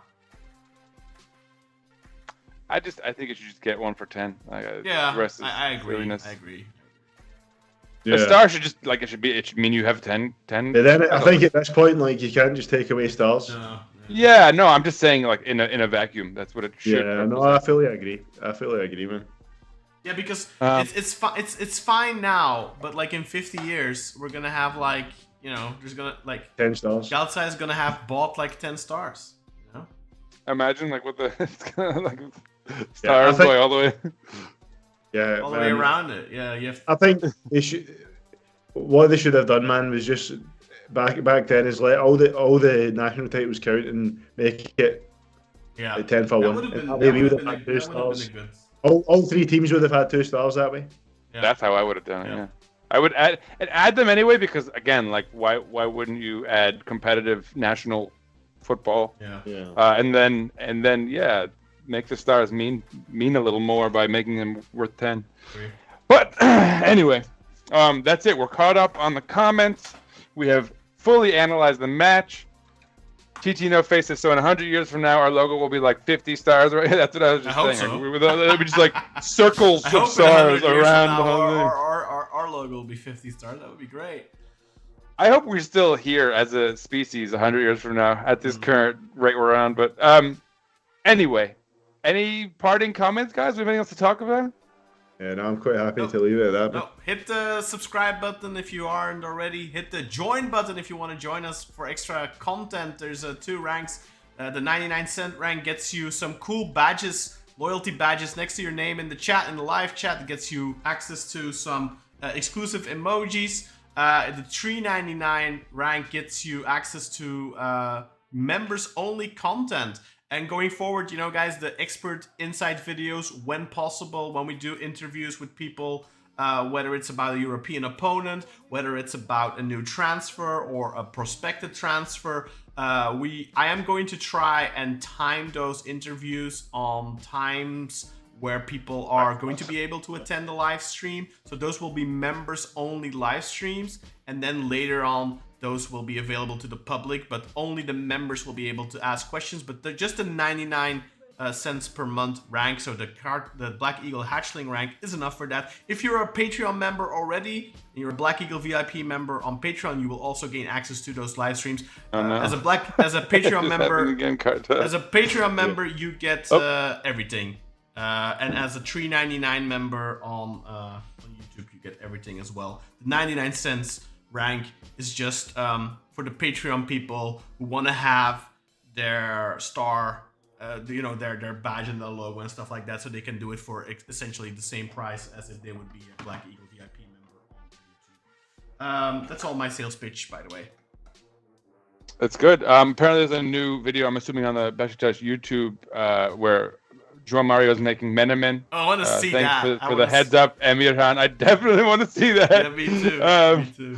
I think you should just get 1 for 10. Yeah, the rest is I agree. silliness. I agree. Yeah. A star should just it should mean you have 10. But then I think at this point, like, you can't just take away stars. No. Yeah, no, I'm just saying, like, in a vacuum, that's what it should. Yeah, no, I fully agree, man. Yeah, because it's fine now, but like in 50 years, we're gonna have like, you know, there's gonna like 10 stars. Galatasaray is gonna have bought like 10 stars. You know? Imagine like what the it's gonna like stars going all the way. Yeah, all the way around it. Yeah, you have. I think what they should have done, man, was just back then is let all the national titles count and make it 10 for 1. We would have had 2 stars. All 3 teams would have had 2 stars that way. Yeah. That's how I would have done it. Yeah. I would add them anyway because again, like why wouldn't you add competitive national football? Yeah. And then make the stars mean a little more by making them worth 10. Great. But anyway, that's it. We're caught up on the comments. We have fully analyzed the match. TT No Face says, so in 100 years from now, our logo will be like 50 stars, right? That's what I was just saying. So. It'll be just like circles of stars around the whole thing. Our logo will be 50 stars. That would be great. I hope we're still here as a species 100 years from now at this current rate we're on. But anyway, any parting comments, guys? Do we have anything else to talk about? Yeah, no, I'm quite happy to leave it at that. No, hit the subscribe button if you aren't already. Hit the join button if you want to join us for extra content. There's 2 ranks. The 99-cent rank gets you some cool badges, loyalty badges next to your name in the chat, in the live chat. It gets you access to some exclusive emojis. The $3.99 rank gets you access to members-only content. And going forward, you know, guys, the expert insight videos, when possible, when we do interviews with people, whether it's about a European opponent, whether it's about a new transfer or a prospective transfer. I am going to try and time those interviews on times where people are going to be able to attend the live stream. So those will be members only live streams, and then later on those will be available to the public, but only the members will be able to ask questions. But they're just a 99 cents per month rank, so the Black Eagle Hatchling rank is enough for that. If you're a Patreon member already, and you're a Black Eagle VIP member on Patreon, you will also gain access to those live streams. As a Patreon member, you get everything. And as a $3.99 member on YouTube, you get everything as well. The 99 cents rank is just for the Patreon people who want to have their star, their badge and their logo and stuff like that, so they can do it for essentially the same price as if they would be a Black Eagle VIP member on YouTube. That's all my sales pitch, by the way. That's good. Apparently, there's a new video, I'm assuming, on the Beşiktaş YouTube where João Mario is making Menemen. Oh, I want to see that. Thanks for the heads up, Emirhan. I definitely want to see that. Yeah, me too. Me too.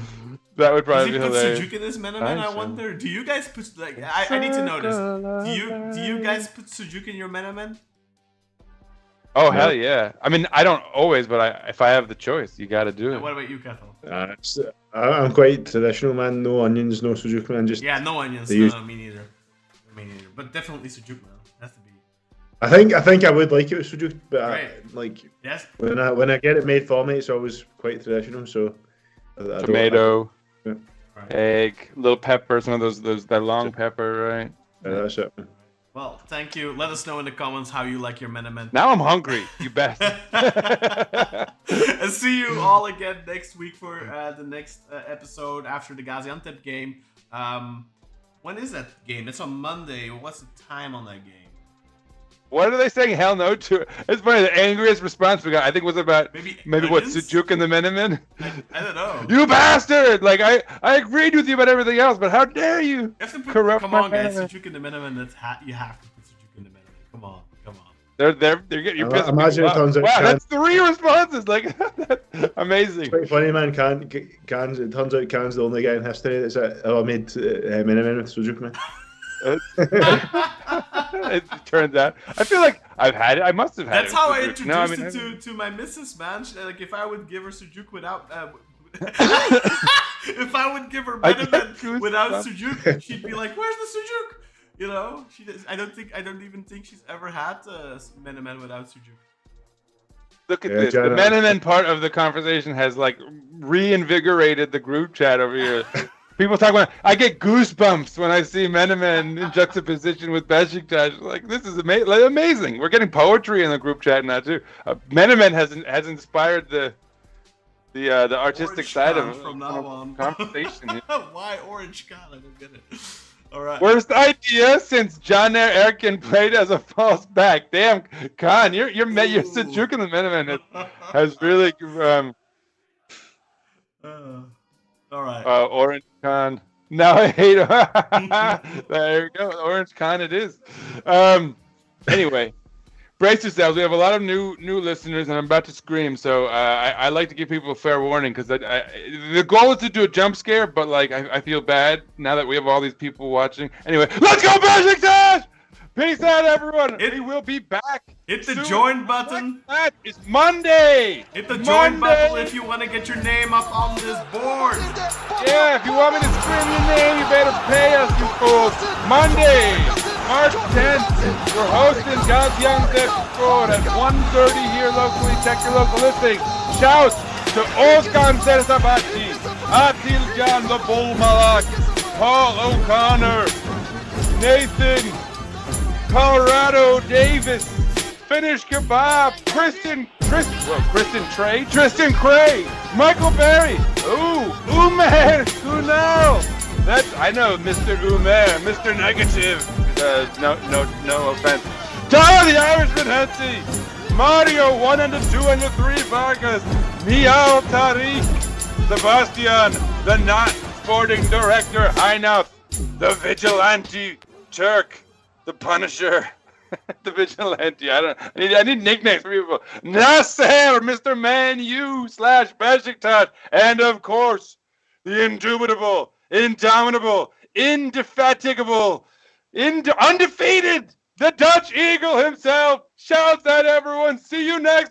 That would probably be Does hilarious. he put Sujuk in his Menemen, I wonder? Do you guys put, I need to know this. Do you guys put Sujuk in your Menemen? Oh, hell yeah. I mean, I don't always, but if I have the choice, you got to do it. What about you, Kethel? I'm quite traditional, man. No onions, no sujuk, man. Just no onions. No, me neither. But definitely Sujuk, man. Has to be. I think I would like it with sujuk, but yes. When I get it made for me, it's always quite traditional. So tomato, egg, little pepper, some of those that long pepper, right? Yeah, that's it. Well, thank you. Let us know in the comments how you like your Menemen. Now I'm hungry. You best. And see you all again next week for the next episode after the Gaziantep game. When is that game? It's on Monday. What's the time on that game? What are they saying hell no to? It's funny, the angriest response we got, I think, was about maybe what, Sujuk and the Menemen? I don't know. You bastard! Like, I agreed with you about everything else, but how dare you corrupt come my on, guys. Menemen. Sujuk and the Menemen, you have to put Sujuk and the Menemen. Come on. They're getting your piss. Imagine it turns out. Wow, that's 3 responses. Like, amazing. It's pretty funny, man. Can's. It turns out Can's the only guy in history that's ever made Menemen with sujuk, man. It turns out. I feel like I've had it. I must have had That's it. That's how I introduced it to my missus, man. Like, if I would give her sujuk without... if I would give her Menemen without sujuk, she'd be like, "Where's the sujuk?" You know, I don't even think she's ever had Menemen without sujuk. Look at this. The Menemen part of the conversation has like reinvigorated the group chat over here. People talk about, I get goosebumps when I see Menemen in juxtaposition with Beşiktaş. Like, this is amazing. We're getting poetry in the group chat now too. Menemen has inspired the artistic Orange side Khan of from now on. conversation. Why Orange Khan? I don't get it. All right. Worst idea since Caner Erkin played as a false back. Damn, Khan, your Sujuk in the Menemen has really. All right. Orange Khan. Now I hate him. There you go. Orange Khan it is. Anyway, brace yourselves. We have a lot of new listeners, and I'm about to scream. So I like to give people a fair warning because the goal is to do a jump scare, but like I feel bad now that we have all these people watching. Anyway, let's go Beşiktaş! Peace out, everyone. We will be back. Hit the soon. join button. That is Monday. Hit the join button if you want to get your name up on this board. Yeah, if you want me to scream your name, you better pay us, you fools. Monday, March 10th, we're hosting Gaziantep at 1:30 here locally. Check your local listing. Shouts to Ozkan Sersabati, Atilcan the Bull Malak, Paul O'Connor, Nathan, Colorado Davis, Finnish Kebab, Tristan Cray, Michael Berry, Umer Kunal. I know Mr. Umer, Mr. Negative. No offense. Tyler the Irishman Hetzi, Mario 1 and 2 and 3 Vargas, Miao Tariq, Sebastian, the not sporting director Heinaf, the vigilante Turk, the Punisher, The Vigilante. I need nicknames for people. Nasser, Mr. Man U / Beşiktaş, and of course, the indubitable, indomitable, indefatigable, undefeated, the Dutch Eagle himself. Shouts at everyone. See you next